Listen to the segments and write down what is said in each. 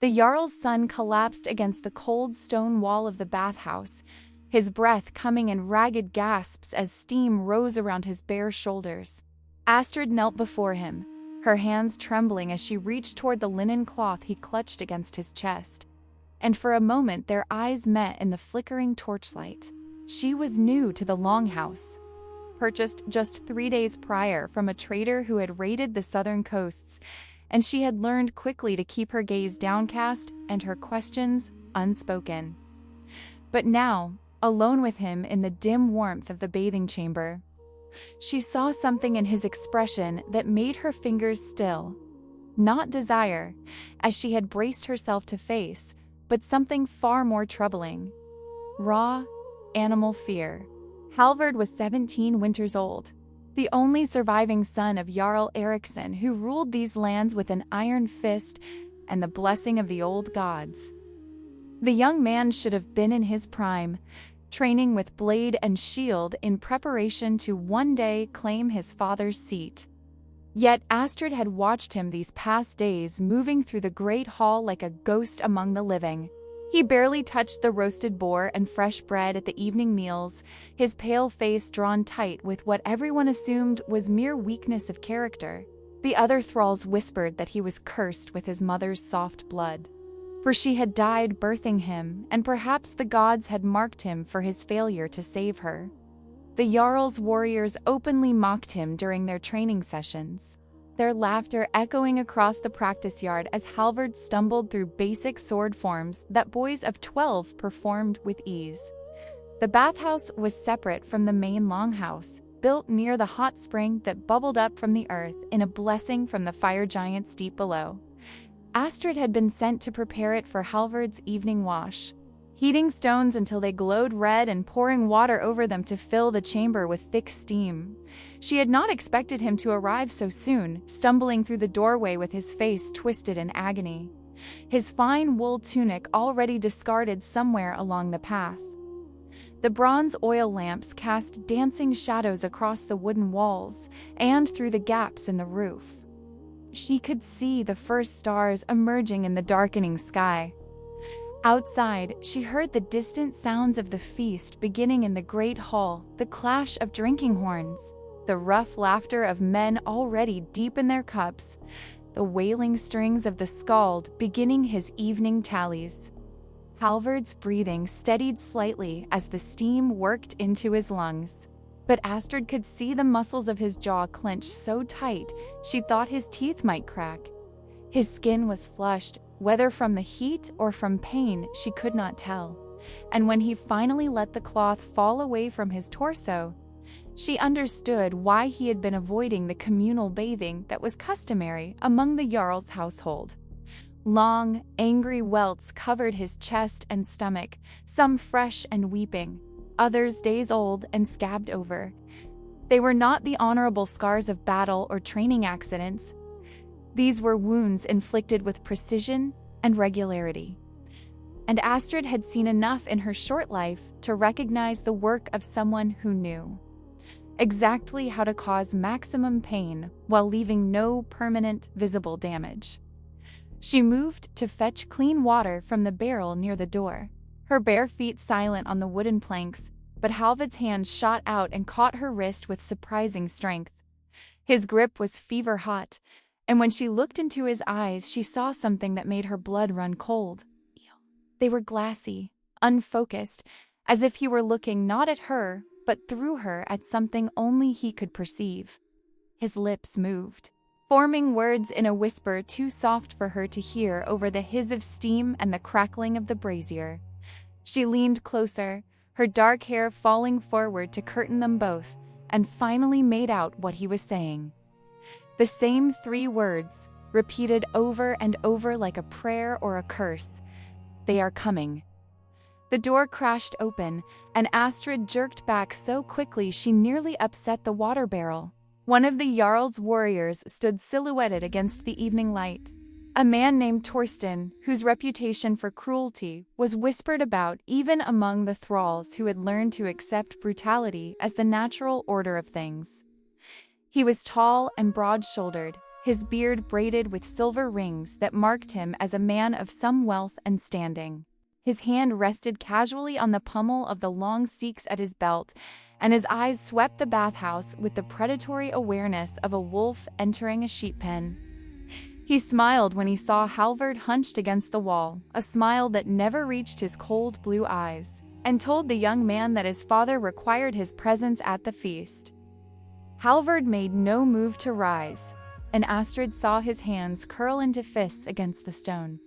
The Jarl's son collapsed against the cold stone wall of the bathhouse, his breath coming in ragged gasps as steam rose around his bare shoulders. Astrid knelt before him, her hands trembling as she reached toward the linen cloth he clutched against his chest. And for a moment their eyes met in the flickering torchlight. She was new to the longhouse, purchased just 3 days prior from a trader who had raided the southern coasts, and she had learned quickly to keep her gaze downcast and her questions unspoken. But now, alone with him in the dim warmth of the bathing chamber, she saw something in his expression that made her fingers still. Not desire, as she had braced herself to face, but something far more troubling. Raw, animal fear. Halvard was 17 winters old, the only surviving son of Jarl Eriksson, who ruled these lands with an iron fist and the blessing of the old gods. The young man should have been in his prime, training with blade and shield in preparation to one day claim his father's seat. Yet Astrid had watched him these past days, moving through the great hall like a ghost among the living. He barely touched the roasted boar and fresh bread at the evening meals, his pale face drawn tight with what everyone assumed was mere weakness of character. The other thralls whispered that he was cursed with his mother's soft blood, for she had died birthing him, and perhaps the gods had marked him for his failure to save her. The Jarl's warriors openly mocked him during their training sessions, their laughter echoing across the practice yard as Halvard stumbled through basic sword forms that boys of 12 performed with ease. The bathhouse was separate from the main longhouse, built near the hot spring that bubbled up from the earth in a blessing from the fire giants deep below. Astrid had been sent to prepare it for Halvard's evening wash, heating stones until they glowed red and pouring water over them to fill the chamber with thick steam. She had not expected him to arrive so soon, stumbling through the doorway with his face twisted in agony, his fine wool tunic already discarded somewhere along the path. The bronze oil lamps cast dancing shadows across the wooden walls and through the gaps in the roof. She could see the first stars emerging in the darkening sky. Outside, she heard the distant sounds of the feast beginning in the great hall, the clash of drinking horns, the rough laughter of men already deep in their cups, the wailing strings of the skald beginning his evening tallies. Halvard's breathing steadied slightly as the steam worked into his lungs, but Astrid could see the muscles of his jaw clench so tight she thought his teeth might crack. His skin was flushed, whether from the heat or from pain she could not tell, and when he finally let the cloth fall away from his torso, she understood why he had been avoiding the communal bathing that was customary among the Jarl's household. Long, angry welts covered his chest and stomach, some fresh and weeping, others days old and scabbed over. They were not the honorable scars of battle or training accidents. These were wounds inflicted with precision and regularity. And Astrid had seen enough in her short life to recognize the work of someone who knew exactly how to cause maximum pain while leaving no permanent, visible damage. She moved to fetch clean water from the barrel near the door, her bare feet silent on the wooden planks, but Halvard's hand shot out and caught her wrist with surprising strength. His grip was fever-hot, and when she looked into his eyes, she saw something that made her blood run cold. They were glassy, unfocused, as if he were looking not at her, but through her at something only he could perceive. His lips moved, forming words in a whisper too soft for her to hear over the hiss of steam and the crackling of the brazier. She leaned closer, her dark hair falling forward to curtain them both, and finally made out what he was saying. The same 3 words, repeated over and over like a prayer or a curse. They are coming. The door crashed open, and Astrid jerked back so quickly she nearly upset the water barrel. One of the Jarl's warriors stood silhouetted against the evening light. A man named Torsten, whose reputation for cruelty was whispered about even among the thralls who had learned to accept brutality as the natural order of things. He was tall and broad-shouldered, his beard braided with silver rings that marked him as a man of some wealth and standing. His hand rested casually on the pommel of the long seeks at his belt, and his eyes swept the bathhouse with the predatory awareness of a wolf entering a sheep pen. He smiled when he saw Halvard hunched against the wall, a smile that never reached his cold blue eyes, and told the young man that his father required his presence at the feast. Halvard made no move to rise, and Astrid saw his hands curl into fists against the stone.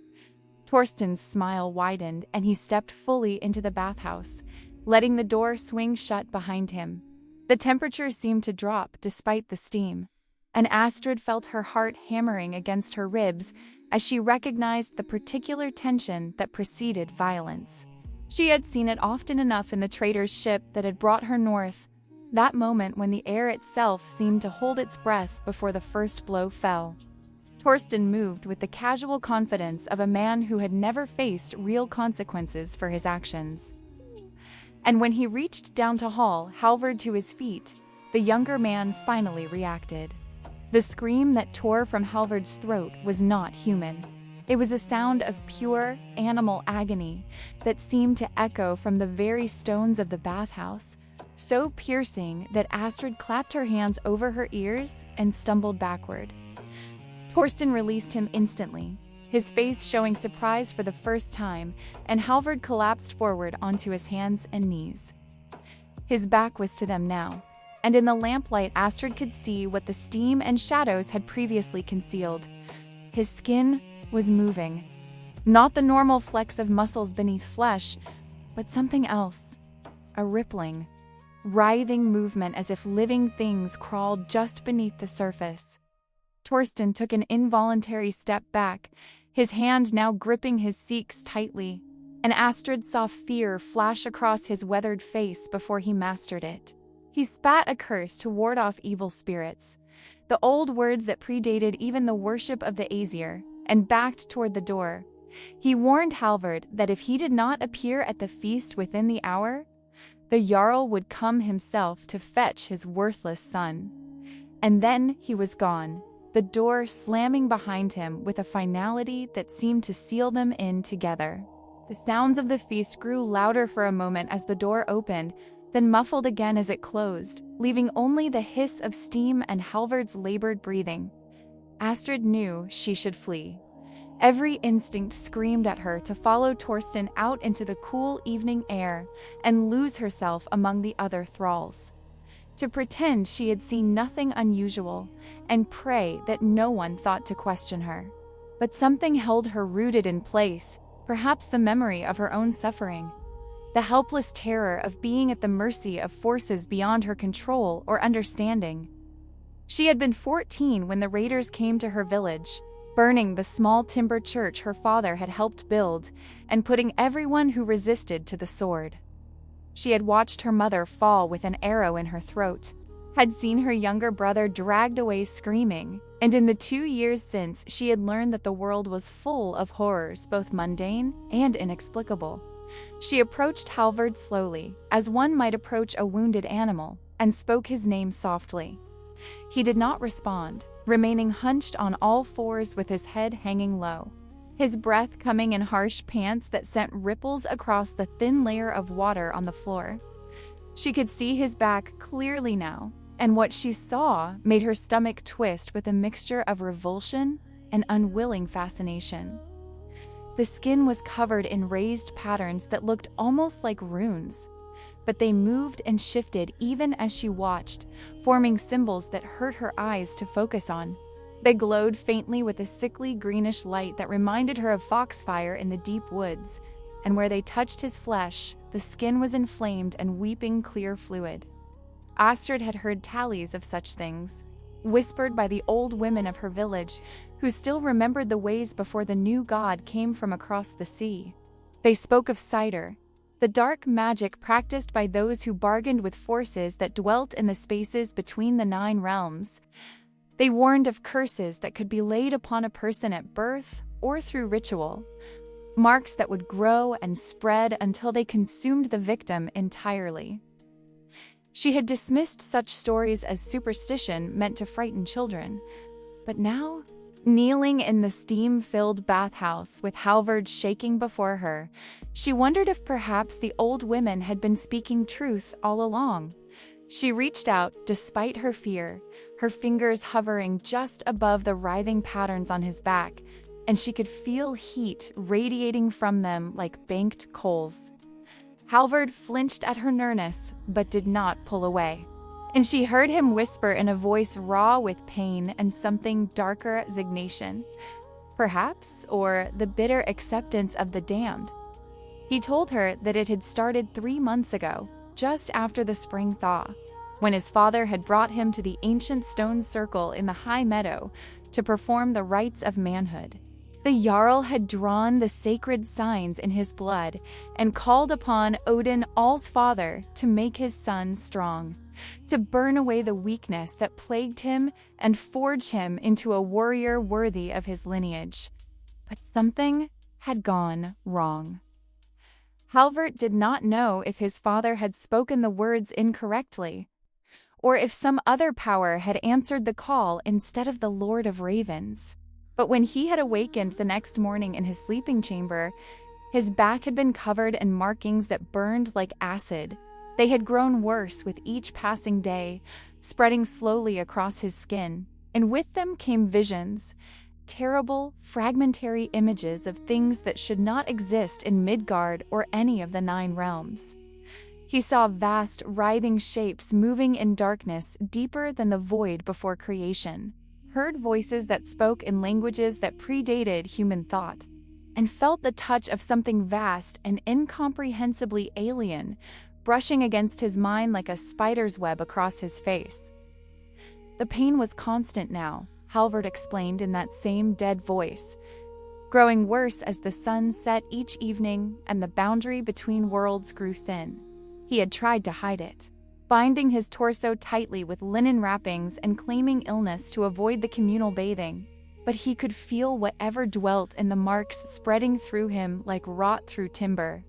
Torsten's smile widened, and he stepped fully into the bathhouse, letting the door swing shut behind him. The temperature seemed to drop despite the steam, and Astrid felt her heart hammering against her ribs as she recognized the particular tension that preceded violence. She had seen it often enough in the trader's ship that had brought her north, that moment when the air itself seemed to hold its breath before the first blow fell. Torsten moved with the casual confidence of a man who had never faced real consequences for his actions. And when he reached down to haul Halvard to his feet, the younger man finally reacted. The scream that tore from Halvard's throat was not human. It was a sound of pure, animal agony that seemed to echo from the very stones of the bathhouse, so piercing that Astrid clapped her hands over her ears and stumbled backward. Torsten released him instantly, his face showing surprise for the first time, and Halvard collapsed forward onto his hands and knees. His back was to them now, and in the lamplight Astrid could see what the steam and shadows had previously concealed. His skin was moving. Not the normal flex of muscles beneath flesh, but something else. A rippling, writhing movement as if living things crawled just beneath the surface. Torsten took an involuntary step back, his hand now gripping his seeks tightly, and Astrid saw fear flash across his weathered face before he mastered it. He spat a curse to ward off evil spirits, the old words that predated even the worship of the Aesir, and backed toward the door. He warned Halvard that if he did not appear at the feast within the hour, the Jarl would come himself to fetch his worthless son. And then he was gone, the door slamming behind him with a finality that seemed to seal them in together. The sounds of the feast grew louder for a moment as the door opened, then muffled again as it closed, leaving only the hiss of steam and Halvard's labored breathing. Astrid knew she should flee. Every instinct screamed at her to follow Torsten out into the cool evening air and lose herself among the other thralls. To pretend she had seen nothing unusual, and pray that no one thought to question her. But something held her rooted in place, perhaps the memory of her own suffering. The helpless terror of being at the mercy of forces beyond her control or understanding. She had been 14 when the raiders came to her village, burning the small timber church her father had helped build, and putting everyone who resisted to the sword. She had watched her mother fall with an arrow in her throat, had seen her younger brother dragged away screaming, and in the 2 years since she had learned that the world was full of horrors both mundane and inexplicable. She approached Halvard slowly, as one might approach a wounded animal, and spoke his name softly. He did not respond, remaining hunched on all fours with his head hanging low, his breath coming in harsh pants that sent ripples across the thin layer of water on the floor. She could see his back clearly now, and what she saw made her stomach twist with a mixture of revulsion and unwilling fascination. The skin was covered in raised patterns that looked almost like runes, but they moved and shifted even as she watched, forming symbols that hurt her eyes to focus on. They glowed faintly with a sickly greenish light that reminded her of foxfire in the deep woods, and where they touched his flesh, the skin was inflamed and weeping clear fluid. Astrid had heard tallies of such things, whispered by the old women of her village, who still remembered the ways before the new god came from across the sea. They spoke of cider, the dark magic practiced by those who bargained with forces that dwelt in the spaces between the 9 realms. They warned of curses that could be laid upon a person at birth or through ritual, marks that would grow and spread until they consumed the victim entirely. She had dismissed such stories as superstition meant to frighten children, But now, kneeling in the steam-filled bathhouse with Halvard shaking before her, she wondered if perhaps the old women had been speaking truth all along. She reached out despite her fear, her fingers hovering just above the writhing patterns on his back, and she could feel heat radiating from them like banked coals. Halvard flinched at her nearness, but did not pull away. And she heard him whisper in a voice raw with pain and something darker resignation, perhaps, or the bitter acceptance of the damned. He told her that it had started 3 months ago, just after the spring thaw, when his father had brought him to the ancient stone circle in the high meadow to perform the rites of manhood. The Jarl had drawn the sacred signs in his blood and called upon Odin, All's father, to make his son strong, to burn away the weakness that plagued him and forge him into a warrior worthy of his lineage. But something had gone wrong. Halvard did not know if his father had spoken the words incorrectly, or if some other power had answered the call instead of the Lord of Ravens. But when he had awakened the next morning in his sleeping chamber, his back had been covered in markings that burned like acid. They had grown worse with each passing day, spreading slowly across his skin, and with them came visions, terrible, fragmentary images of things that should not exist in Midgard or any of the 9 realms. He saw vast, writhing shapes moving in darkness deeper than the void before creation, heard voices that spoke in languages that predated human thought, and felt the touch of something vast and incomprehensibly alien brushing against his mind like a spider's web across his face. The pain was constant now, Halvard explained in that same dead voice, growing worse as the sun set each evening and the boundary between worlds grew thin. He had tried to hide it, binding his torso tightly with linen wrappings and claiming illness to avoid the communal bathing, but he could feel whatever dwelt in the marks spreading through him like rot through timber.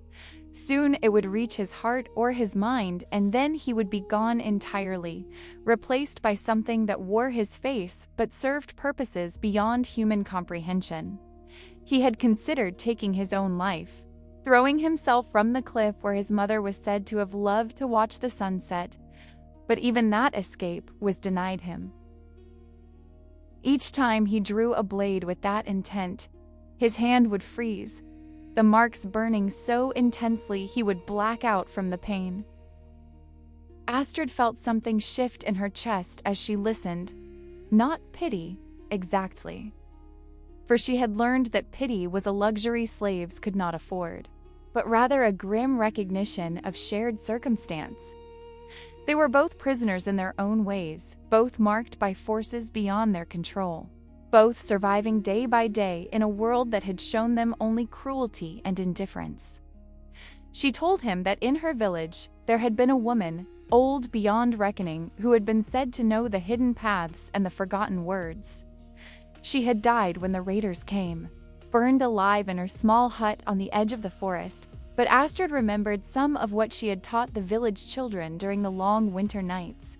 Soon it would reach his heart or his mind, and then he would be gone entirely, replaced by something that wore his face but served purposes beyond human comprehension. He had considered taking his own life, throwing himself from the cliff where his mother was said to have loved to watch the sunset, but even that escape was denied him. Each time he drew a blade with that intent, his hand would freeze, the marks burning so intensely he would black out from the pain. Astrid felt something shift in her chest as she listened. Not pity, exactly. For she had learned that pity was a luxury slaves could not afford, but rather a grim recognition of shared circumstance. They were both prisoners in their own ways, both marked by forces beyond their control, both surviving day by day in a world that had shown them only cruelty and indifference. She told him that in her village there had been a woman, old beyond reckoning, who had been said to know the hidden paths and the forgotten words. She had died when the raiders came, burned alive in her small hut on the edge of the forest, but Astrid remembered some of what she had taught the village children during the long winter nights.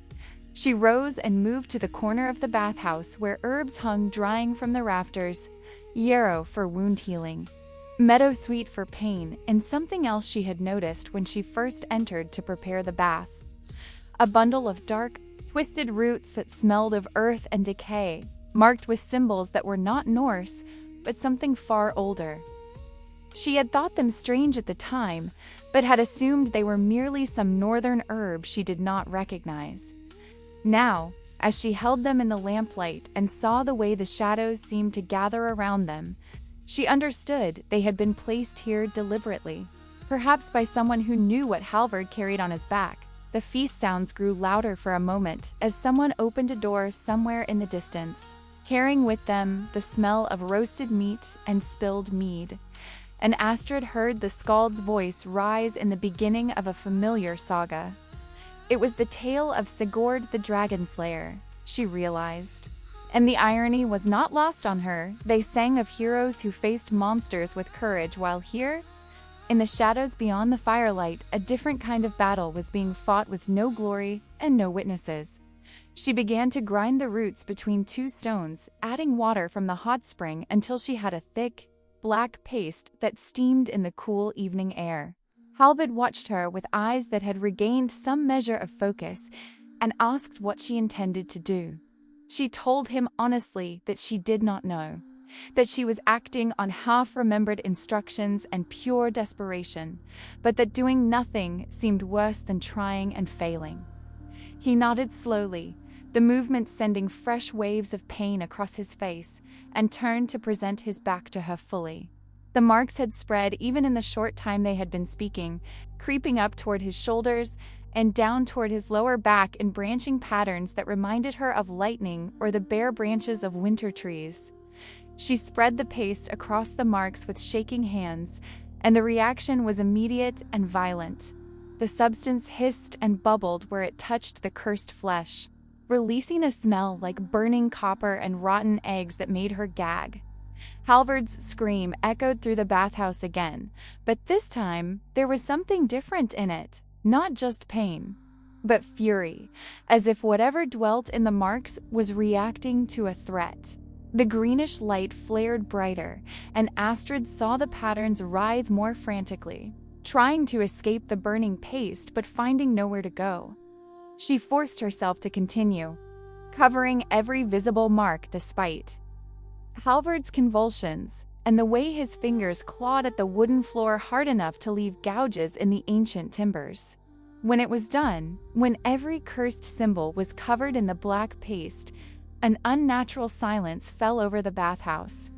She rose and moved to the corner of the bathhouse where herbs hung drying from the rafters, yarrow for wound healing, meadowsweet for pain, and something else she had noticed when she first entered to prepare the bath. A bundle of dark, twisted roots that smelled of earth and decay, marked with symbols that were not Norse, but something far older. She had thought them strange at the time, but had assumed they were merely some northern herb she did not recognize. Now, as she held them in the lamplight and saw the way the shadows seemed to gather around them, she understood they had been placed here deliberately, perhaps by someone who knew what Halvard carried on his back. The feast sounds grew louder for a moment as someone opened a door somewhere in the distance, carrying with them the smell of roasted meat and spilled mead, and Astrid heard the skald's voice rise in the beginning of a familiar saga. It was the tale of Sigurd the Dragon Slayer, she realized. And the irony was not lost on her. They sang of heroes who faced monsters with courage, while here, in the shadows beyond the firelight, a different kind of battle was being fought with no glory and no witnesses. She began to grind the roots between two stones, adding water from the hot spring until she had a thick, black paste that steamed in the cool evening air. Halvard watched her with eyes that had regained some measure of focus and asked what she intended to do. She told him honestly that she did not know, that she was acting on half-remembered instructions and pure desperation, but that doing nothing seemed worse than trying and failing. He nodded slowly, the movement sending fresh waves of pain across his face, and turned to present his back to her fully. The marks had spread even in the short time they had been speaking, creeping up toward his shoulders and down toward his lower back in branching patterns that reminded her of lightning or the bare branches of winter trees. She spread the paste across the marks with shaking hands, and the reaction was immediate and violent. The substance hissed and bubbled where it touched the cursed flesh, releasing a smell like burning copper and rotten eggs that made her gag. Halvard's scream echoed through the bathhouse again, but this time there was something different in it, not just pain, but fury, as if whatever dwelt in the marks was reacting to a threat. The greenish light flared brighter, and Astrid saw the patterns writhe more frantically, trying to escape the burning paste but finding nowhere to go. She forced herself to continue, covering every visible mark despite Halvard's convulsions, and the way his fingers clawed at the wooden floor hard enough to leave gouges in the ancient timbers. When it was done, when every cursed symbol was covered in the black paste, an unnatural silence fell over the bathhouse.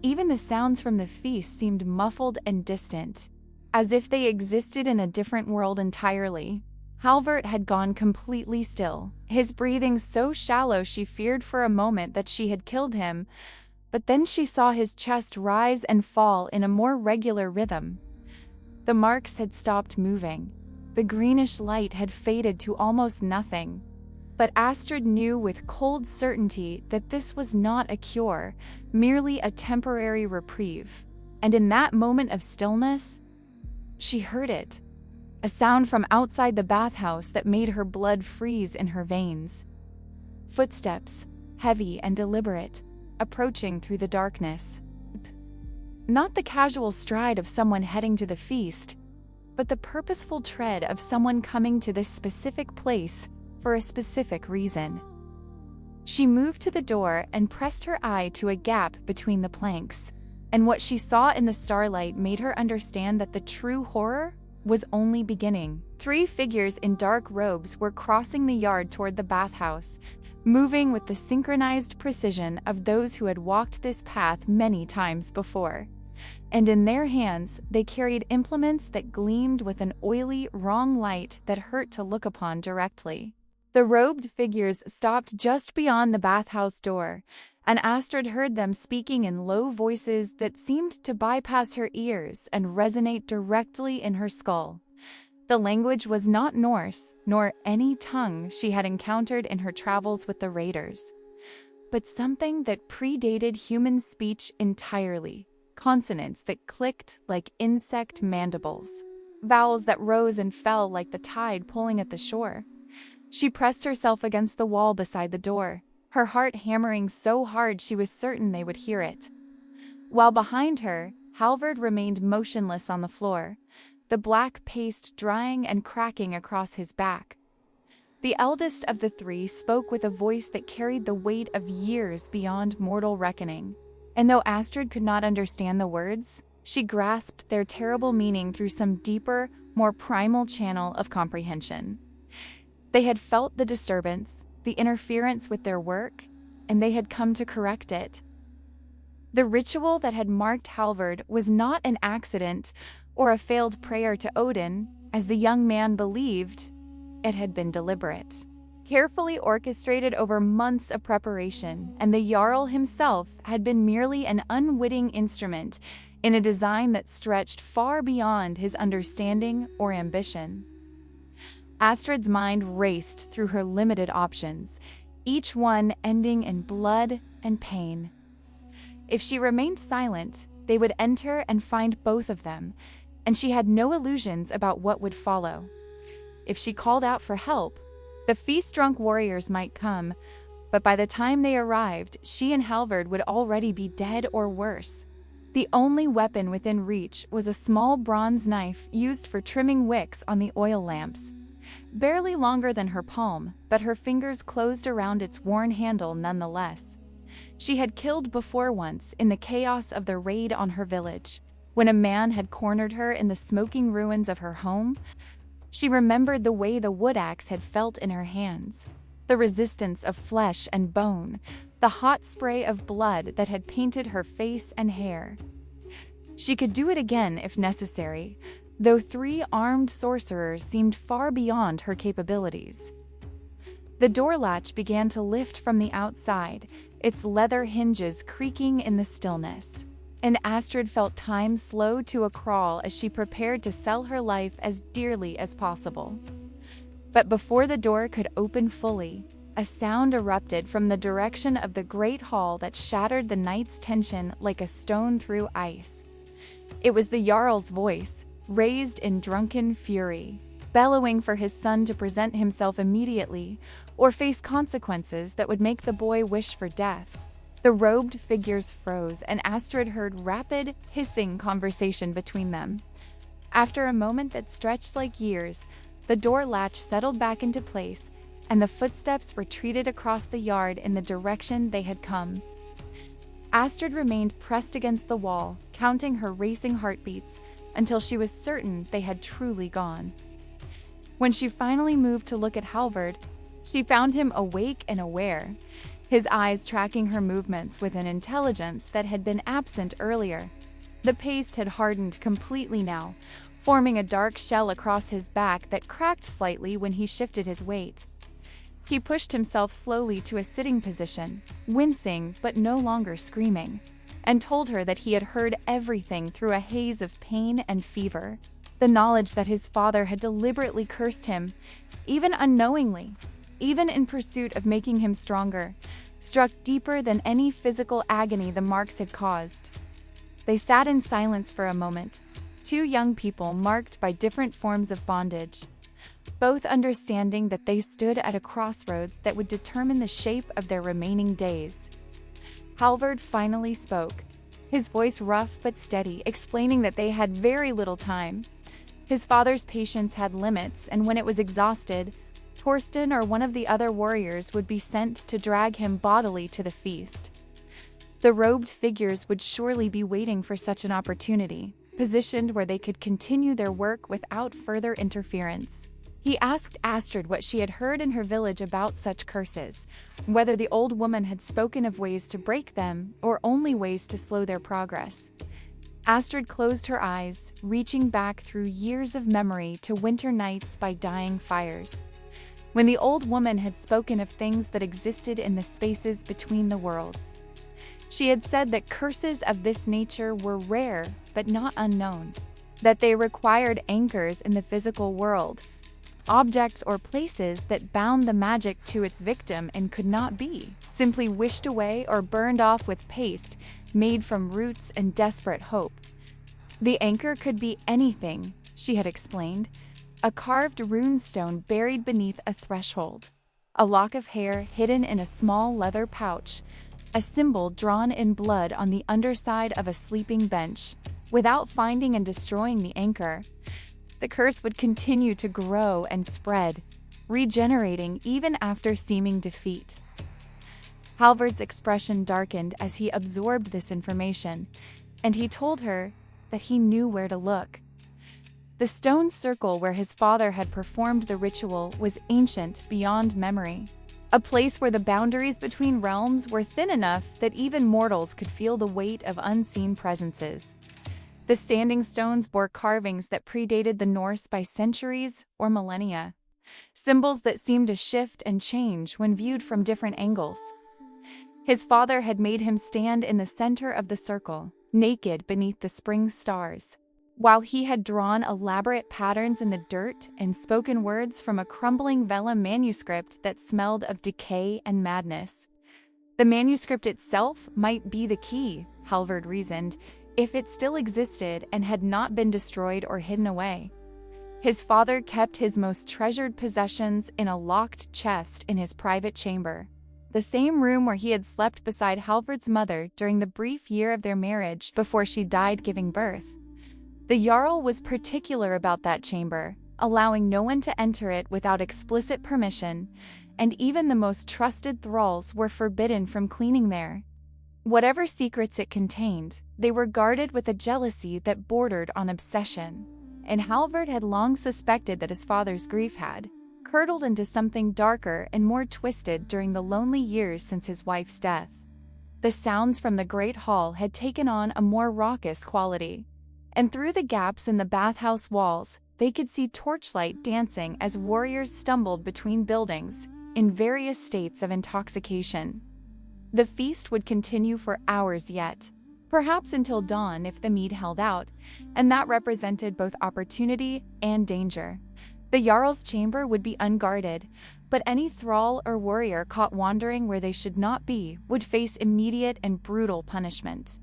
Even the sounds from the feast seemed muffled and distant, as if they existed in a different world entirely. Halvard had gone completely still, his breathing so shallow she feared for a moment that she had killed him, but then she saw his chest rise and fall in a more regular rhythm. The marks had stopped moving. The greenish light had faded to almost nothing. But Astrid knew with cold certainty that this was not a cure, merely a temporary reprieve. And in that moment of stillness, she heard it. A sound from outside the bathhouse that made her blood freeze in her veins. Footsteps, heavy and deliberate, approaching through the darkness. Not the casual stride of someone heading to the feast, but the purposeful tread of someone coming to this specific place for a specific reason. She moved to the door and pressed her eye to a gap between the planks, and what she saw in the starlight made her understand that the true horror was only beginning. 3 figures in dark robes were crossing the yard toward the bathhouse, moving with the synchronized precision of those who had walked this path many times before. And in their hands, they carried implements that gleamed with an oily, wrong light that hurt to look upon directly. The robed figures stopped just beyond the bathhouse door, and Astrid heard them speaking in low voices that seemed to bypass her ears and resonate directly in her skull. The language was not Norse, nor any tongue she had encountered in her travels with the raiders, but something that predated human speech entirely. Consonants that clicked like insect mandibles. Vowels that rose and fell like the tide pulling at the shore. She pressed herself against the wall beside the door, her heart hammering so hard she was certain they would hear it. While behind her, Halvard remained motionless on the floor, the black paste drying and cracking across his back. The eldest of the 3 spoke with a voice that carried the weight of years beyond mortal reckoning. And though Astrid could not understand the words, she grasped their terrible meaning through some deeper, more primal channel of comprehension. They had felt the disturbance, the interference with their work, and they had come to correct it. The ritual that had marked Halvard was not an accident or a failed prayer to Odin, as the young man believed. It had been deliberate, carefully orchestrated over months of preparation, and the Jarl himself had been merely an unwitting instrument in a design that stretched far beyond his understanding or ambition. Astrid's mind raced through her limited options, each one ending in blood and pain. If she remained silent, they would enter and find both of them, and she had no illusions about what would follow. If she called out for help, The feast-drunk warriors might come, but by the time they arrived, she and Halvard would already be dead or worse. The only weapon within reach was a small bronze knife used for trimming wicks on the oil lamps. Barely longer than her palm, but her fingers closed around its worn handle nonetheless. She had killed before once in the chaos of the raid on her village. When a man had cornered her in the smoking ruins of her home, she remembered the way the wood axe had felt in her hands. The resistance of flesh and bone, the hot spray of blood that had painted her face and hair. She could do it again if necessary, though 3 armed sorcerers seemed far beyond her capabilities. The door latch began to lift from the outside, its leather hinges creaking in the stillness. And Astrid felt time slow to a crawl as she prepared to sell her life as dearly as possible. But before the door could open fully, a sound erupted from the direction of the great hall that shattered the night's tension like a stone through ice. It was the Jarl's voice, raised in drunken fury, bellowing for his son to present himself immediately or face consequences that would make the boy wish for death. The robed figures froze, and Astrid heard rapid, hissing conversation between them. After a moment that stretched like years, the door latch settled back into place, and the footsteps retreated across the yard in the direction they had come. Astrid remained pressed against the wall, counting her racing heartbeats, until she was certain they had truly gone. When she finally moved to look at Halvard, she found him awake and aware, his eyes tracking her movements with an intelligence that had been absent earlier. The paste had hardened completely now, forming a dark shell across his back that cracked slightly when he shifted his weight. He pushed himself slowly to a sitting position, wincing but no longer screaming, and told her that he had heard everything through a haze of pain and fever. The knowledge that his father had deliberately cursed him, even unknowingly, even in pursuit of making him stronger, struck deeper than any physical agony the marks had caused. They sat in silence for a moment, 2 young people marked by different forms of bondage, both understanding that they stood at a crossroads that would determine the shape of their remaining days. Halvard finally spoke, his voice rough but steady, explaining that they had very little time. His father's patience had limits, and when it was exhausted, Torsten or one of the other warriors would be sent to drag him bodily to the feast. The robed figures would surely be waiting for such an opportunity, positioned where they could continue their work without further interference. He asked Astrid what she had heard in her village about such curses, whether the old woman had spoken of ways to break them or only ways to slow their progress. Astrid closed her eyes, reaching back through years of memory to winter nights by dying fires, when the old woman had spoken of things that existed in the spaces between the worlds. She had said that curses of this nature were rare but not unknown, that they required anchors in the physical world, objects or places that bound the magic to its victim and could not be simply wished away or burned off with paste made from roots and desperate hope. The anchor could be anything, she had explained, a carved runestone buried beneath a threshold, a lock of hair hidden in a small leather pouch, a symbol drawn in blood on the underside of a sleeping bench. Without finding and destroying the anchor, the curse would continue to grow and spread, regenerating even after seeming defeat. Halvard's expression darkened as he absorbed this information, and he told her that he knew where to look. The stone circle where his father had performed the ritual was ancient beyond memory, a place where the boundaries between realms were thin enough that even mortals could feel the weight of unseen presences. The standing stones bore carvings that predated the Norse by centuries or millennia, symbols that seemed to shift and change when viewed from different angles. His father had made him stand in the center of the circle, naked beneath the spring stars, while he had drawn elaborate patterns in the dirt and spoken words from a crumbling vellum manuscript that smelled of decay and madness. The manuscript itself might be the key, Halvard reasoned, if it still existed and had not been destroyed or hidden away. His father kept his most treasured possessions in a locked chest in his private chamber, the same room where he had slept beside Halvard's mother during the brief year of their marriage before she died giving birth. The Jarl was particular about that chamber, allowing no one to enter it without explicit permission, and even the most trusted thralls were forbidden from cleaning there. Whatever secrets it contained, they were guarded with a jealousy that bordered on obsession, and Halvard had long suspected that his father's grief had curdled into something darker and more twisted during the lonely years since his wife's death. The sounds from the great hall had taken on a more raucous quality, and through the gaps in the bathhouse walls, they could see torchlight dancing as warriors stumbled between buildings in various states of intoxication. The feast would continue for hours yet, perhaps until dawn if the mead held out, and that represented both opportunity and danger. The Jarl's chamber would be unguarded, but any thrall or warrior caught wandering where they should not be would face immediate and brutal punishment.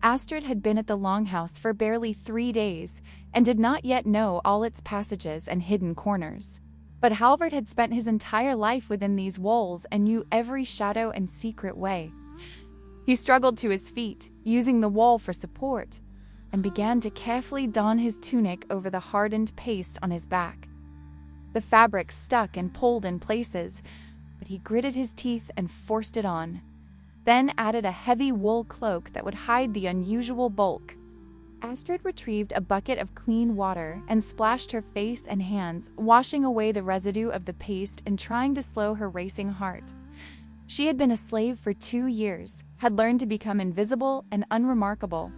Astrid had been at the Longhouse for barely 3 days and did not yet know all its passages and hidden corners. But Halvard had spent his entire life within these walls and knew every shadow and secret way. He struggled to his feet, using the wall for support, and began to carefully don his tunic over the hardened paste on his back. The fabric stuck and pulled in places, but he gritted his teeth and forced it on, then added a heavy wool cloak that would hide the unusual bulk. Astrid retrieved a bucket of clean water and splashed her face and hands, washing away the residue of the paste and trying to slow her racing heart. She had been a slave for 2 years, had learned to become invisible and unremarkable,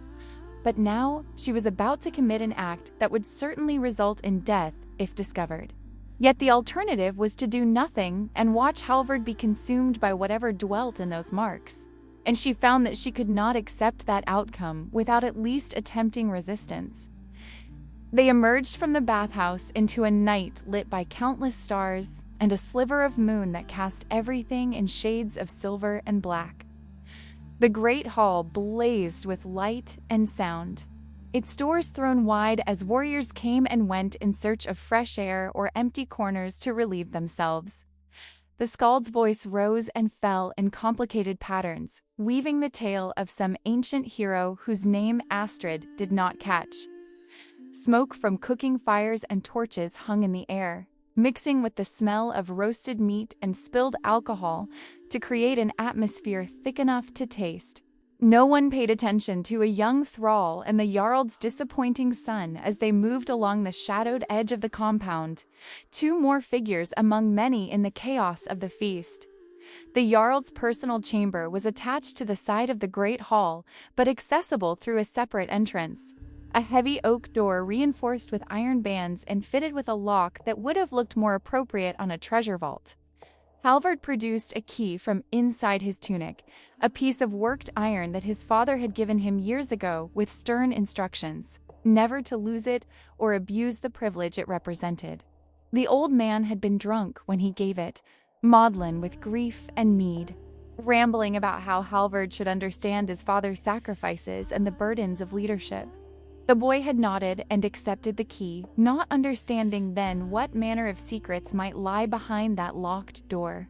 but now she was about to commit an act that would certainly result in death if discovered. Yet the alternative was to do nothing and watch Halvard be consumed by whatever dwelt in those marks, and she found that she could not accept that outcome without at least attempting resistance. They emerged from the bathhouse into a night lit by countless stars and a sliver of moon that cast everything in shades of silver and black. The great hall blazed with light and sound, its doors thrown wide as warriors came and went in search of fresh air or empty corners to relieve themselves. The skald's voice rose and fell in complicated patterns, weaving the tale of some ancient hero whose name Astrid did not catch. Smoke from cooking fires and torches hung in the air, mixing with the smell of roasted meat and spilled alcohol to create an atmosphere thick enough to taste. No one paid attention to a young thrall and the Jarl's disappointing son as they moved along the shadowed edge of the compound, 2 more figures among many in the chaos of the feast. The Jarl's personal chamber was attached to the side of the great hall, but accessible through a separate entrance. A heavy oak door reinforced with iron bands and fitted with a lock that would have looked more appropriate on a treasure vault. Halvard produced a key from inside his tunic, a piece of worked iron that his father had given him years ago with stern instructions, never to lose it or abuse the privilege it represented. The old man had been drunk when he gave it, maudlin with grief and mead, rambling about how Halvard should understand his father's sacrifices and the burdens of leadership. The boy had nodded and accepted the key, not understanding then what manner of secrets might lie behind that locked door.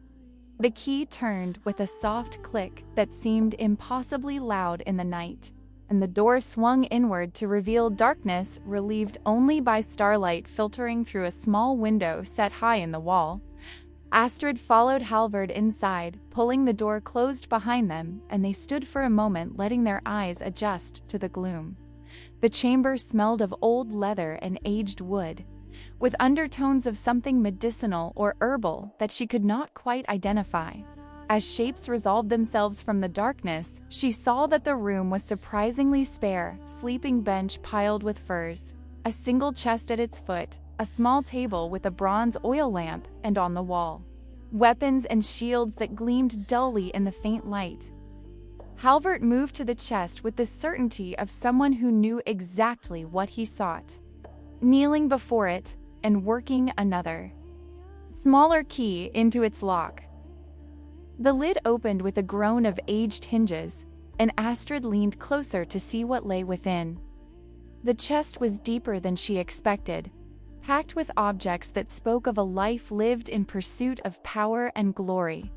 The key turned with a soft click that seemed impossibly loud in the night, and the door swung inward to reveal darkness relieved only by starlight filtering through a small window set high in the wall. Astrid followed Halvard inside, pulling the door closed behind them, and they stood for a moment letting their eyes adjust to the gloom. The chamber smelled of old leather and aged wood, with undertones of something medicinal or herbal that she could not quite identify. As shapes resolved themselves from the darkness, she saw that the room was surprisingly spare, sleeping bench piled with furs, a single chest at its foot, a small table with a bronze oil lamp, and on the wall, weapons and shields that gleamed dully in the faint light. Halvard moved to the chest with the certainty of someone who knew exactly what he sought, kneeling before it and working another, smaller key into its lock. The lid opened with a groan of aged hinges, and Astrid leaned closer to see what lay within. The chest was deeper than she expected, packed with objects that spoke of a life lived in pursuit of power and glory.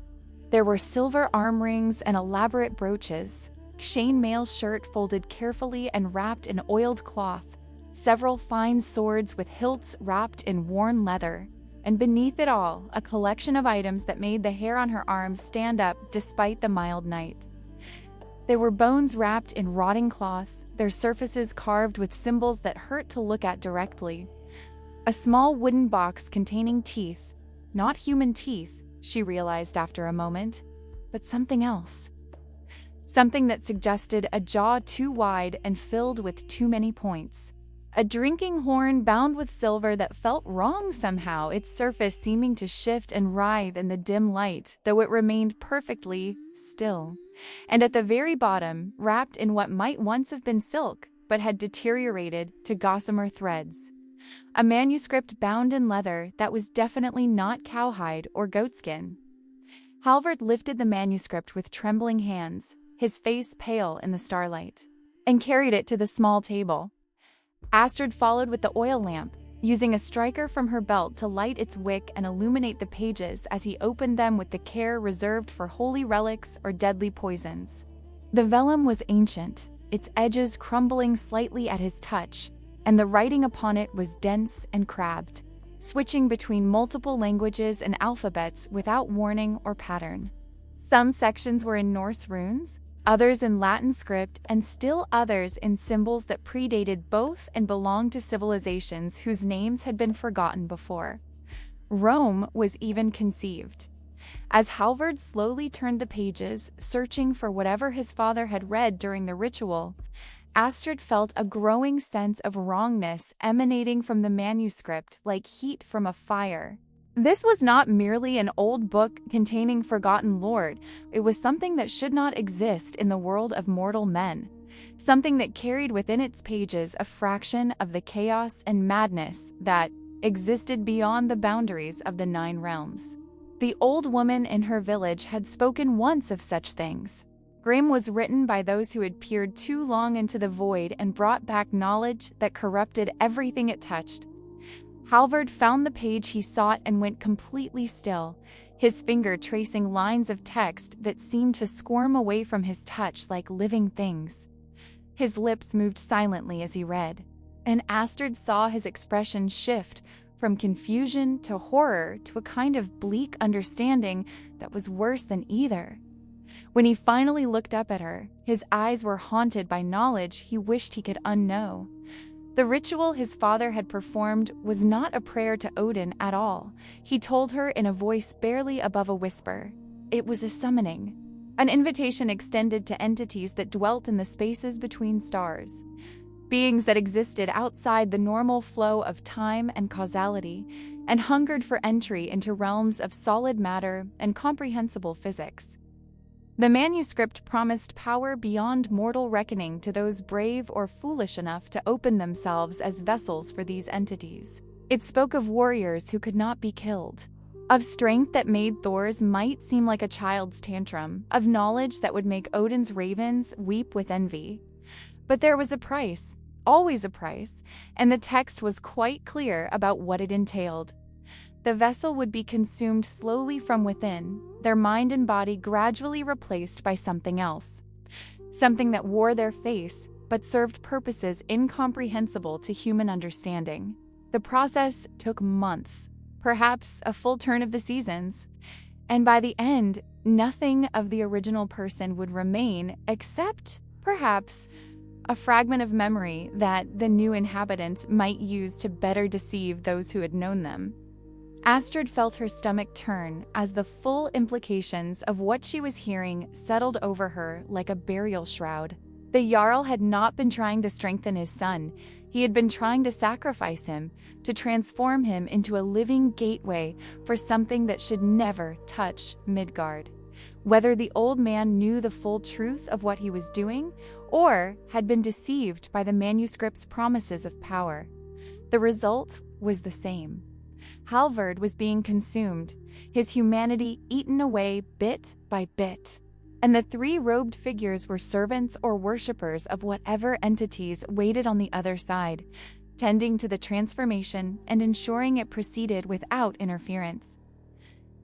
There were silver arm rings and elaborate brooches, chainmail shirt folded carefully and wrapped in oiled cloth, several fine swords with hilts wrapped in worn leather, and beneath it all, a collection of items that made the hair on her arms stand up despite the mild night. They were bones wrapped in rotting cloth, their surfaces carved with symbols that hurt to look at directly. A small wooden box containing teeth, not human teeth, she realized after a moment, but something else. Something that suggested a jaw too wide and filled with too many points. A drinking horn bound with silver that felt wrong somehow, its surface seeming to shift and writhe in the dim light, though it remained perfectly still. And at the very bottom, wrapped in what might once have been silk, but had deteriorated to gossamer threads. A manuscript bound in leather that was definitely not cowhide or goatskin. Halvard lifted the manuscript with trembling hands, his face pale in the starlight, and carried it to the small table. Astrid followed with the oil lamp, using a striker from her belt to light its wick and illuminate the pages as he opened them with the care reserved for holy relics or deadly poisons. The vellum was ancient, its edges crumbling slightly at his touch, and the writing upon it was dense and crabbed, switching between multiple languages and alphabets without warning or pattern. Some sections were in Norse runes, others in Latin script, and still others in symbols that predated both and belonged to civilizations whose names had been forgotten before. Rome was even conceived. As Halvard slowly turned the pages, searching for whatever his father had read during the ritual, Astrid felt a growing sense of wrongness emanating from the manuscript like heat from a fire. This was not merely an old book containing forgotten lore, it was something that should not exist in the world of mortal men. Something that carried within its pages a fraction of the chaos and madness that existed beyond the boundaries of the 9 realms. The old woman in her village had spoken once of such things. Grimm was written by those who had peered too long into the void and brought back knowledge that corrupted everything it touched. Halvard found the page he sought and went completely still, his finger tracing lines of text that seemed to squirm away from his touch like living things. His lips moved silently as he read, and Astrid saw his expression shift from confusion to horror to a kind of bleak understanding that was worse than either. When he finally looked up at her, his eyes were haunted by knowledge he wished he could unknow. The ritual his father had performed was not a prayer to Odin at all, he told her in a voice barely above a whisper. It was a summoning, an invitation extended to entities that dwelt in the spaces between stars, beings that existed outside the normal flow of time and causality, and hungered for entry into realms of solid matter and comprehensible physics. The manuscript promised power beyond mortal reckoning to those brave or foolish enough to open themselves as vessels for these entities. It spoke of warriors who could not be killed, of strength that made Thor's might seem like a child's tantrum, of knowledge that would make Odin's ravens weep with envy. But there was a price, always a price, and the text was quite clear about what it entailed. The vessel would be consumed slowly from within, their mind and body gradually replaced by something else. Something that wore their face, but served purposes incomprehensible to human understanding. The process took months, perhaps a full turn of the seasons, and by the end, nothing of the original person would remain except, perhaps, a fragment of memory that the new inhabitants might use to better deceive those who had known them. Astrid felt her stomach turn as the full implications of what she was hearing settled over her like a burial shroud. The Jarl had not been trying to strengthen his son, he had been trying to sacrifice him, to transform him into a living gateway for something that should never touch Midgard. Whether the old man knew the full truth of what he was doing, or had been deceived by the manuscript's promises of power, the result was the same. Halvard was being consumed, his humanity eaten away bit by bit. And the 3 robed figures were servants or worshippers of whatever entities waited on the other side, tending to the transformation and ensuring it proceeded without interference.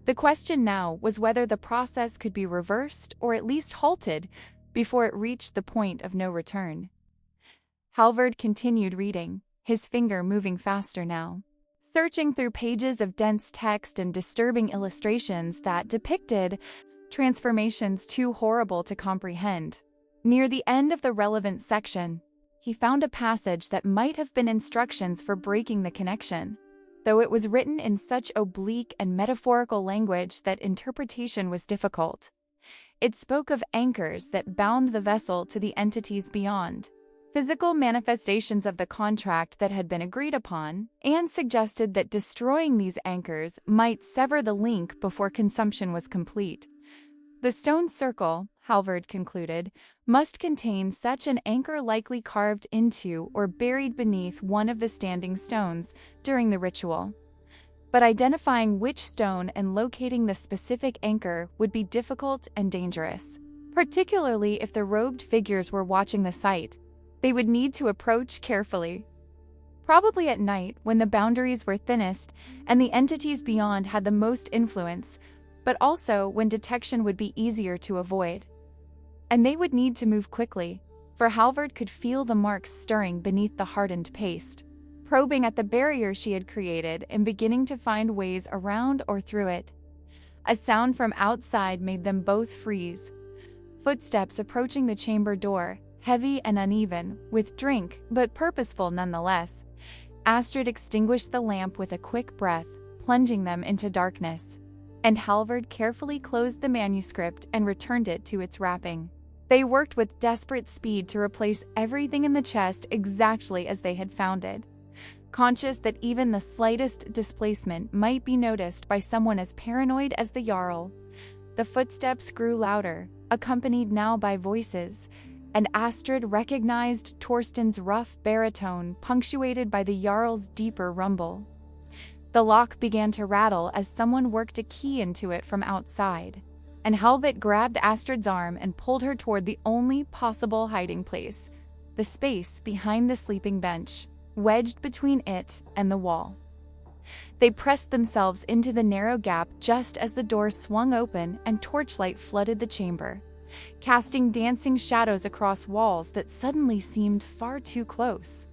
The question now was whether the process could be reversed or at least halted before it reached the point of no return. Halvard continued reading, his finger moving faster now, searching through pages of dense text and disturbing illustrations that depicted transformations too horrible to comprehend. Near the end of the relevant section, he found a passage that might have been instructions for breaking the connection, though it was written in such oblique and metaphorical language that interpretation was difficult. It spoke of anchors that bound the vessel to the entities beyond, physical manifestations of the contract that had been agreed upon, and suggested that destroying these anchors might sever the link before consumption was complete. The stone circle, Halvard concluded, must contain such an anchor likely carved into or buried beneath one of the standing stones during the ritual. But identifying which stone and locating the specific anchor would be difficult and dangerous, particularly if the robed figures were watching the site. They would need to approach carefully, probably at night when the boundaries were thinnest and the entities beyond had the most influence, but also when detection would be easier to avoid. And they would need to move quickly, for Halvard could feel the marks stirring beneath the hardened paste, probing at the barrier she had created and beginning to find ways around or through it. A sound from outside made them both freeze. Footsteps approaching the chamber door, heavy and uneven, with drink, but purposeful nonetheless. Astrid extinguished the lamp with a quick breath, plunging them into darkness, and Halvard carefully closed the manuscript and returned it to its wrapping. They worked with desperate speed to replace everything in the chest exactly as they had found it, conscious that even the slightest displacement might be noticed by someone as paranoid as the Jarl. The footsteps grew louder, accompanied now by voices, and Astrid recognized Torsten's rough baritone punctuated by the Jarl's deeper rumble. The lock began to rattle as someone worked a key into it from outside, and Halvard grabbed Astrid's arm and pulled her toward the only possible hiding place, the space behind the sleeping bench, wedged between it and the wall. They pressed themselves into the narrow gap just as the door swung open and torchlight flooded the chamber, casting dancing shadows across walls that suddenly seemed far too close.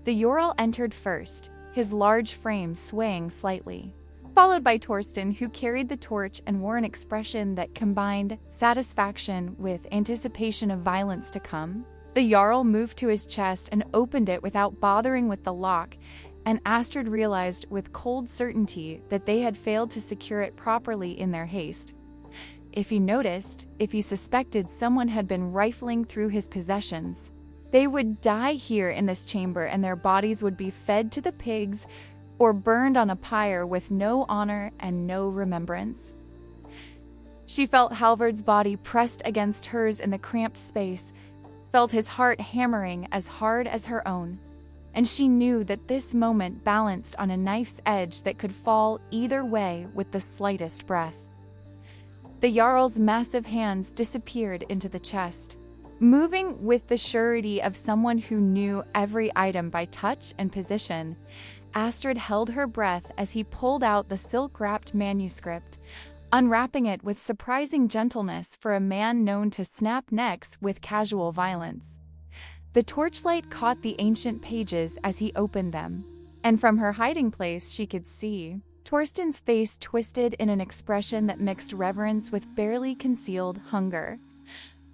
The Jarl entered first, his large frame swaying slightly, followed by Torsten, who carried the torch and wore an expression that combined satisfaction with anticipation of violence to come. The Jarl moved to his chest and opened it without bothering with the lock, and Astrid realized with cold certainty that they had failed to secure it properly in their haste. If he noticed, if he suspected someone had been rifling through his possessions, they would die here in this chamber and their bodies would be fed to the pigs or burned on a pyre with no honor and no remembrance. She felt Halvard's body pressed against hers in the cramped space, felt his heart hammering as hard as her own, and she knew that this moment balanced on a knife's edge that could fall either way with the slightest breath. The Jarl's massive hands disappeared into the chest, moving with the surety of someone who knew every item by touch and position. Astrid held her breath as he pulled out the silk-wrapped manuscript, unwrapping it with surprising gentleness for a man known to snap necks with casual violence. The torchlight caught the ancient pages as he opened them, and from her hiding place she could see Torsten's face twisted in an expression that mixed reverence with barely concealed hunger.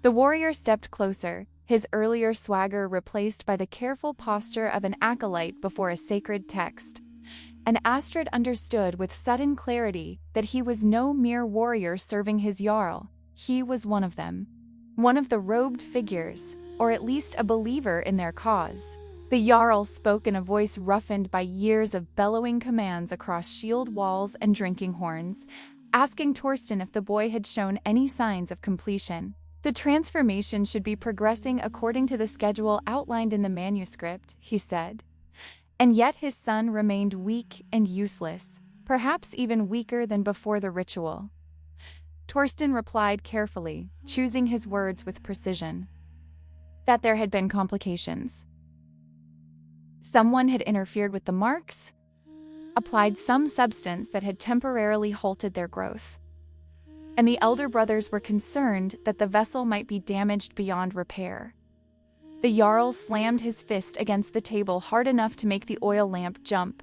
The warrior stepped closer, his earlier swagger replaced by the careful posture of an acolyte before a sacred text. And Astrid understood with sudden clarity that he was no mere warrior serving his Jarl. He was one of them. One of the robed figures, or at least a believer in their cause. The Jarl spoke in a voice roughened by years of bellowing commands across shield walls and drinking horns, asking Torsten if the boy had shown any signs of completion. The transformation should be progressing according to the schedule outlined in the manuscript, he said. And yet his son remained weak and useless, perhaps even weaker than before the ritual. Torsten replied carefully, choosing his words with precision. That there had been complications. Someone had interfered with the marks, applied some substance that had temporarily halted their growth. And the elder brothers were concerned that the vessel might be damaged beyond repair. The Jarl slammed his fist against the table hard enough to make the oil lamp jump,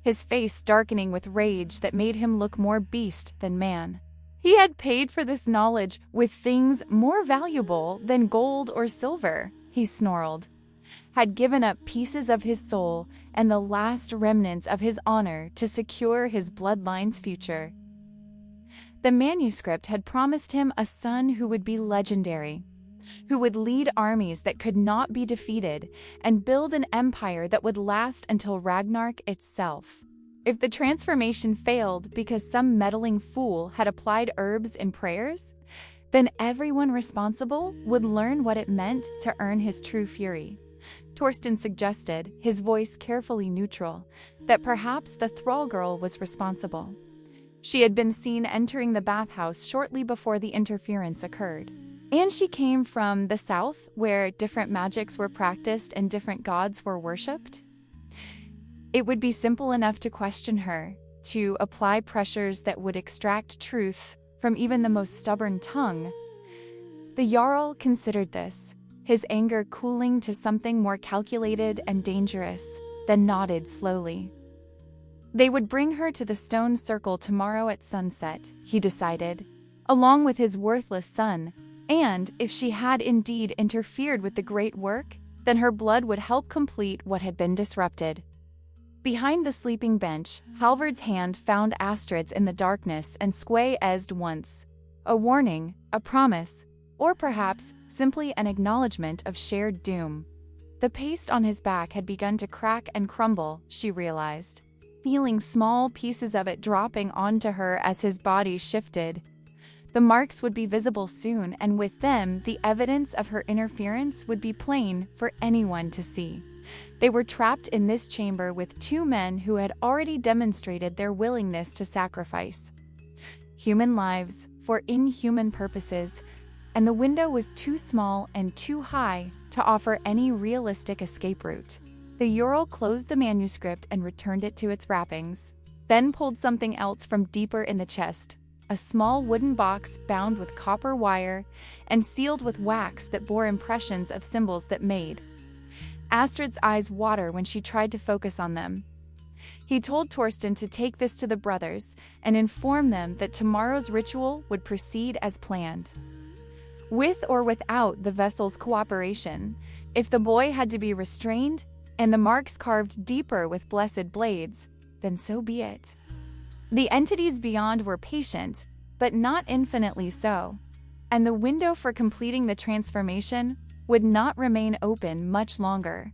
his face darkening with rage that made him look more beast than man. He had paid for this knowledge with things more valuable than gold or silver, he snarled, had given up pieces of his soul and the last remnants of his honor to secure his bloodline's future. The manuscript had promised him a son who would be legendary, who would lead armies that could not be defeated and build an empire that would last until Ragnarok itself. If the transformation failed because some meddling fool had applied herbs in prayers, then everyone responsible would learn what it meant to earn his true fury. Torsten suggested, his voice carefully neutral, that perhaps the thrall girl was responsible. She had been seen entering the bathhouse shortly before the interference occurred. And she came from the south, where different magics were practiced and different gods were worshipped. It would be simple enough to question her, to apply pressures that would extract truth from even the most stubborn tongue. The Jarl considered this, his anger cooling to something more calculated and dangerous, then nodded slowly. They would bring her to the stone circle tomorrow at sunset, he decided, along with his worthless son, and if she had indeed interfered with the great work, then her blood would help complete what had been disrupted. Behind the sleeping bench, Halvard's hand found Astrid's in the darkness and squeezed once. A warning, a promise, or perhaps simply an acknowledgement of shared doom. The paste on his back had begun to crack and crumble, she realized, feeling small pieces of it dropping onto her as his body shifted. The marks would be visible soon, and with them, the evidence of her interference would be plain for anyone to see. They were trapped in this chamber with two men who had already demonstrated their willingness to sacrifice human lives for inhuman purposes, and the window was too small and too high to offer any realistic escape route. The Jarl closed the manuscript and returned it to its wrappings, then pulled something else from deeper in the chest, a small wooden box bound with copper wire and sealed with wax that bore impressions of symbols that made Astrid's eyes water when she tried to focus on them. He told Torsten to take this to the brothers and inform them that tomorrow's ritual would proceed as planned. With or without the vessel's cooperation, if the boy had to be restrained and the marks carved deeper with blessed blades, then so be it. The entities beyond were patient, but not infinitely so, and the window for completing the transformation would not remain open much longer.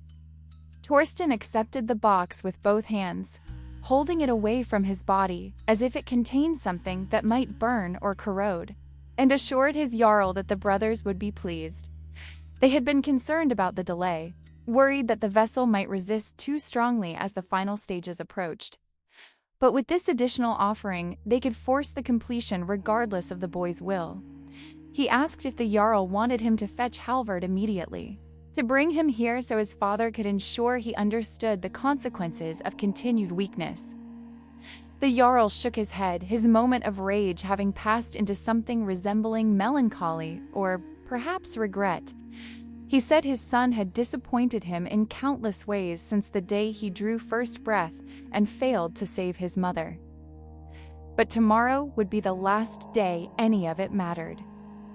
Torsten accepted the box with both hands, holding it away from his body as if it contained something that might burn or corrode, and assured his Jarl that the brothers would be pleased. They had been concerned about the delay, worried that the vessel might resist too strongly as the final stages approached. But with this additional offering, they could force the completion regardless of the boy's will. He asked if the Jarl wanted him to fetch Halvard immediately, to bring him here so his father could ensure he understood the consequences of continued weakness. The Jarl shook his head, his moment of rage having passed into something resembling melancholy or perhaps regret. He said his son had disappointed him in countless ways since the day he drew first breath and failed to save his mother. But tomorrow would be the last day any of it mattered.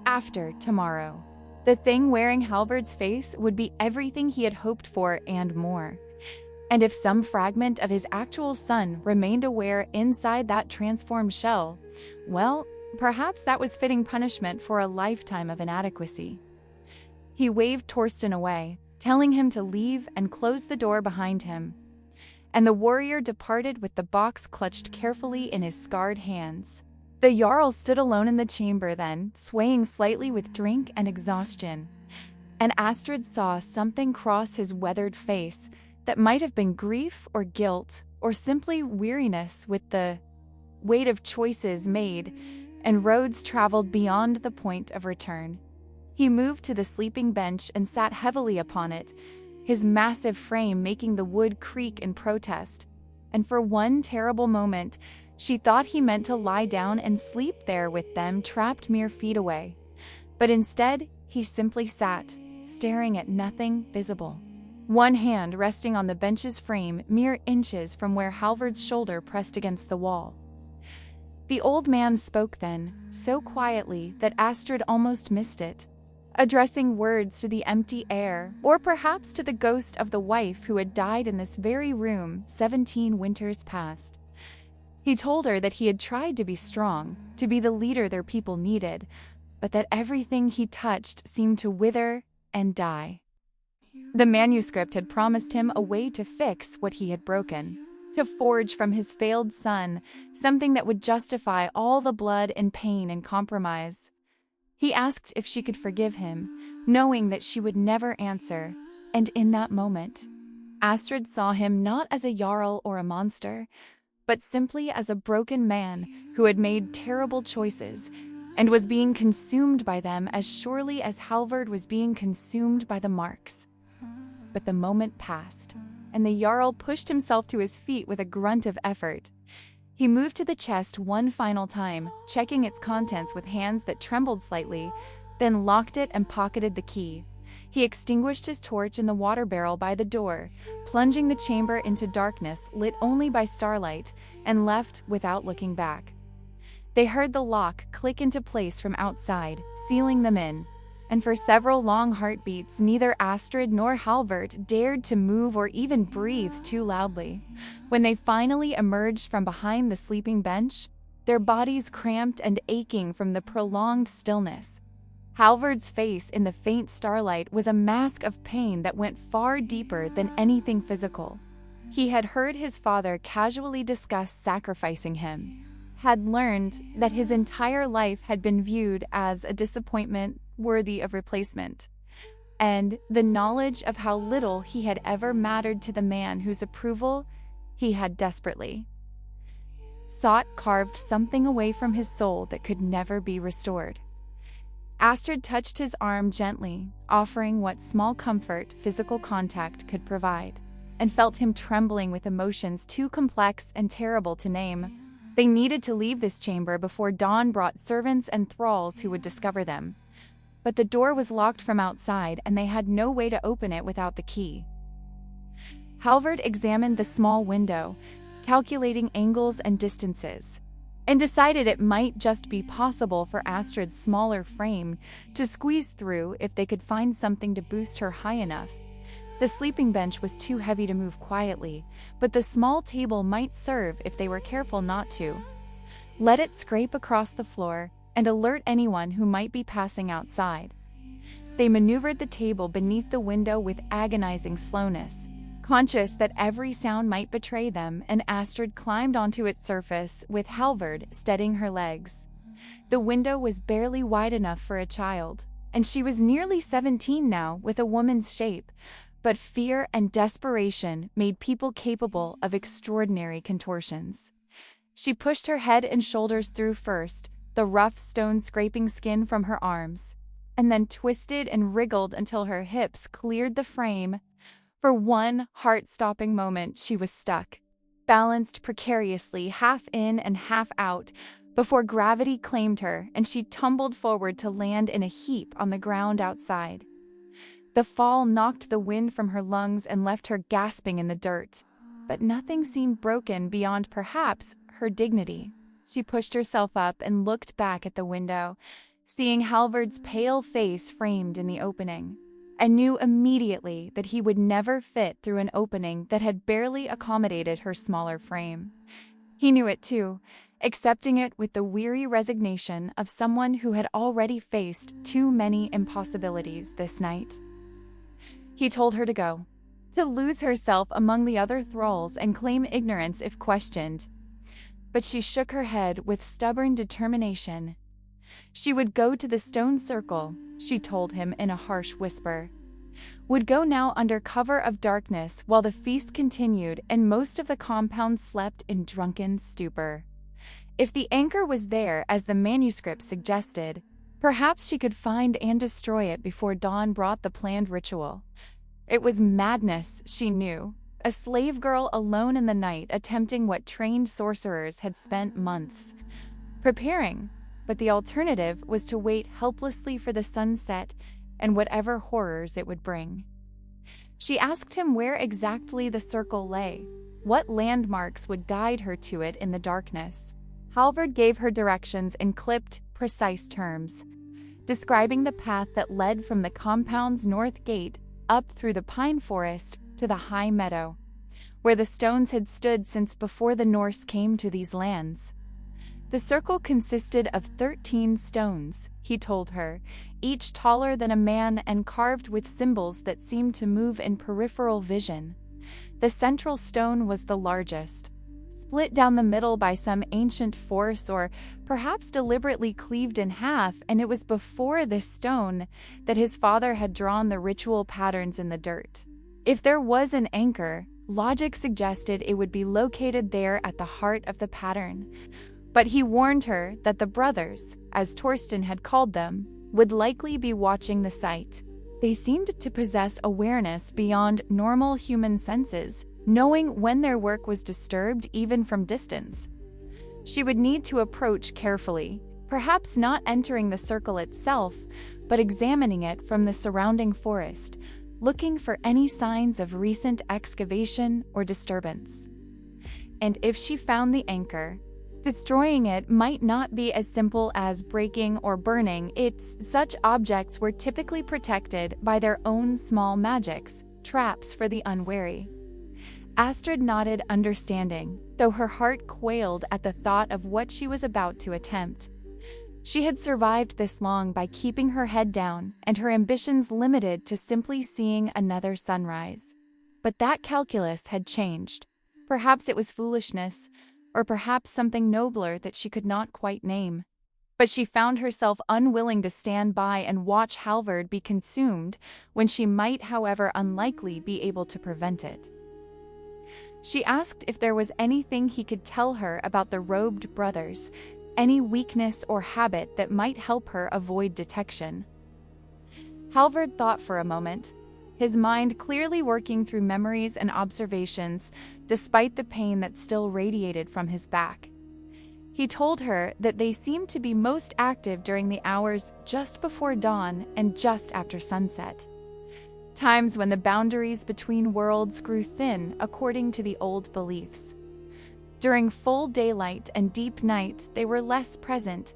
After tomorrow, the thing wearing Halvard's face would be everything he had hoped for and more. And if some fragment of his actual son remained aware inside that transformed shell, well, perhaps that was fitting punishment for a lifetime of inadequacy. He waved Torsten away, telling him to leave and close the door behind him. And the warrior departed with the box clutched carefully in his scarred hands. The Jarl stood alone in the chamber then, swaying slightly with drink and exhaustion. And Astrid saw something cross his weathered face that might have been grief or guilt or simply weariness with the weight of choices made and roads traveled beyond the point of return. He moved to the sleeping bench and sat heavily upon it, his massive frame making the wood creak in protest. And for one terrible moment, she thought he meant to lie down and sleep there with them trapped mere feet away. But instead, he simply sat, staring at nothing visible. One hand resting on the bench's frame mere inches from where Halvard's shoulder pressed against the wall. The old man spoke then, so quietly that Astrid almost missed it, addressing words to the empty air, or perhaps to the ghost of the wife who had died in this very room 17 winters past. He told her that he had tried to be strong, to be the leader their people needed, but that everything he touched seemed to wither and die. The manuscript had promised him a way to fix what he had broken, to forge from his failed son something that would justify all the blood and pain and compromise. He asked if she could forgive him, knowing that she would never answer, and in that moment, Astrid saw him not as a Jarl or a monster, but simply as a broken man who had made terrible choices and was being consumed by them as surely as Halvard was being consumed by the marks. But the moment passed, and the Jarl pushed himself to his feet with a grunt of effort. He moved to the chest one final time, checking its contents with hands that trembled slightly, then locked it and pocketed the key. He extinguished his torch in the water barrel by the door, plunging the chamber into darkness lit only by starlight, and left without looking back. They heard the lock click into place from outside, sealing them in, and for several long heartbeats neither Astrid nor Halvard dared to move or even breathe too loudly. When they finally emerged from behind the sleeping bench, their bodies cramped and aching from the prolonged stillness. Halvard's face in the faint starlight was a mask of pain that went far deeper than anything physical. He had heard his father casually discuss sacrificing him, had learned that his entire life had been viewed as a disappointment worthy of replacement, and the knowledge of how little he had ever mattered to the man whose approval he had desperately sought carved something away from his soul that could never be restored. Astrid touched his arm gently, offering what small comfort physical contact could provide, and felt him trembling with emotions too complex and terrible to name. They needed to leave this chamber before dawn brought servants and thralls who would discover them. But the door was locked from outside and they had no way to open it without the key. Halvard examined the small window, calculating angles and distances, and decided it might just be possible for Astrid's smaller frame to squeeze through if they could find something to boost her high enough. The sleeping bench was too heavy to move quietly, but the small table might serve if they were careful not to. Let it scrape across the floor and alert anyone who might be passing outside. They maneuvered the table beneath the window with agonizing slowness, conscious that every sound might betray them, and Astrid climbed onto its surface with Halvard steadying her legs. The window was barely wide enough for a child, and she was nearly 17 now with a woman's shape, but fear and desperation made people capable of extraordinary contortions. She pushed her head and shoulders through first, the rough stone scraping skin from her arms, and then twisted and wriggled until her hips cleared the frame. For one heart-stopping moment she was stuck, balanced precariously half in and half out, before gravity claimed her and she tumbled forward to land in a heap on the ground outside. The fall knocked the wind from her lungs and left her gasping in the dirt, but nothing seemed broken beyond perhaps her dignity. She pushed herself up and looked back at the window, seeing Halvard's pale face framed in the opening, and knew immediately that he would never fit through an opening that had barely accommodated her smaller frame. He knew it too, accepting it with the weary resignation of someone who had already faced too many impossibilities this night. He told her to go, to lose herself among the other thralls and claim ignorance if questioned. But she shook her head with stubborn determination. She would go to the stone circle, she told him in a harsh whisper. Would go now under cover of darkness while the feast continued and most of the compound slept in drunken stupor. If the anchor was there as the manuscript suggested, perhaps she could find and destroy it before dawn brought the planned ritual. It was madness, she knew. A slave girl alone in the night attempting what trained sorcerers had spent months preparing, but the alternative was to wait helplessly for the sunset and whatever horrors it would bring. She asked him where exactly the circle lay, what landmarks would guide her to it in the darkness. Halvard gave her directions in clipped, precise terms, describing the path that led from the compound's north gate up through the pine forest to the high meadow, where the stones had stood since before the Norse came to these lands. The circle consisted of 13 stones, he told her, each taller than a man and carved with symbols that seemed to move in peripheral vision. The central stone was the largest, split down the middle by some ancient force or perhaps deliberately cleaved in half, and it was before this stone that his father had drawn the ritual patterns in the dirt. If there was an anchor, logic suggested it would be located there at the heart of the pattern. But he warned her that the brothers, as Torsten had called them, would likely be watching the site. They seemed to possess awareness beyond normal human senses, knowing when their work was disturbed even from distance. She would need to approach carefully, perhaps not entering the circle itself, but examining it from the surrounding forest, looking for any signs of recent excavation or disturbance. And if she found the anchor, destroying it might not be as simple as breaking or burning it. Such objects were typically protected by their own small magics, traps for the unwary. Astrid nodded understanding, though her heart quailed at the thought of what she was about to attempt. She had survived this long by keeping her head down and her ambitions limited to simply seeing another sunrise. But that calculus had changed. Perhaps it was foolishness, or perhaps something nobler that she could not quite name. But she found herself unwilling to stand by and watch Halvard be consumed when she might, however unlikely, be able to prevent it. She asked if there was anything he could tell her about the robed brothers, any weakness or habit that might help her avoid detection. Halvard thought for a moment, his mind clearly working through memories and observations, despite the pain that still radiated from his back. He told her that they seemed to be most active during the hours just before dawn and just after sunset, times when the boundaries between worlds grew thin according to the old beliefs. During full daylight and deep night, they were less present,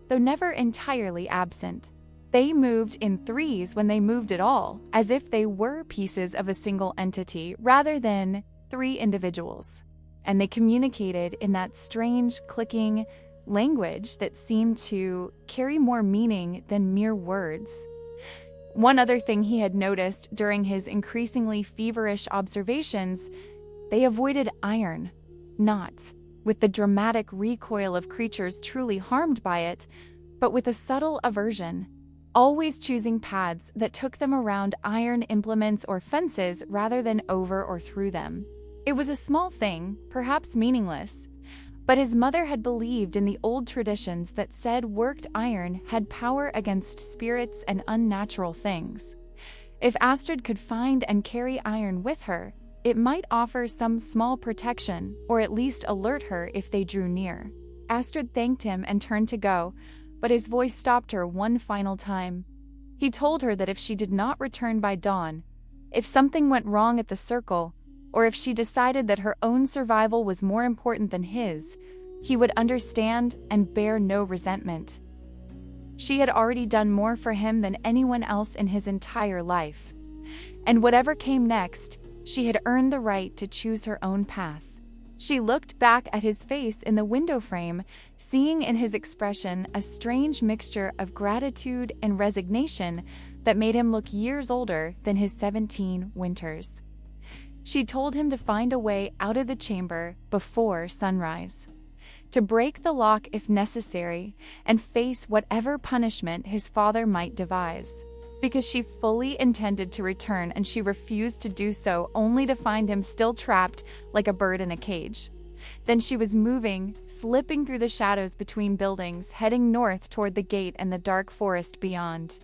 though never entirely absent. They moved in threes when they moved at all, as if they were pieces of a single entity rather than 3 individuals. And they communicated in that strange, clicking language that seemed to carry more meaning than mere words. One other thing he had noticed during his increasingly feverish observations, they avoided iron, not with the dramatic recoil of creatures truly harmed by it, but with a subtle aversion, always choosing paths that took them around iron implements or fences rather than over or through them. It was a small thing, perhaps meaningless, but his mother had believed in the old traditions that said worked iron had power against spirits and unnatural things. If Astrid could find and carry iron with her, it might offer some small protection, or at least alert her if they drew near. Astrid thanked him and turned to go, but his voice stopped her one final time. He told her that if she did not return by dawn, if something went wrong at the circle, or if she decided that her own survival was more important than his, he would understand and bear no resentment. She had already done more for him than anyone else in his entire life. And whatever came next, she had earned the right to choose her own path. She looked back at his face in the window frame, seeing in his expression a strange mixture of gratitude and resignation that made him look years older than his 17 winters. She told him to find a way out of the chamber before sunrise, to break the lock if necessary, and face whatever punishment his father might devise, because she fully intended to return and she refused to do so only to find him still trapped like a bird in a cage. Then she was moving, slipping through the shadows between buildings, heading north toward the gate and the dark forest beyond.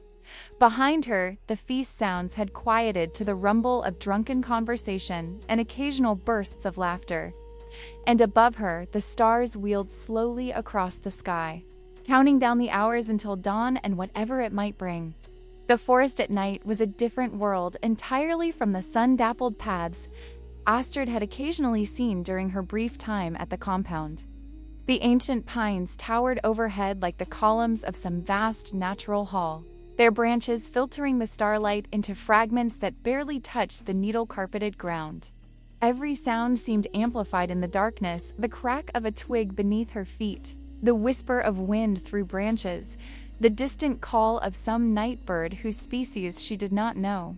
Behind her, the feast sounds had quieted to the rumble of drunken conversation and occasional bursts of laughter. And above her, the stars wheeled slowly across the sky, counting down the hours until dawn and whatever it might bring. The forest at night was a different world entirely from the sun-dappled paths Astrid had occasionally seen during her brief time at the compound. The ancient pines towered overhead like the columns of some vast natural hall, their branches filtering the starlight into fragments that barely touched the needle-carpeted ground. Every sound seemed amplified in the darkness, the crack of a twig beneath her feet, the whisper of wind through branches, the distant call of some night bird whose species she did not know.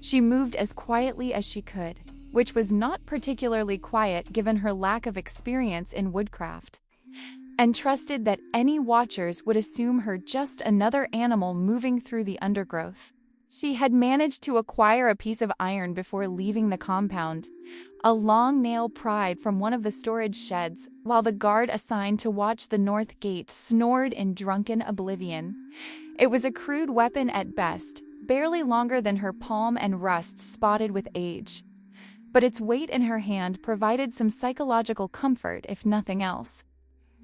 She moved as quietly as she could, which was not particularly quiet given her lack of experience in woodcraft, and trusted that any watchers would assume her just another animal moving through the undergrowth. She had managed to acquire a piece of iron before leaving the compound, a long nail pried from one of the storage sheds, while the guard assigned to watch the north gate snored in drunken oblivion. It was a crude weapon at best, barely longer than her palm and rust spotted with age. But its weight in her hand provided some psychological comfort, if nothing else.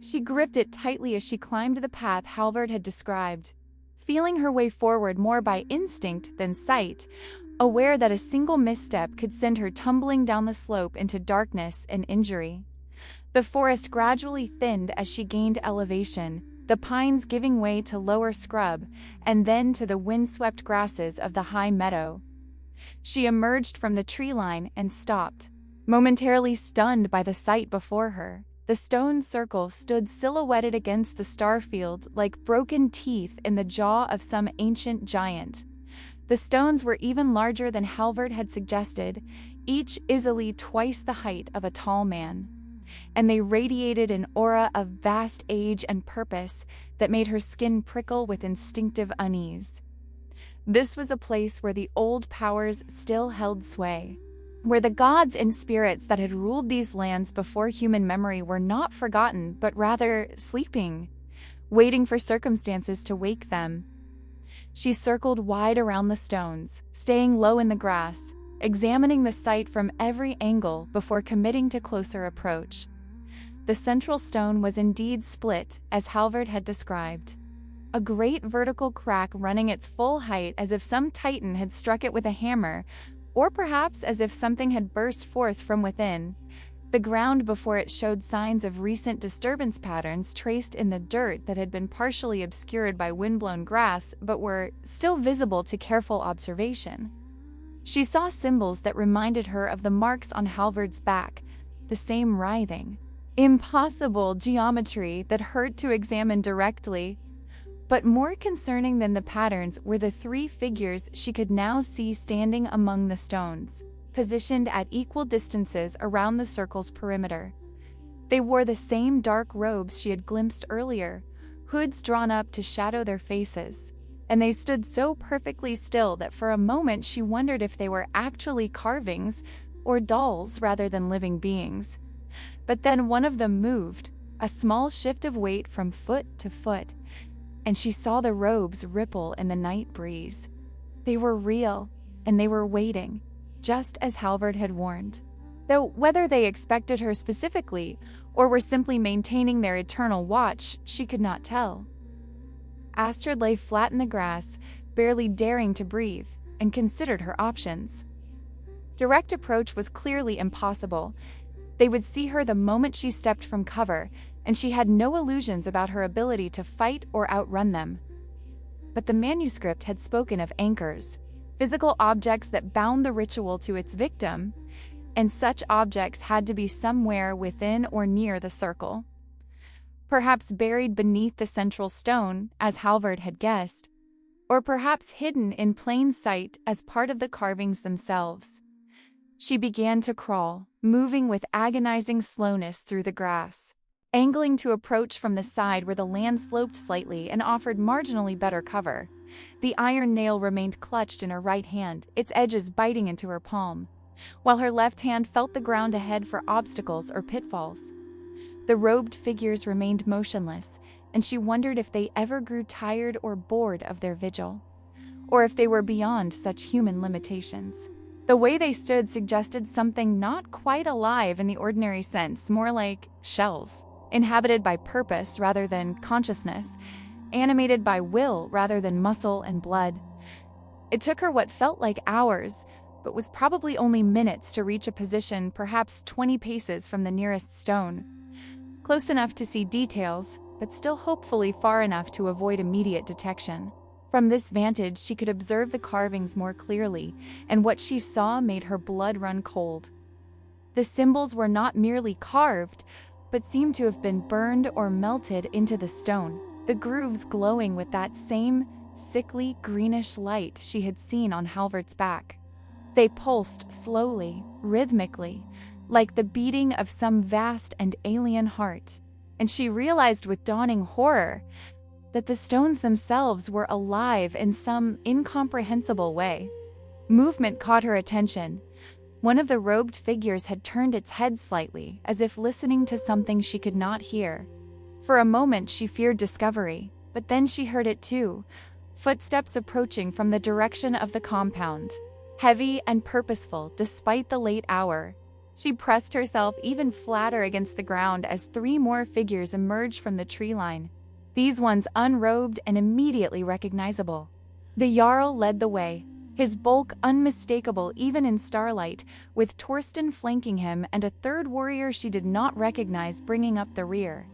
She gripped it tightly as she climbed the path Halvard had described, feeling her way forward more by instinct than sight, aware that a single misstep could send her tumbling down the slope into darkness and injury. The forest gradually thinned as she gained elevation, the pines giving way to lower scrub, and then to the windswept grasses of the high meadow. She emerged from the tree line and stopped, momentarily stunned by the sight before her. The stone circle stood silhouetted against the starfield like broken teeth in the jaw of some ancient giant. The stones were even larger than Halvard had suggested, each easily twice the height of a tall man. And they radiated an aura of vast age and purpose that made her skin prickle with instinctive unease. This was a place where the old powers still held sway, where the gods and spirits that had ruled these lands before human memory were not forgotten, but rather sleeping, waiting for circumstances to wake them. She circled wide around the stones, staying low in the grass, examining the site from every angle before committing to closer approach. The central stone was indeed split, as Halvard had described. A great vertical crack running its full height as if some titan had struck it with a hammer, or perhaps as if something had burst forth from within. The ground before it showed signs of recent disturbance patterns traced in the dirt that had been partially obscured by windblown grass but were still visible to careful observation. She saw symbols that reminded her of the marks on Halvard's back, the same writhing, impossible geometry that hurt to examine directly. But more concerning than the patterns were the three figures she could now see standing among the stones, positioned at equal distances around the circle's perimeter. They wore the same dark robes she had glimpsed earlier, hoods drawn up to shadow their faces, and they stood so perfectly still that for a moment she wondered if they were actually carvings or dolls rather than living beings. But then one of them moved, a small shift of weight from foot to foot, and she saw the robes ripple in the night breeze. They were real, and they were waiting, just as Halvard had warned. Though whether they expected her specifically, or were simply maintaining their eternal watch, she could not tell. Astrid lay flat in the grass, barely daring to breathe, and considered her options. Direct approach was clearly impossible. They would see her the moment she stepped from cover, and she had no illusions about her ability to fight or outrun them. But the manuscript had spoken of anchors, physical objects that bound the ritual to its victim, and such objects had to be somewhere within or near the circle. Perhaps buried beneath the central stone, as Halvard had guessed, or perhaps hidden in plain sight as part of the carvings themselves. She began to crawl, moving with agonizing slowness through the grass, angling to approach from the side where the land sloped slightly and offered marginally better cover. The iron nail remained clutched in her right hand, its edges biting into her palm, while her left hand felt the ground ahead for obstacles or pitfalls. The robed figures remained motionless, and she wondered if they ever grew tired or bored of their vigil. or if they were beyond such human limitations. The way they stood suggested something not quite alive in the ordinary sense, more like shells, inhabited by purpose rather than consciousness, animated by will rather than muscle and blood. It took her what felt like hours, but was probably only minutes to reach a position perhaps 20 paces from the nearest stone. Close enough to see details, but still hopefully far enough to avoid immediate detection. From this vantage, she could observe the carvings more clearly, and what she saw made her blood run cold. The symbols were not merely carved, but seemed to have been burned or melted into the stone, the grooves glowing with that same sickly greenish light she had seen on Halvard's back. They pulsed slowly, rhythmically, like the beating of some vast and alien heart, and she realized with dawning horror that the stones themselves were alive in some incomprehensible way. Movement caught her attention. One of the robed figures had turned its head slightly, as if listening to something she could not hear. For a moment she feared discovery, but then she heard it too, footsteps approaching from the direction of the compound. Heavy and purposeful despite the late hour, she pressed herself even flatter against the ground as 3 more figures emerged from the tree line. These ones unrobed and immediately recognizable. The Jarl led the way, his bulk unmistakable even in starlight, with Torsten flanking him and a third warrior she did not recognize bringing up the rear.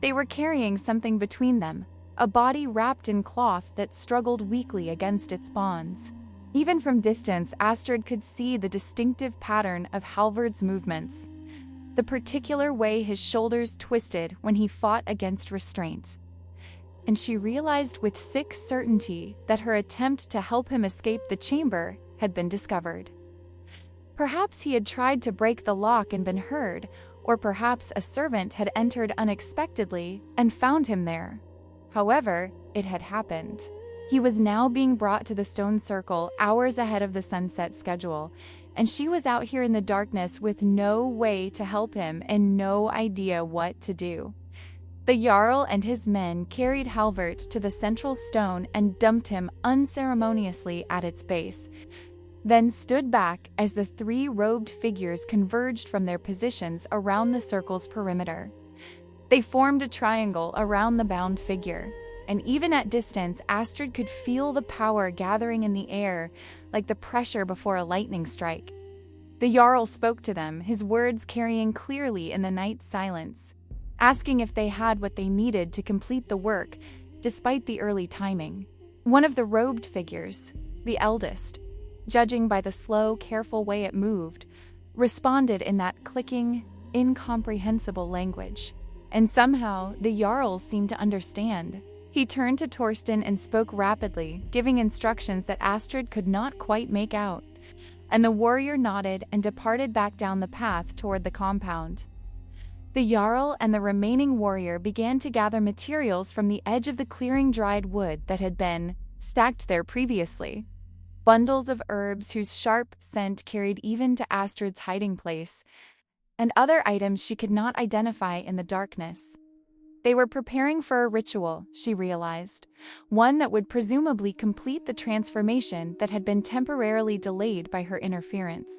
They were carrying something between them, a body wrapped in cloth that struggled weakly against its bonds. Even from distance, Astrid could see the distinctive pattern of Halvard's movements, the particular way his shoulders twisted when he fought against restraint. And she realized with sick certainty that her attempt to help him escape the chamber had been discovered. Perhaps he had tried to break the lock and been heard, or perhaps a servant had entered unexpectedly and found him there. However, it had happened. He was now being brought to the stone circle hours ahead of the sunset schedule, and she was out here in the darkness with no way to help him and no idea what to do. The Jarl and his men carried Halvard to the central stone and dumped him unceremoniously at its base, then stood back as the 3 robed figures converged from their positions around the circle's perimeter. They formed a triangle around the bound figure, and even at distance, Astrid could feel the power gathering in the air like the pressure before a lightning strike. The Jarl spoke to them, his words carrying clearly in the night silence, asking if they had what they needed to complete the work, despite the early timing. One of the robed figures, the eldest, judging by the slow, careful way it moved, responded in that clicking, incomprehensible language. And somehow, the Jarl seemed to understand. He turned to Torsten and spoke rapidly, giving instructions that Astrid could not quite make out. And the warrior nodded and departed back down the path toward the compound. The Jarl and the remaining warrior began to gather materials from the edge of the clearing dried wood that had been stacked there previously. Bundles of herbs whose sharp scent carried even to Astrid's hiding place, and other items she could not identify in the darkness. They were preparing for a ritual, she realized, one that would presumably complete the transformation that had been temporarily delayed by her interference.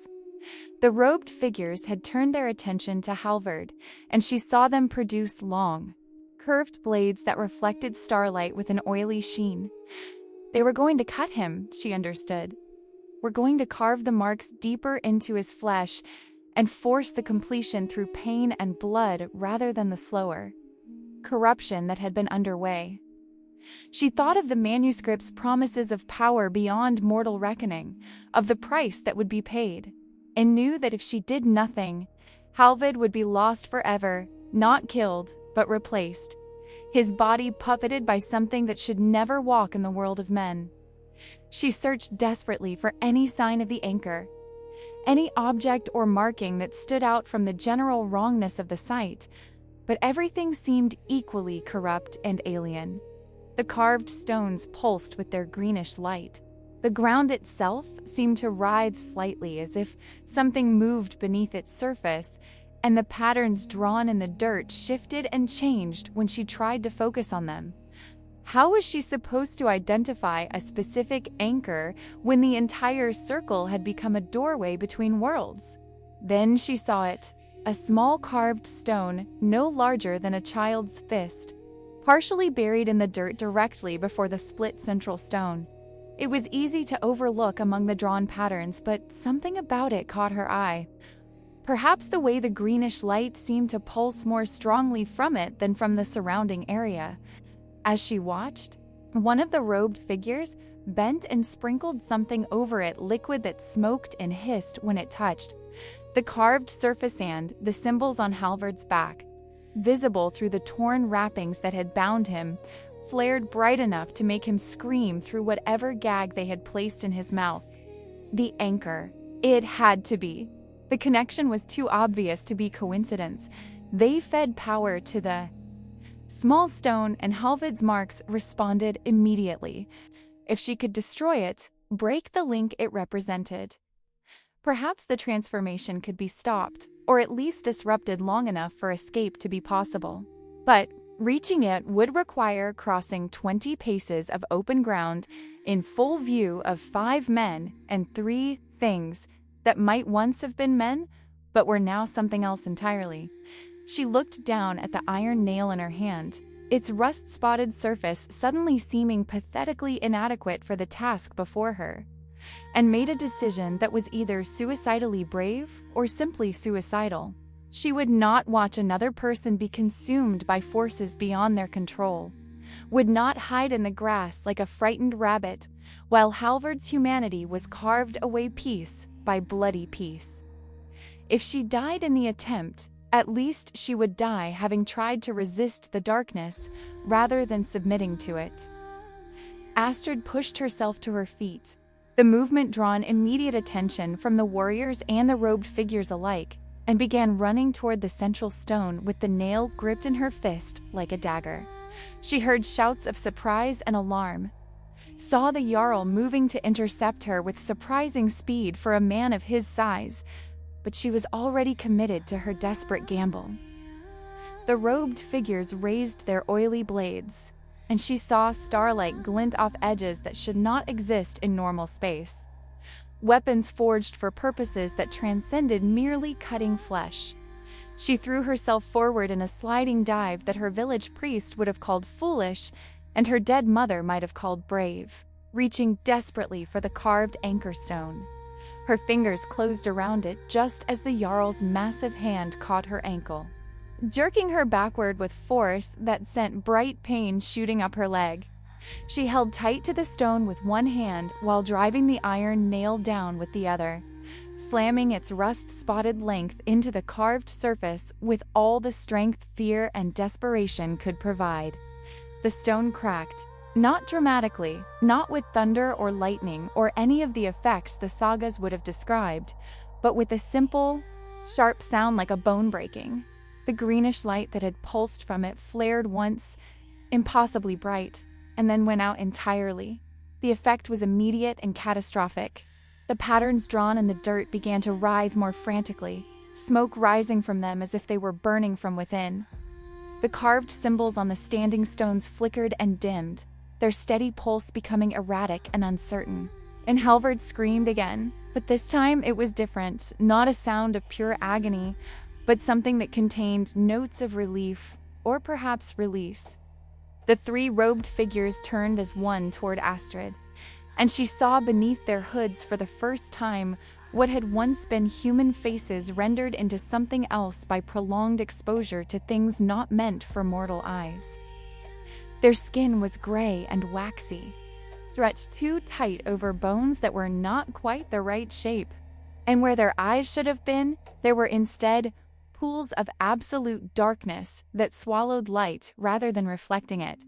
The robed figures had turned their attention to Halvard, and she saw them produce long, curved blades that reflected starlight with an oily sheen. They were going to cut him, she understood. Were going to carve the marks deeper into his flesh and force the completion through pain and blood rather than the slower corruption that had been underway. She thought of the manuscript's promises of power beyond mortal reckoning, of the price that would be paid, and knew that if she did nothing, Halvard would be lost forever, not killed, but replaced, his body puppeted by something that should never walk in the world of men. She searched desperately for any sign of the anchor, any object or marking that stood out from the general wrongness of the site, but everything seemed equally corrupt and alien. The carved stones pulsed with their greenish light. The ground itself seemed to writhe slightly as if something moved beneath its surface, and the patterns drawn in the dirt shifted and changed when she tried to focus on them. How was she supposed to identify a specific anchor when the entire circle had become a doorway between worlds? Then she saw it, a small carved stone no larger than a child's fist, partially buried in the dirt directly before the split central stone. It was easy to overlook among the drawn patterns, but something about it caught her eye. Perhaps the way the greenish light seemed to pulse more strongly from it than from the surrounding area. As she watched, one of the robed figures bent and sprinkled something over it, liquid that smoked and hissed when it touched the carved surface and the symbols on Halvard's back, visible through the torn wrappings that had bound him, flared bright enough to make him scream through whatever gag they had placed in his mouth. The anchor. It had to be. The connection was too obvious to be coincidence. They fed power to the small stone, and Halvard's marks responded immediately. If she could destroy it, break the link it represented, perhaps the transformation could be stopped, or at least disrupted long enough for escape to be possible. But reaching it would require crossing 20 paces of open ground in full view of 5 men and 3 things that might once have been men, but were now something else entirely. She looked down at the iron nail in her hand, its rust-spotted surface suddenly seeming pathetically inadequate for the task before her, and made a decision that was either suicidally brave or simply suicidal. She would not watch another person be consumed by forces beyond their control, would not hide in the grass like a frightened rabbit, while Halvard's humanity was carved away piece by bloody piece. If she died in the attempt, at least she would die having tried to resist the darkness rather than submitting to it. Astrid pushed herself to her feet, the movement drawn immediate attention from the warriors and the robed figures alike, and began running toward the central stone with the nail gripped in her fist like a dagger. She heard shouts of surprise and alarm, saw the Jarl moving to intercept her with surprising speed for a man of his size, but she was already committed to her desperate gamble. The robed figures raised their oily blades, and she saw starlight glint off edges that should not exist in normal space. Weapons forged for purposes that transcended merely cutting flesh. She threw herself forward in a sliding dive that her village priest would have called foolish and her dead mother might have called brave, reaching desperately for the carved anchor stone. Her fingers closed around it just as the Jarl's massive hand caught her ankle, jerking her backward with force that sent bright pain shooting up her leg. She held tight to the stone with one hand while driving the iron nail down with the other, slamming its rust-spotted length into the carved surface with all the strength fear and desperation could provide. The stone cracked, not dramatically, not with thunder or lightning or any of the effects the sagas would have described, but with a simple, sharp sound like a bone breaking. The greenish light that had pulsed from it flared once, impossibly bright, and then went out entirely. The effect was immediate and catastrophic. The patterns drawn in the dirt began to writhe more frantically, smoke rising from them as if they were burning from within. The carved symbols on the standing stones flickered and dimmed, their steady pulse becoming erratic and uncertain. And Halvard screamed again, but this time it was different, not a sound of pure agony, but something that contained notes of relief, or perhaps release. The 3 robed figures turned as one toward Astrid, and she saw beneath their hoods for the first time what had once been human faces rendered into something else by prolonged exposure to things not meant for mortal eyes. Their skin was gray and waxy, stretched too tight over bones that were not quite the right shape, and where their eyes should have been, there were instead pools of absolute darkness that swallowed light rather than reflecting it.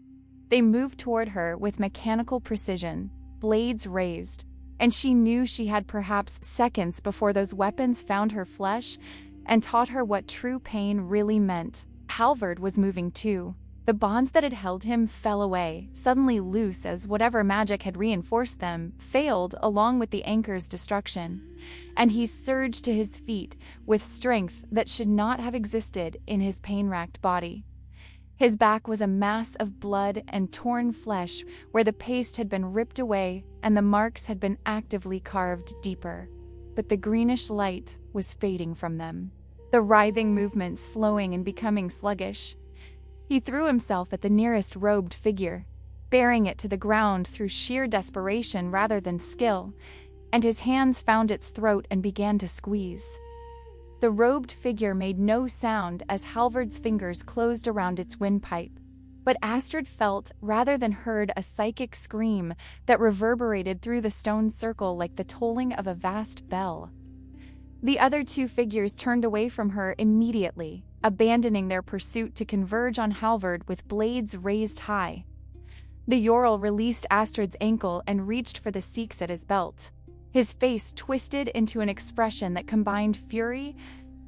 They moved toward her with mechanical precision, blades raised, and she knew she had perhaps seconds before those weapons found her flesh and taught her what true pain really meant. Halvard was moving too. The bonds that had held him fell away, suddenly loose as whatever magic had reinforced them failed along with the anchor's destruction, and he surged to his feet with strength that should not have existed in his pain-racked body. His back was a mass of blood and torn flesh where the paste had been ripped away and the marks had been actively carved deeper. But the greenish light was fading from them, the writhing movements slowing and becoming sluggish. He threw himself at the nearest robed figure, bearing it to the ground through sheer desperation rather than skill, and his hands found its throat and began to squeeze. The robed figure made no sound as Halvard's fingers closed around its windpipe, but Astrid felt rather than heard a psychic scream that reverberated through the stone circle like the tolling of a vast bell. The other two figures turned away from her immediately, abandoning their pursuit to converge on Halvard with blades raised high. The Jarl released Astrid's ankle and reached for the seeks at his belt. His face twisted into an expression that combined fury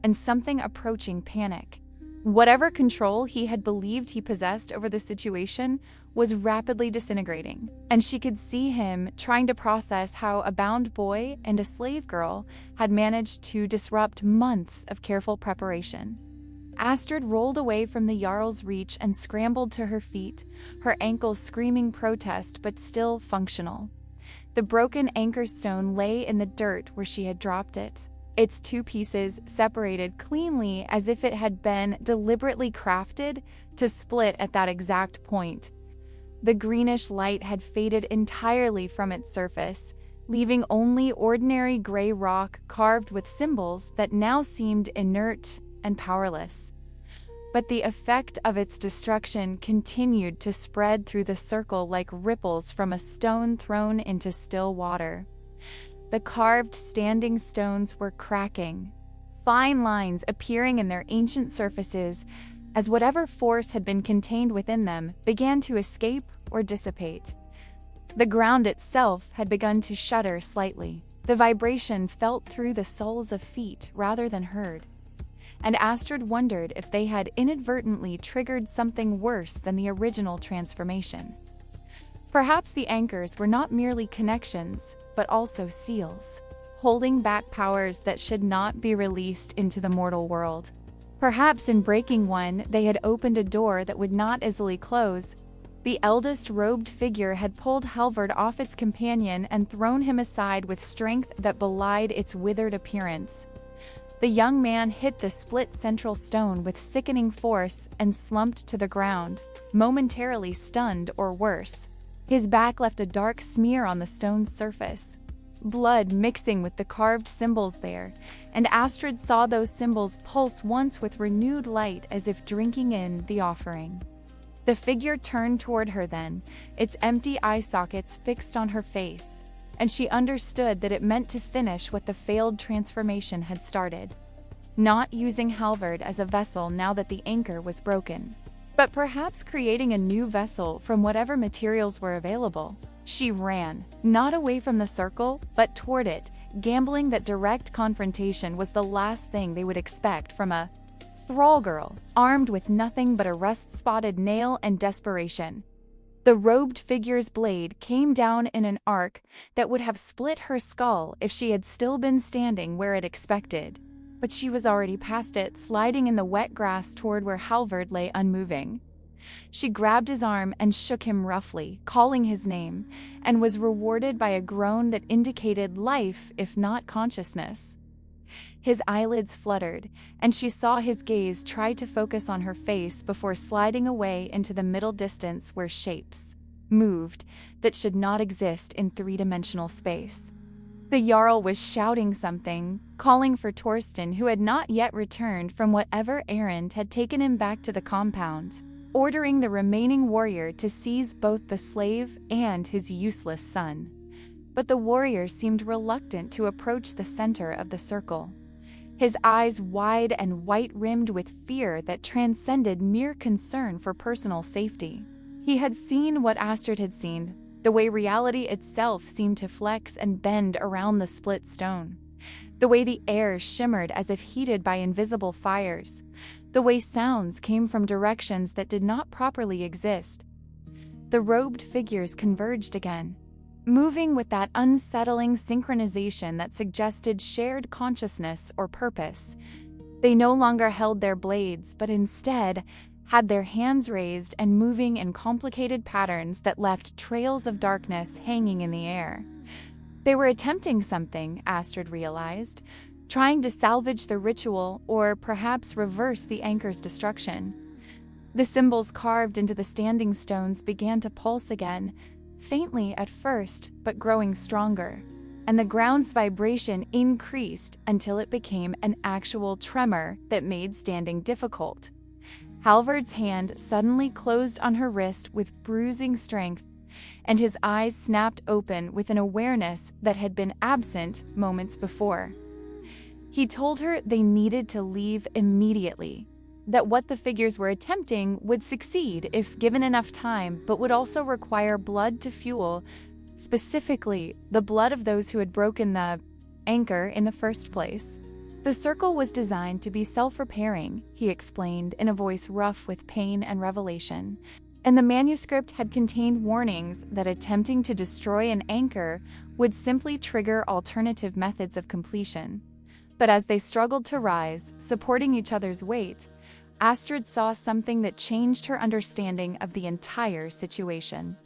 and something approaching panic. Whatever control he had believed he possessed over the situation was rapidly disintegrating, and she could see him trying to process how a bound boy and a slave girl had managed to disrupt months of careful preparation. Astrid rolled away from the Jarl's reach and scrambled to her feet, her ankles screaming protest but still functional. The broken anchor stone lay in the dirt where she had dropped it, its two pieces separated cleanly as if it had been deliberately crafted to split at that exact point. The greenish light had faded entirely from its surface, leaving only ordinary gray rock carved with symbols that now seemed inert and powerless. But the effect of its destruction continued to spread through the circle like ripples from a stone thrown into still water. The carved standing stones were cracking, fine lines appearing in their ancient surfaces as whatever force had been contained within them began to escape or dissipate. The ground itself had begun to shudder slightly. The vibration felt through the soles of feet rather than heard, and Astrid wondered if they had inadvertently triggered something worse than the original transformation. Perhaps the anchors were not merely connections, but also seals, holding back powers that should not be released into the mortal world. Perhaps in breaking one, they had opened a door that would not easily close. The eldest robed figure had pulled Halvard off its companion and thrown him aside with strength that belied its withered appearance. The young man hit the split central stone with sickening force and slumped to the ground, momentarily stunned or worse. His back left a dark smear on the stone's surface, blood mixing with the carved symbols there, and Astrid saw those symbols pulse once with renewed light as if drinking in the offering. The figure turned toward her then, its empty eye sockets fixed on her face, and she understood that it meant to finish what the failed transformation had started. Not using Halvard as a vessel now that the anchor was broken, but perhaps creating a new vessel from whatever materials were available. She ran, not away from the circle, but toward it, gambling that direct confrontation was the last thing they would expect from a thrall girl, armed with nothing but a rust-spotted nail and desperation. The robed figure's blade came down in an arc that would have split her skull if she had still been standing where it expected. But she was already past it, sliding in the wet grass toward where Halvard lay unmoving. She grabbed his arm and shook him roughly, calling his name, and was rewarded by a groan that indicated life if not consciousness. His eyelids fluttered, and she saw his gaze try to focus on her face before sliding away into the middle distance where shapes moved that should not exist in three-dimensional space. The Jarl was shouting something, calling for Torsten, who had not yet returned from whatever errand had taken him back to the compound, ordering the remaining warrior to seize both the slave and his useless son. But the warrior seemed reluctant to approach the center of the circle, his eyes wide and white-rimmed with fear that transcended mere concern for personal safety. He had seen what Astrid had seen, the way reality itself seemed to flex and bend around the split stone, the way the air shimmered as if heated by invisible fires, the way sounds came from directions that did not properly exist. The robed figures converged again, moving with that unsettling synchronization that suggested shared consciousness or purpose. They no longer held their blades, but instead had their hands raised and moving in complicated patterns that left trails of darkness hanging in the air. They were attempting something, Astrid realized, trying to salvage the ritual or perhaps reverse the anchor's destruction. The symbols carved into the standing stones began to pulse again, faintly at first, but growing stronger, and the ground's vibration increased until it became an actual tremor that made standing difficult. Halvard's hand suddenly closed on her wrist with bruising strength, and his eyes snapped open with an awareness that had been absent moments before. He told her they needed to leave immediately, that what the figures were attempting would succeed if given enough time, but would also require blood to fuel, specifically the blood of those who had broken the anchor in the first place. The circle was designed to be self-repairing, he explained in a voice rough with pain and revelation, and the manuscript had contained warnings that attempting to destroy an anchor would simply trigger alternative methods of completion. But as they struggled to rise, supporting each other's weight, Astrid saw something that changed her understanding of the entire situation.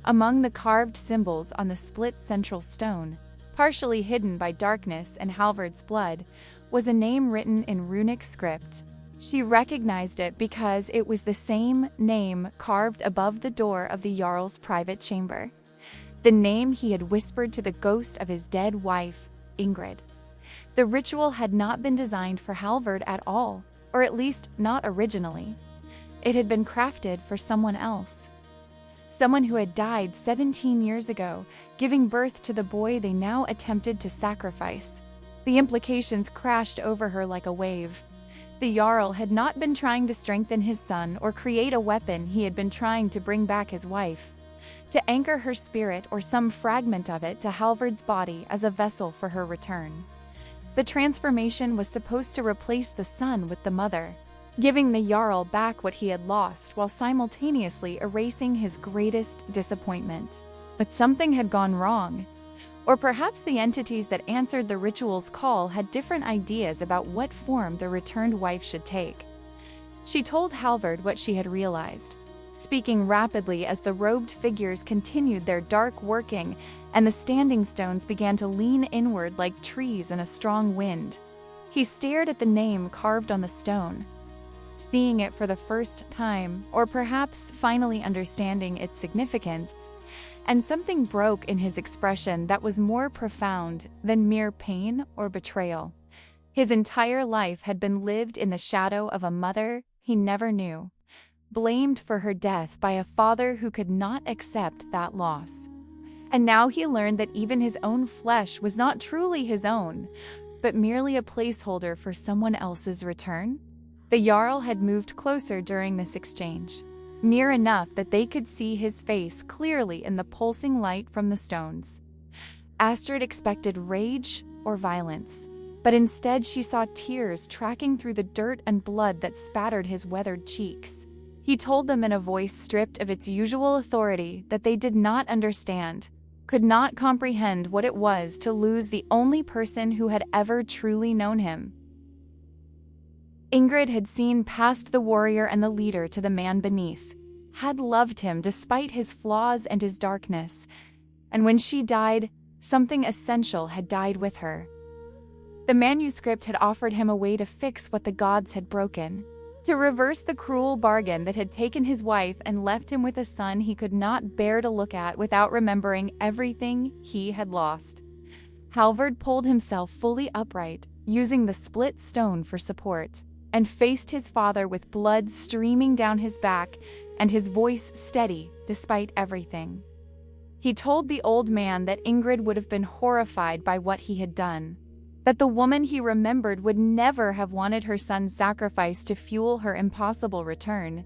Among the carved symbols on the split central stone, partially hidden by darkness and Halvard's blood, was a name written in runic script. She recognized it because it was the same name carved above the door of the Jarl's private chamber. The name he had whispered to the ghost of his dead wife, Ingrid. The ritual had not been designed for Halvard at all, or at least not originally. It had been crafted for someone else. Someone who had died 17 years ago, giving birth to the boy they now attempted to sacrifice. The implications crashed over her like a wave. The Jarl had not been trying to strengthen his son or create a weapon, he had been trying to bring back his wife, to anchor her spirit or some fragment of it to Halvard's body as a vessel for her return. The transformation was supposed to replace the son with the mother, giving the Jarl back what he had lost while simultaneously erasing his greatest disappointment. But something had gone wrong. Or perhaps the entities that answered the ritual's call had different ideas about what form the returned wife should take. She told Halvard what she had realized, speaking rapidly as the robed figures continued their dark working and the standing stones began to lean inward like trees in a strong wind. He stared at the name carved on the stone, seeing it for the first time, or perhaps finally understanding its significance, and something broke in his expression that was more profound than mere pain or betrayal. His entire life had been lived in the shadow of a mother he never knew, blamed for her death by a father who could not accept that loss. And now he learned that even his own flesh was not truly his own, but merely a placeholder for someone else's return. The Jarl had moved closer during this exchange, near enough that they could see his face clearly in the pulsing light from the stones. Astrid expected rage or violence, but instead she saw tears tracking through the dirt and blood that spattered his weathered cheeks. He told them in a voice stripped of its usual authority that they did not understand, could not comprehend what it was to lose the only person who had ever truly known him. Ingrid had seen past the warrior and the leader to the man beneath, had loved him despite his flaws and his darkness, and when she died, something essential had died with her. The manuscript had offered him a way to fix what the gods had broken, to reverse the cruel bargain that had taken his wife and left him with a son he could not bear to look at without remembering everything he had lost. Halvard pulled himself fully upright, using the split stone for support, and faced his father with blood streaming down his back and his voice steady despite everything. He told the old man that Ingrid would have been horrified by what he had done, that the woman he remembered would never have wanted her son sacrificed to fuel her impossible return.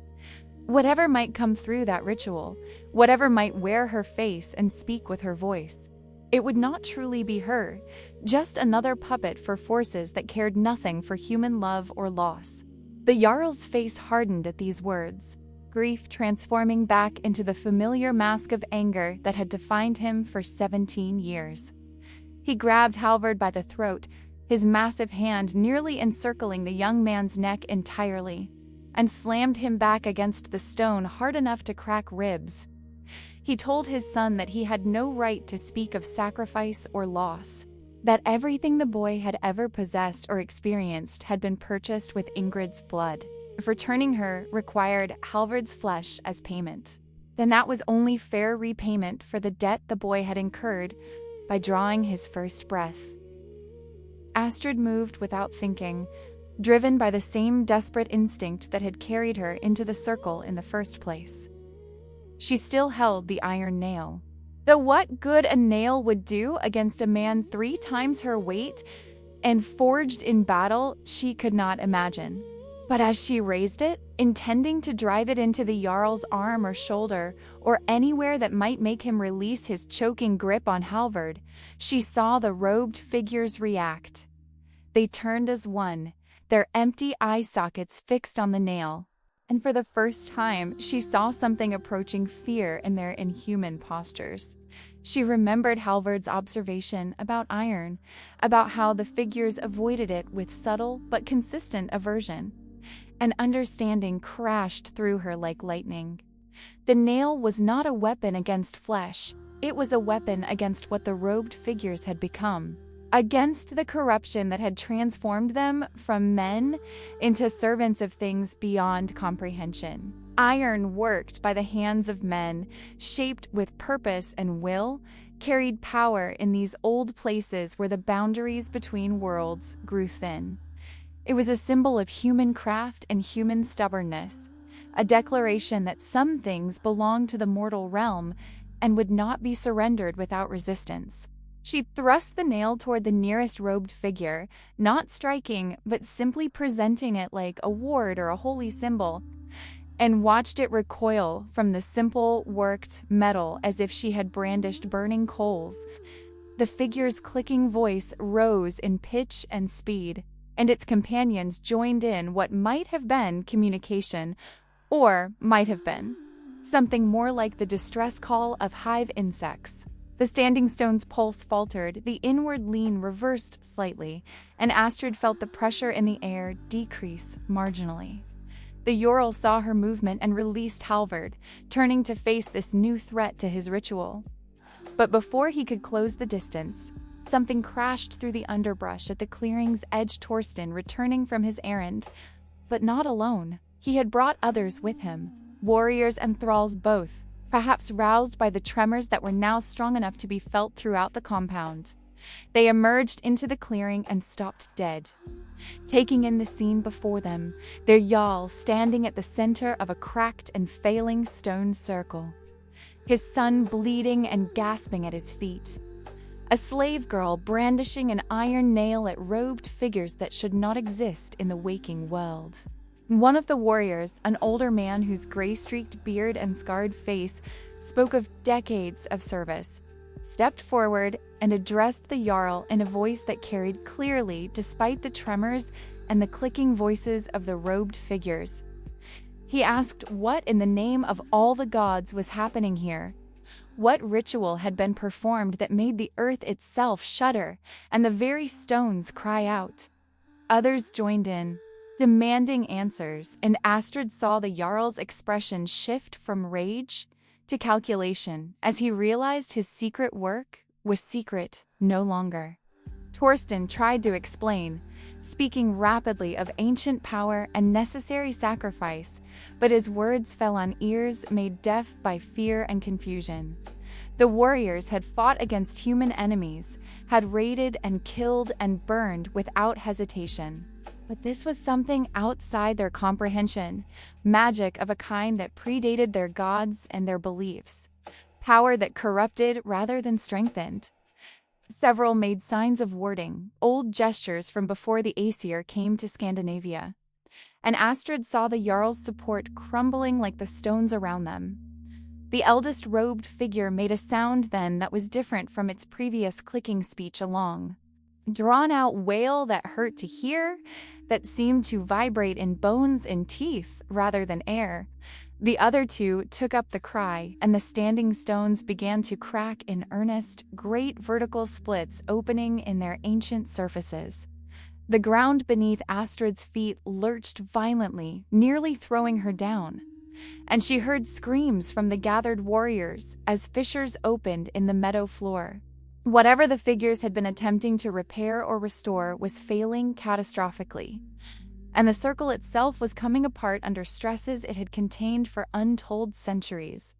Whatever might come through that ritual, whatever might wear her face and speak with her voice, it would not truly be her, just another puppet for forces that cared nothing for human love or loss. The Jarl's face hardened at these words, grief transforming back into the familiar mask of anger that had defined him for 17 years. He grabbed Halvard by the throat, his massive hand nearly encircling the young man's neck entirely. and slammed him back against the stone hard enough to crack ribs. He told his son that he had no right to speak of sacrifice or loss, that everything the boy had ever possessed or experienced had been purchased with Ingrid's blood. If returning her required Halvard's flesh as payment, then that was only fair repayment for the debt the boy had incurred by drawing his first breath. Astrid moved without thinking, driven by the same desperate instinct that had carried her into the circle in the first place. She still held the iron nail. Though what good a nail would do against a man 3 times her weight and forged in battle, she could not imagine. But as she raised it, intending to drive it into the Jarl's arm or shoulder, or anywhere that might make him release his choking grip on Halvard, she saw the robed figures react. They turned as one, their empty eye sockets fixed on the nail, and for the first time she saw something approaching fear in their inhuman postures. She remembered Halvard's observation about iron, about how the figures avoided it with subtle but consistent aversion. An understanding crashed through her like lightning. The nail was not a weapon against flesh, it was a weapon against what the robed figures had become, against the corruption that had transformed them from men into servants of things beyond comprehension. Iron worked by the hands of men, shaped with purpose and will, carried power in these old places where the boundaries between worlds grew thin. It was a symbol of human craft and human stubbornness, a declaration that some things belonged to the mortal realm and would not be surrendered without resistance. She thrust the nail toward the nearest robed figure, not striking, but simply presenting it like a ward or a holy symbol, and watched it recoil from the simple, worked metal as if she had brandished burning coals. The figure's clicking voice rose in pitch and speed, and its companions joined in what might have been communication, or might have been something more like the distress call of hive insects. The standing stone's pulse faltered, the inward lean reversed slightly, and Astrid felt the pressure in the air decrease marginally. The Jarl saw her movement and released Halvard, turning to face this new threat to his ritual. But before he could close the distance, something crashed through the underbrush at the clearing's edge. Torsten, returning from his errand, but not alone. He had brought others with him, warriors and thralls both, perhaps roused by the tremors that were now strong enough to be felt throughout the compound. They emerged into the clearing and stopped dead, taking in the scene before them, their Jarl standing at the center of a cracked and failing stone circle, his son bleeding and gasping at his feet. A slave girl brandishing an iron nail at robed figures that should not exist in the waking world. One of the warriors, an older man whose gray-streaked beard and scarred face spoke of decades of service, stepped forward and addressed the Jarl in a voice that carried clearly despite the tremors and the clicking voices of the robed figures. He asked what in the name of all the gods was happening here. What ritual had been performed that made the earth itself shudder and the very stones cry out? Others joined in, demanding answers, and Astrid saw the Jarl's expression shift from rage to calculation as he realized his secret work was secret no longer. Torsten tried to explain, speaking rapidly of ancient power and necessary sacrifice, but his words fell on ears made deaf by fear and confusion. The warriors had fought against human enemies, had raided and killed and burned without hesitation. But this was something outside their comprehension, magic of a kind that predated their gods and their beliefs, power that corrupted rather than strengthened. Several made signs of warding, old gestures from before the Aesir came to Scandinavia, and Astrid saw the Jarl's support crumbling like the stones around them. The eldest robed figure made a sound then that was different from its previous clicking speech, a long, drawn-out wail that hurt to hear, that seemed to vibrate in bones and teeth rather than air. The other two took up the cry, and the standing stones began to crack in earnest, great vertical splits opening in their ancient surfaces. The ground beneath Astrid's feet lurched violently, nearly throwing her down, and she heard screams from the gathered warriors as fissures opened in the meadow floor. Whatever the figures had been attempting to repair or restore was failing catastrophically, and the circle itself was coming apart under stresses it had contained for untold centuries.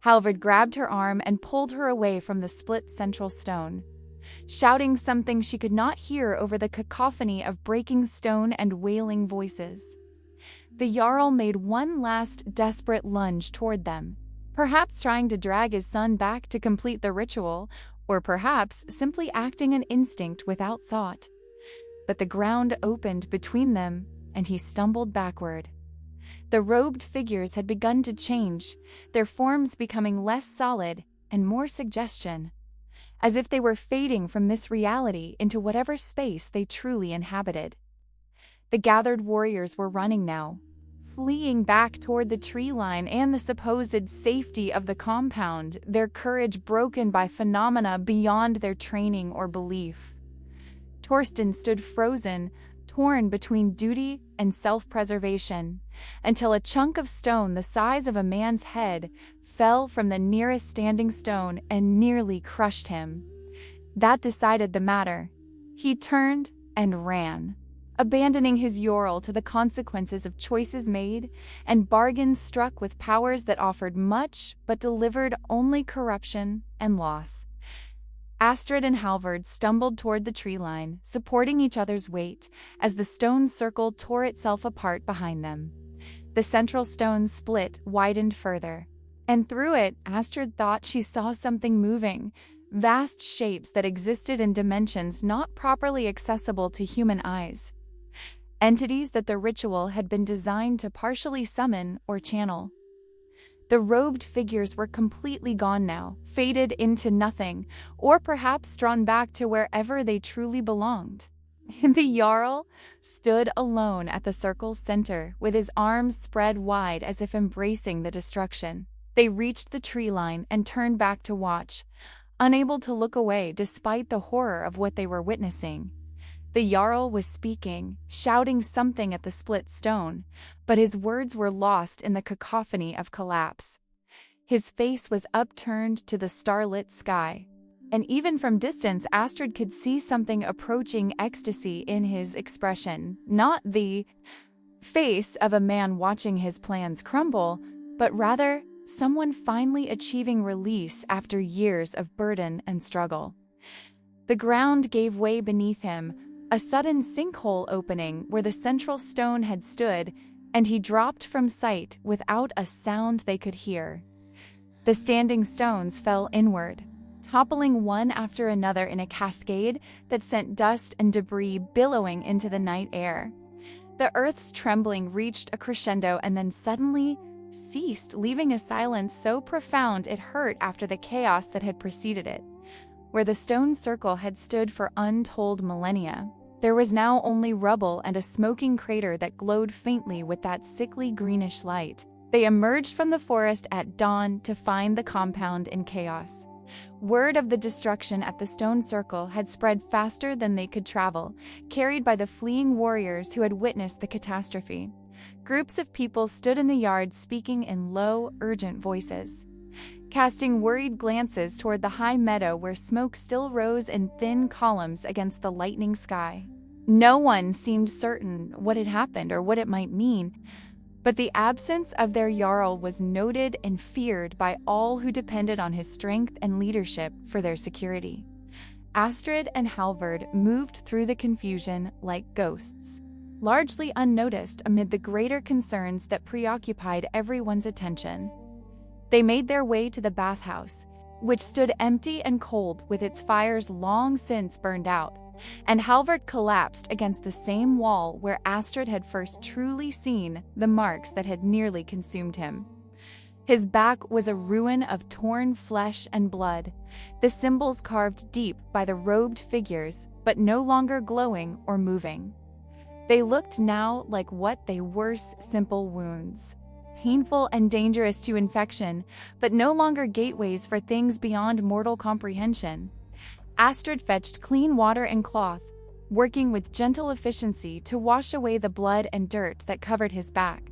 Halvard grabbed her arm and pulled her away from the split central stone, shouting something she could not hear over the cacophony of breaking stone and wailing voices. The Jarl made one last desperate lunge toward them, perhaps trying to drag his son back to complete the ritual, or perhaps simply acting on instinct without thought. But the ground opened between them, and he stumbled backward. The robed figures had begun to change, their forms becoming less solid and more suggestion, as if they were fading from this reality into whatever space they truly inhabited. The gathered warriors were running now, fleeing back toward the tree line and the supposed safety of the compound, their courage broken by phenomena beyond their training or belief. Torsten stood frozen, torn between duty and self-preservation, until a chunk of stone the size of a man's head fell from the nearest standing stone and nearly crushed him. That decided the matter. He turned and ran, abandoning his Jarl to the consequences of choices made and bargains struck with powers that offered much but delivered only corruption and loss. Astrid and Halvard stumbled toward the tree line, supporting each other's weight as the stone circle tore itself apart behind them. The central stone split widened further, and through it Astrid thought she saw something moving, vast shapes that existed in dimensions not properly accessible to human eyes. Entities that the ritual had been designed to partially summon or channel. The robed figures were completely gone now, faded into nothing, or perhaps drawn back to wherever they truly belonged. The Jarl stood alone at the circle's center, with his arms spread wide as if embracing the destruction. They reached the tree line and turned back to watch, unable to look away despite the horror of what they were witnessing. The Jarl was speaking, shouting something at the split stone, but his words were lost in the cacophony of collapse. His face was upturned to the starlit sky, and even from distance Astrid could see something approaching ecstasy in his expression, not the face of a man watching his plans crumble, but rather someone finally achieving release after years of burden and struggle. The ground gave way beneath him, a sudden sinkhole opening where the central stone had stood, and he dropped from sight without a sound they could hear. The standing stones fell inward, toppling one after another in a cascade that sent dust and debris billowing into the night air. The earth's trembling reached a crescendo and then suddenly ceased, leaving a silence so profound it hurt after the chaos that had preceded it. Where the stone circle had stood for untold millennia, there was now only rubble and a smoking crater that glowed faintly with that sickly greenish light. They emerged from the forest at dawn to find the compound in chaos. Word of the destruction at the stone circle had spread faster than they could travel, carried by the fleeing warriors who had witnessed the catastrophe. Groups of people stood in the yard speaking in low, urgent voices, casting worried glances toward the high meadow where smoke still rose in thin columns against the lightning sky. No one seemed certain what had happened or what it might mean, but the absence of their Jarl was noted and feared by all who depended on his strength and leadership for their security. Astrid and Halvard moved through the confusion like ghosts, largely unnoticed amid the greater concerns that preoccupied everyone's attention. They made their way to the bathhouse, which stood empty and cold with its fires long since burned out, and Halvard collapsed against the same wall where Astrid had first truly seen the marks that had nearly consumed him. His back was a ruin of torn flesh and blood, the symbols carved deep by the robed figures, but no longer glowing or moving. They looked now like what they were: simple wounds, painful and dangerous to infection, but no longer gateways for things beyond mortal comprehension. Astrid fetched clean water and cloth, working with gentle efficiency to wash away the blood and dirt that covered his back.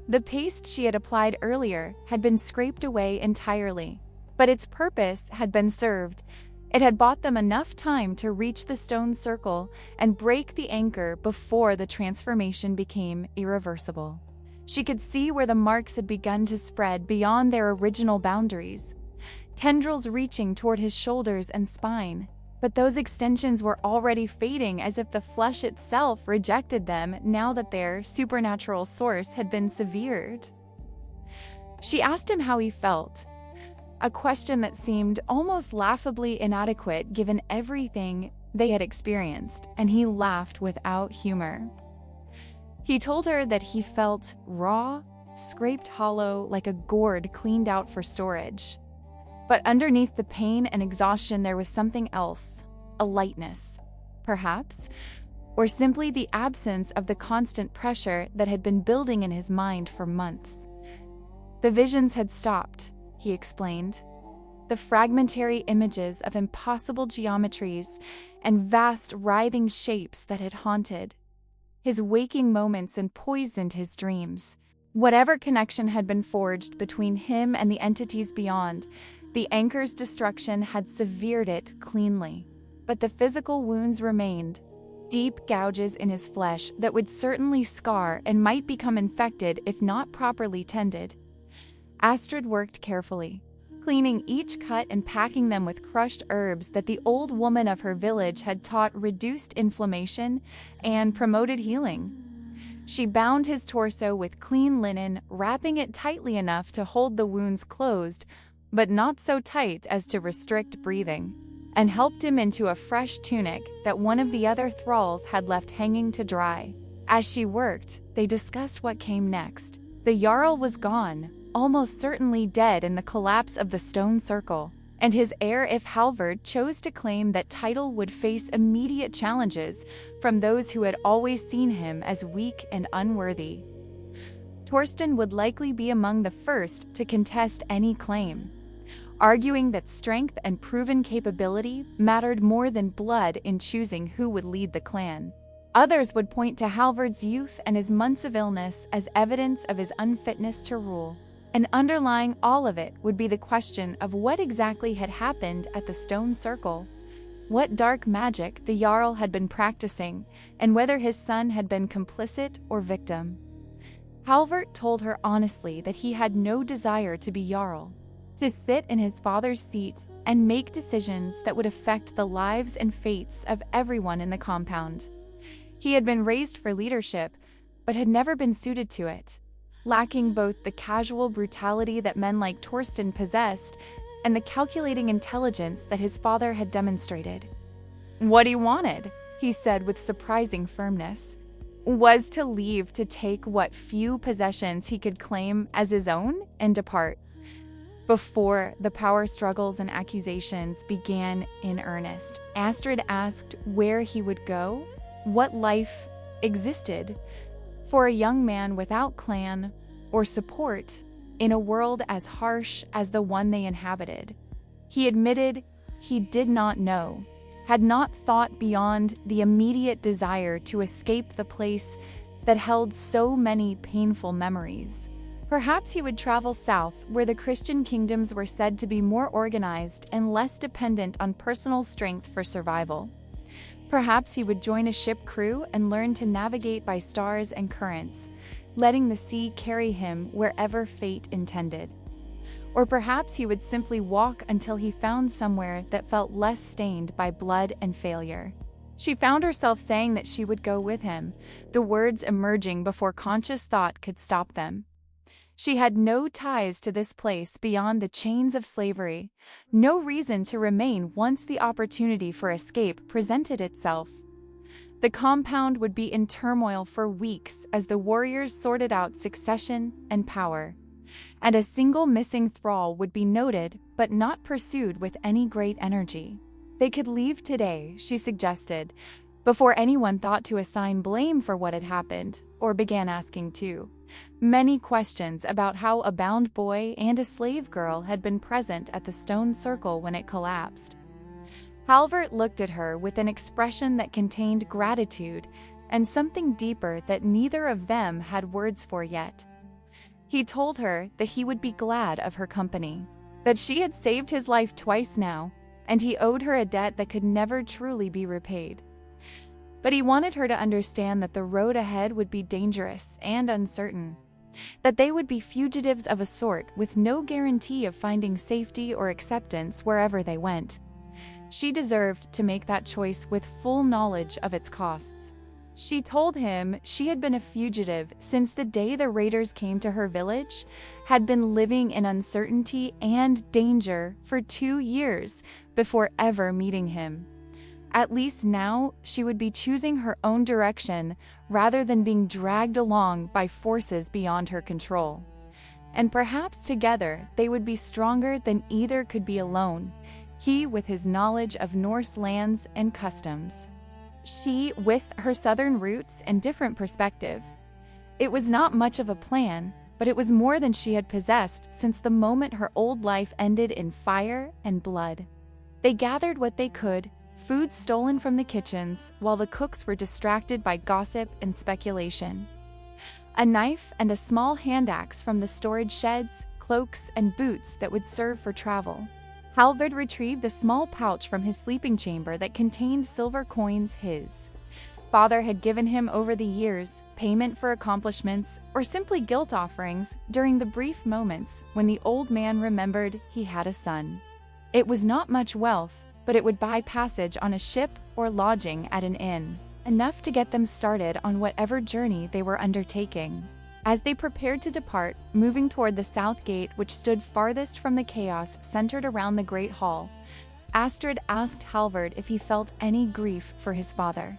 The paste she had applied earlier had been scraped away entirely, but its purpose had been served. It had bought them enough time to reach the stone circle and break the anchor before the transformation became irreversible. She could see where the marks had begun to spread beyond their original boundaries, tendrils reaching toward his shoulders and spine. But those extensions were already fading, as if the flesh itself rejected them now that their supernatural source had been severed. She asked him how he felt, a question that seemed almost laughably inadequate given everything they had experienced, and he laughed without humor. He told her that he felt raw, scraped hollow like a gourd cleaned out for storage. But underneath the pain and exhaustion there was something else, a lightness, perhaps, or simply the absence of the constant pressure that had been building in his mind for months. The visions had stopped, he explained. The fragmentary images of impossible geometries and vast writhing shapes that had haunted his waking moments and poisoned his dreams. Whatever connection had been forged between him and the entities beyond, the anchor's destruction had severed it cleanly. But the physical wounds remained, deep gouges in his flesh that would certainly scar and might become infected if not properly tended. Astrid worked carefully, cleaning each cut and packing them with crushed herbs that the old woman of her village had taught reduced inflammation and promoted healing. She bound his torso with clean linen, wrapping it tightly enough to hold the wounds closed, but not so tight as to restrict breathing, and helped him into a fresh tunic that one of the other thralls had left hanging to dry. As she worked, they discussed what came next. The Jarl was gone, almost certainly dead in the collapse of the stone circle, and his heir, if Halvard chose to claim that title, would face immediate challenges from those who had always seen him as weak and unworthy. Torsten would likely be among the first to contest any claim, arguing that strength and proven capability mattered more than blood in choosing who would lead the clan. Others would point to Halvard's youth and his months of illness as evidence of his unfitness to rule. And underlying all of it would be the question of what exactly had happened at the stone circle, what dark magic the Jarl had been practicing, and whether his son had been complicit or victim. Halvard told her honestly that he had no desire to be Jarl, to sit in his father's seat and make decisions that would affect the lives and fates of everyone in the compound. He had been raised for leadership, but had never been suited to it, lacking both the casual brutality that men like Torsten possessed and the calculating intelligence that his father had demonstrated. What he wanted, he said with surprising firmness, was to leave to take what few possessions he could claim as his own and depart. Before the power struggles and accusations began in earnest, Astrid asked where he would go, what life existed for a young man without clan or support in a world as harsh as the one they inhabited. He admitted he did not know, had not thought beyond the immediate desire to escape the place that held so many painful memories. Perhaps he would travel south, where the Christian kingdoms were said to be more organized and less dependent on personal strength for survival. Perhaps he would join a ship crew and learn to navigate by stars and currents, letting the sea carry him wherever fate intended. Or perhaps he would simply walk until he found somewhere that felt less stained by blood and failure. She found herself saying that she would go with him, the words emerging before conscious thought could stop them. She had no ties to this place beyond the chains of slavery, no reason to remain once the opportunity for escape presented itself. The compound would be in turmoil for weeks as the warriors sorted out succession and power, and a single missing thrall would be noted but not pursued with any great energy. They could leave today, she suggested, before anyone thought to assign blame for what had happened, or began asking too many questions about how a bound boy and a slave girl had been present at the stone circle when it collapsed. Halvard looked at her with an expression that contained gratitude and something deeper that neither of them had words for yet. He told her that he would be glad of her company, that she had saved his life twice now, and he owed her a debt that could never truly be repaid. But he wanted her to understand that the road ahead would be dangerous and uncertain, that they would be fugitives of a sort with no guarantee of finding safety or acceptance wherever they went. She deserved to make that choice with full knowledge of its costs. She told him she had been a fugitive since the day the raiders came to her village, had been living in uncertainty and danger for 2 years before ever meeting him. At least now she would be choosing her own direction rather than being dragged along by forces beyond her control. And perhaps together they would be stronger than either could be alone, he with his knowledge of Norse lands and customs, she with her southern roots and different perspective. It was not much of a plan, but it was more than she had possessed since the moment her old life ended in fire and blood. They gathered what they could, food stolen from the kitchens, while the cooks were distracted by gossip and speculation. A knife and a small hand axe from the storage sheds, cloaks, and boots that would serve for travel. Halvard retrieved a small pouch from his sleeping chamber that contained silver coins his father had given him over the years, payment for accomplishments, or simply guilt offerings during the brief moments when the old man remembered he had a son. It was not much wealth, but it would buy passage on a ship or lodging at an inn, enough to get them started on whatever journey they were undertaking. As they prepared to depart, moving toward the south gate which stood farthest from the chaos centered around the great hall, Astrid asked Halvard if he felt any grief for his father.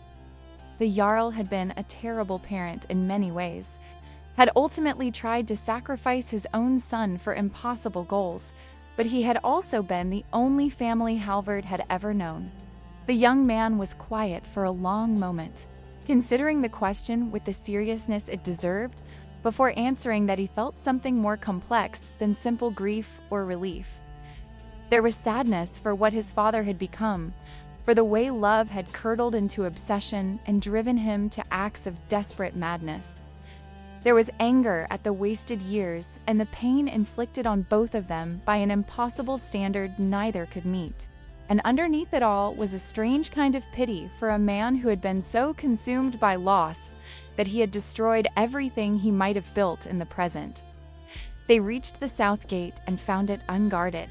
The Jarl had been a terrible parent in many ways, had ultimately tried to sacrifice his own son for impossible goals, but he had also been the only family Halvard had ever known. The young man was quiet for a long moment, considering the question with the seriousness it deserved, before answering that he felt something more complex than simple grief or relief. There was sadness for what his father had become, for the way love had curdled into obsession and driven him to acts of desperate madness. There was anger at the wasted years and the pain inflicted on both of them by an impossible standard neither could meet. And underneath it all was a strange kind of pity for a man who had been so consumed by loss that he had destroyed everything he might have built in the present. They reached the south gate and found it unguarded,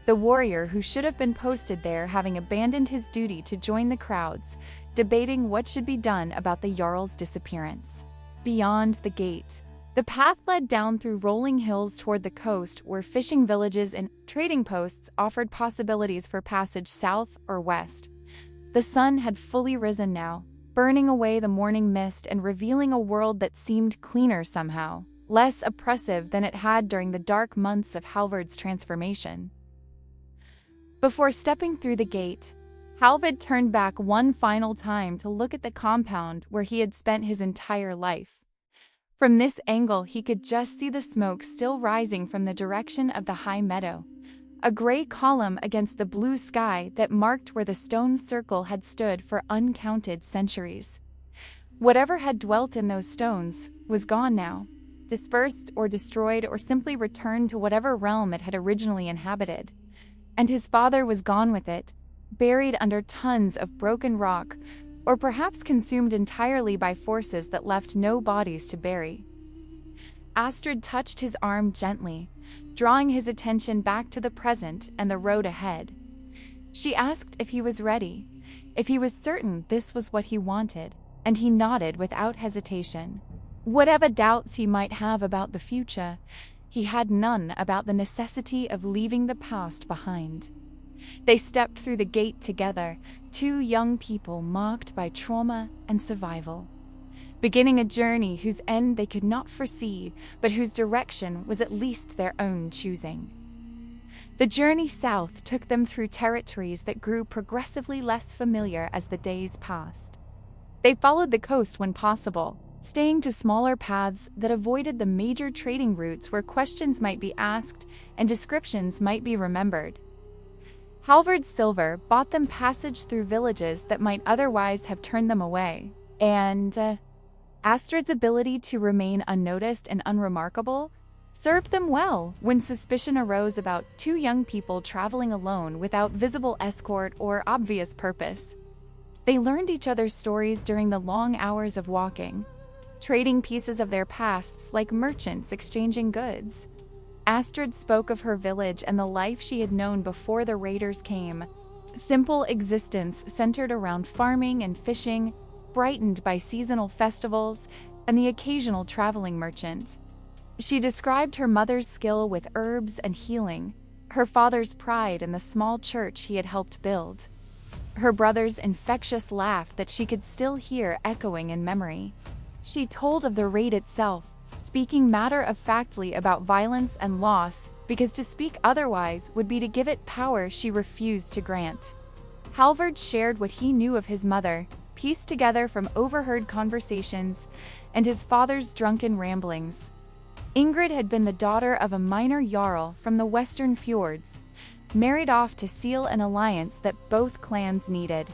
the warrior who should have been posted there having abandoned his duty to join the crowds, debating what should be done about the Jarl's disappearance. Beyond the gate, the path led down through rolling hills toward the coast where fishing villages and trading posts offered possibilities for passage south or west. The sun had fully risen now, burning away the morning mist and revealing a world that seemed cleaner somehow, less oppressive than it had during the dark months of Halvard's transformation. Before stepping through the gate, Halvard turned back one final time to look at the compound where he had spent his entire life. From this angle, he could just see the smoke still rising from the direction of the high meadow, a gray column against the blue sky that marked where the stone circle had stood for uncounted centuries. Whatever had dwelt in those stones was gone now, dispersed or destroyed or simply returned to whatever realm it had originally inhabited. And his father was gone with it, buried under tons of broken rock, or perhaps consumed entirely by forces that left no bodies to bury. Astrid touched his arm gently, drawing his attention back to the present and the road ahead. She asked if he was ready, if he was certain this was what he wanted, and he nodded without hesitation. Whatever doubts he might have about the future, he had none about the necessity of leaving the past behind. They stepped through the gate together, two young people marked by trauma and survival, beginning a journey whose end they could not foresee, but whose direction was at least their own choosing. The journey south took them through territories that grew progressively less familiar as the days passed. They followed the coast when possible, staying to smaller paths that avoided the major trading routes where questions might be asked and descriptions might be remembered. Halvard's silver bought them passage through villages that might otherwise have turned them away, and Astrid's ability to remain unnoticed and unremarkable served them well when suspicion arose about two young people traveling alone without visible escort or obvious purpose. They learned each other's stories during the long hours of walking, trading pieces of their pasts like merchants exchanging goods. Astrid spoke of her village and the life she had known before the raiders came. Simple existence centered around farming and fishing, brightened by seasonal festivals and the occasional traveling merchant. She described her mother's skill with herbs and healing, her father's pride in the small church he had helped build, her brother's infectious laugh that she could still hear echoing in memory. She told of the raid itself, speaking matter-of-factly about violence and loss, because to speak otherwise would be to give it power she refused to grant. Halvard shared what he knew of his mother, pieced together from overheard conversations and his father's drunken ramblings. Ingrid had been the daughter of a minor Jarl from the western fjords, married off to seal an alliance that both clans needed.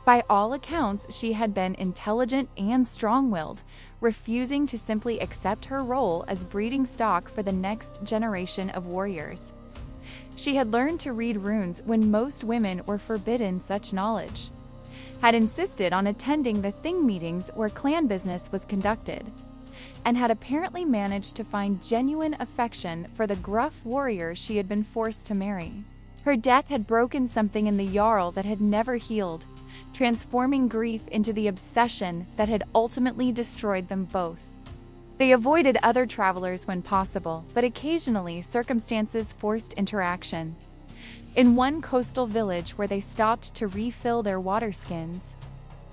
By all accounts, she had been intelligent and strong-willed, refusing to simply accept her role as breeding stock for the next generation of warriors. She had learned to read runes when most women were forbidden such knowledge, had insisted on attending the thing meetings where clan business was conducted, and had apparently managed to find genuine affection for the gruff warrior she had been forced to marry. Her death had broken something in the Jarl that had never healed, transforming grief into the obsession that had ultimately destroyed them both. They avoided other travelers when possible, but occasionally circumstances forced interaction. In one coastal village where they stopped to refill their water skins,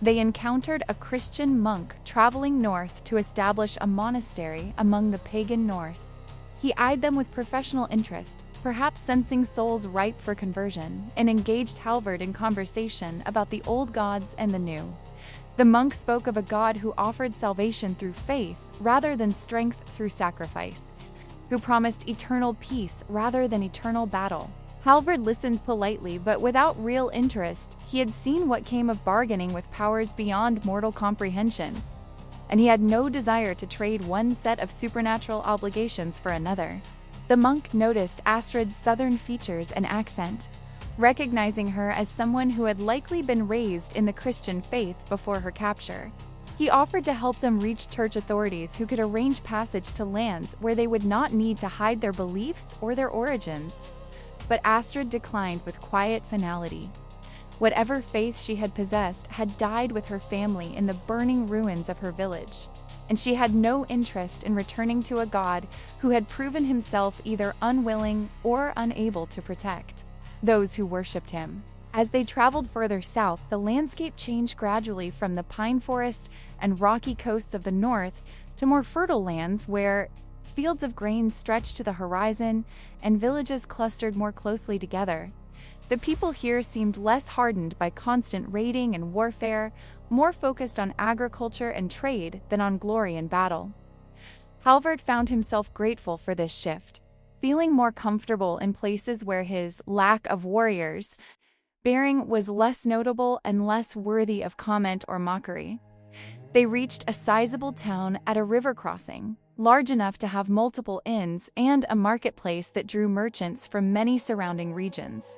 they encountered a Christian monk traveling north to establish a monastery among the pagan Norse. He eyed them with professional interest, perhaps sensing souls ripe for conversion, and engaged Halvard in conversation about the old gods and the new. The monk spoke of a god who offered salvation through faith rather than strength through sacrifice, who promised eternal peace rather than eternal battle. Halvard listened politely but without real interest. He had seen what came of bargaining with powers beyond mortal comprehension, and he had no desire to trade one set of supernatural obligations for another. The monk noticed Astrid's southern features and accent, recognizing her as someone who had likely been raised in the Christian faith before her capture. He offered to help them reach church authorities who could arrange passage to lands where they would not need to hide their beliefs or their origins. But Astrid declined with quiet finality. Whatever faith she had possessed had died with her family in the burning ruins of her village, and she had no interest in returning to a god who had proven himself either unwilling or unable to protect those who worshipped him. As they traveled further south, the landscape changed gradually from the pine forest and rocky coasts of the north to more fertile lands where fields of grain stretched to the horizon and villages clustered more closely together. The people here seemed less hardened by constant raiding and warfare, more focused on agriculture and trade than on glory and battle. Halvard found himself grateful for this shift, feeling more comfortable in places where his lack of warriors bearing was less notable and less worthy of comment or mockery. They reached a sizable town at a river crossing, large enough to have multiple inns and a marketplace that drew merchants from many surrounding regions.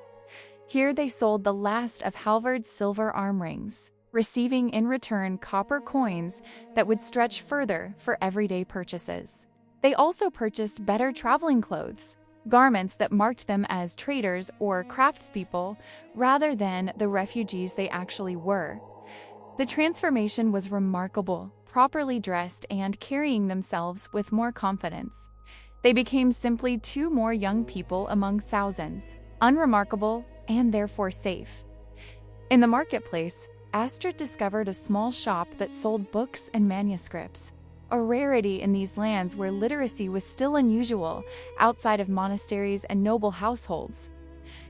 Here they sold the last of Halvard's silver arm rings, receiving in return copper coins that would stretch further for everyday purchases. They also purchased better traveling clothes, garments that marked them as traders or craftspeople rather than the refugees they actually were. The transformation was remarkable, properly dressed and carrying themselves with more confidence. They became simply two more young people among thousands, unremarkable and therefore safe. In the marketplace, Astrid discovered a small shop that sold books and manuscripts, a rarity in these lands where literacy was still unusual outside of monasteries and noble households.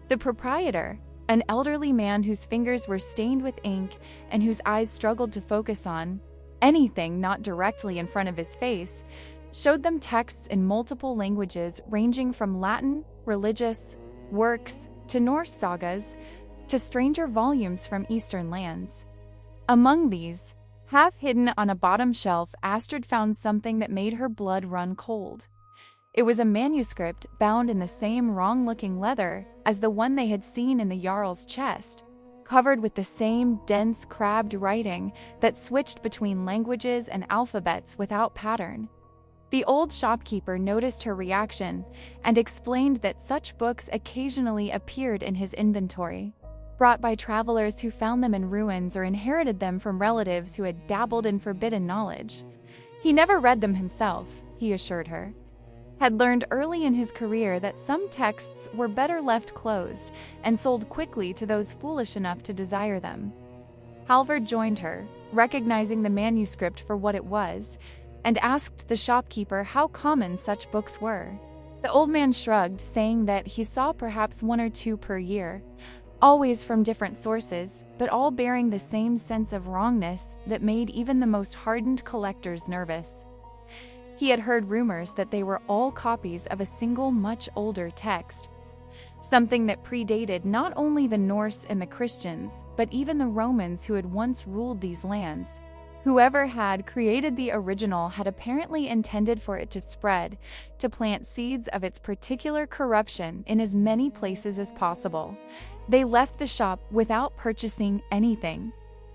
The proprietor, an elderly man whose fingers were stained with ink and whose eyes struggled to focus on anything not directly in front of his face, showed them texts in multiple languages ranging from Latin, religious, works, to Norse sagas, to stranger volumes from Eastern lands. Among these, half hidden on a bottom shelf, Astrid found something that made her blood run cold. It was a manuscript bound in the same wrong-looking leather as the one they had seen in the Jarl's chest, covered with the same dense, crabbed writing that switched between languages and alphabets without pattern. The old shopkeeper noticed her reaction and explained that such books occasionally appeared in his inventory, brought by travelers who found them in ruins or inherited them from relatives who had dabbled in forbidden knowledge. He never read them himself, he assured her, had learned early in his career that some texts were better left closed and sold quickly to those foolish enough to desire them. Halvard joined her, recognizing the manuscript for what it was, and asked the shopkeeper how common such books were. The old man shrugged, saying that he saw perhaps 1 or 2 per year, always from different sources, but all bearing the same sense of wrongness that made even the most hardened collectors nervous. He had heard rumors that they were all copies of a single much older text, something that predated not only the Norse and the Christians, but even the Romans who had once ruled these lands. Whoever had created the original had apparently intended for it to spread, to plant seeds of its particular corruption in as many places as possible. They left the shop without purchasing anything,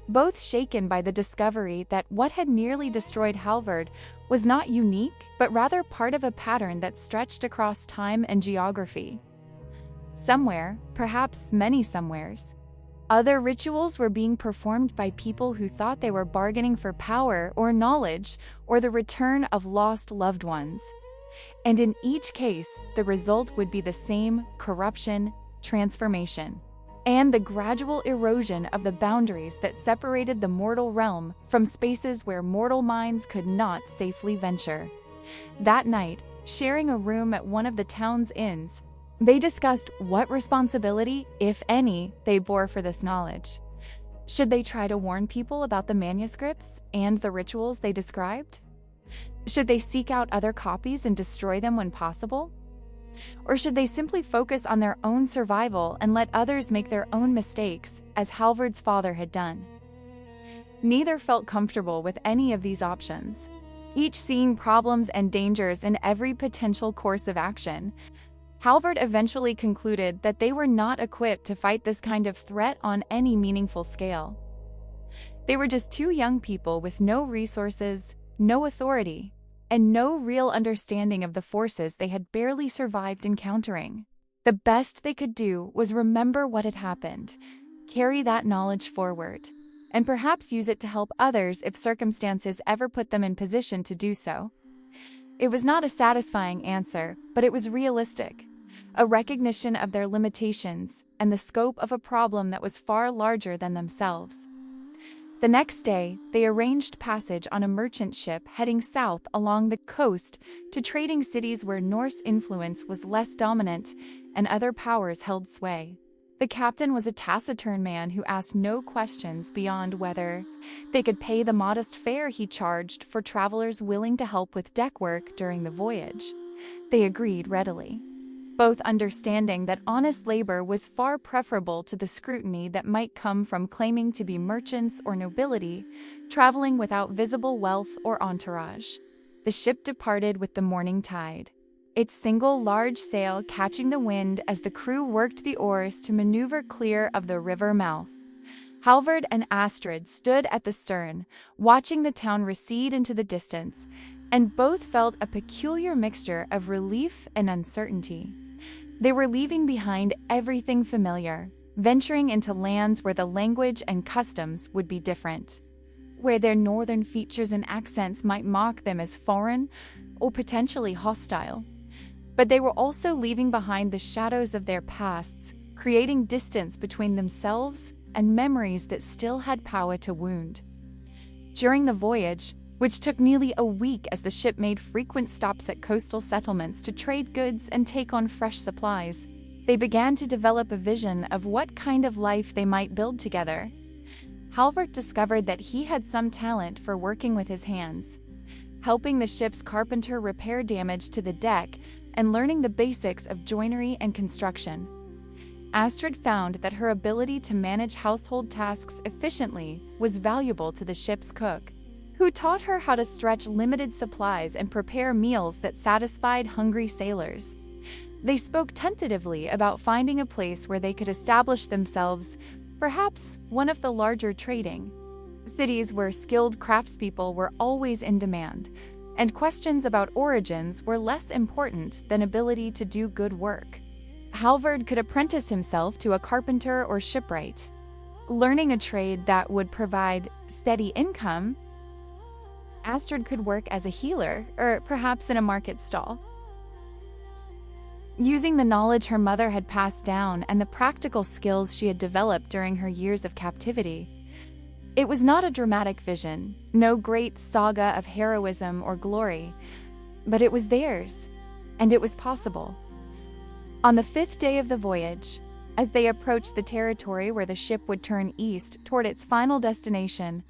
both shaken by the discovery that what had nearly destroyed Halvard was not unique, but rather part of a pattern that stretched across time and geography. Somewhere, perhaps many somewheres, other rituals were being performed by people who thought they were bargaining for power or knowledge or the return of lost loved ones. And in each case, the result would be the same: corruption, transformation, and the gradual erosion of the boundaries that separated the mortal realm from spaces where mortal minds could not safely venture. That night, sharing a room at one of the town's inns, they discussed what responsibility, if any, they bore for this knowledge. Should they try to warn people about the manuscripts and the rituals they described? Should they seek out other copies and destroy them when possible? Or should they simply focus on their own survival and let others make their own mistakes, as Halvard's father had done? Neither felt comfortable with any of these options, each seeing problems and dangers in every potential course of action. Halvard eventually concluded that they were not equipped to fight this kind of threat on any meaningful scale. They were just 2 young people with no resources, no authority, and no real understanding of the forces they had barely survived encountering. The best they could do was remember what had happened, carry that knowledge forward, and perhaps use it to help others if circumstances ever put them in position to do so. It was not a satisfying answer, but it was realistic, a recognition of their limitations and the scope of a problem that was far larger than themselves. The next day, they arranged passage on a merchant ship heading south along the coast to trading cities where Norse influence was less dominant and other powers held sway. The captain was a taciturn man who asked no questions beyond whether they could pay the modest fare he charged for travelers willing to help with deck work during the voyage. They agreed readily, both understanding that honest labor was far preferable to the scrutiny that might come from claiming to be merchants or nobility, traveling without visible wealth or entourage. The ship departed with the morning tide, its single large sail catching the wind as the crew worked the oars to maneuver clear of the river mouth. Halvard and Astrid stood at the stern, watching the town recede into the distance, and both felt a peculiar mixture of relief and uncertainty. They were leaving behind everything familiar, venturing into lands where the language and customs would be different, where their northern features and accents might mock them as foreign or potentially hostile. But they were also leaving behind the shadows of their pasts, creating distance between themselves and memories that still had power to wound. During the voyage, which took nearly a week as the ship made frequent stops at coastal settlements to trade goods and take on fresh supplies, they began to develop a vision of what kind of life they might build together. Halvard discovered that he had some talent for working with his hands, helping the ship's carpenter repair damage to the deck and learning the basics of joinery and construction. Astrid found that her ability to manage household tasks efficiently was valuable to the ship's cook, who taught her how to stretch limited supplies and prepare meals that satisfied hungry sailors. They spoke tentatively about finding a place where they could establish themselves, perhaps one of the larger trading cities where skilled craftspeople were always in demand, and questions about origins were less important than ability to do good work. Halvard could apprentice himself to a carpenter or shipwright, learning a trade that would provide steady income. Astrid could work as a healer, or perhaps in a market stall. Using the knowledge her mother had passed down and the practical skills she had developed during her years of captivity. It was not a dramatic vision, no great saga of heroism or glory, but it was theirs, and it was possible. On the 5th day of the voyage, as they approached the territory where the ship would turn east toward its final destination,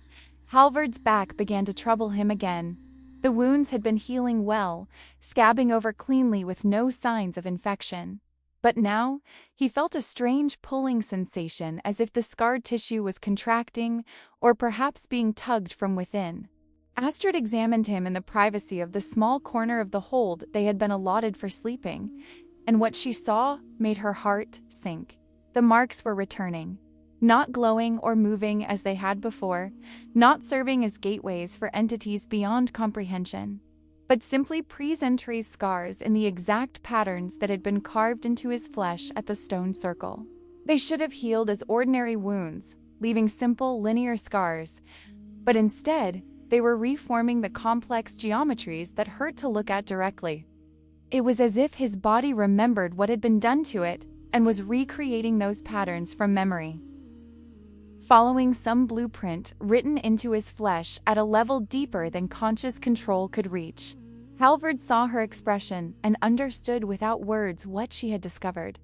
Halvard's back began to trouble him again. The wounds had been healing well, scabbing over cleanly with no signs of infection. But now, he felt a strange pulling sensation as if the scarred tissue was contracting or perhaps being tugged from within. Astrid examined him in the privacy of the small corner of the hold they had been allotted for sleeping, and what she saw made her heart sink. The marks were returning, not glowing or moving as they had before, not serving as gateways for entities beyond comprehension, but simply pre-entry scars in the exact patterns that had been carved into his flesh at the stone circle. They should have healed as ordinary wounds, leaving simple linear scars, but instead, they were reforming the complex geometries that hurt to look at directly. It was as if his body remembered what had been done to it and was recreating those patterns from memory, following some blueprint written into his flesh at a level deeper than conscious control could reach. Halvard saw her expression and understood without words what she had discovered.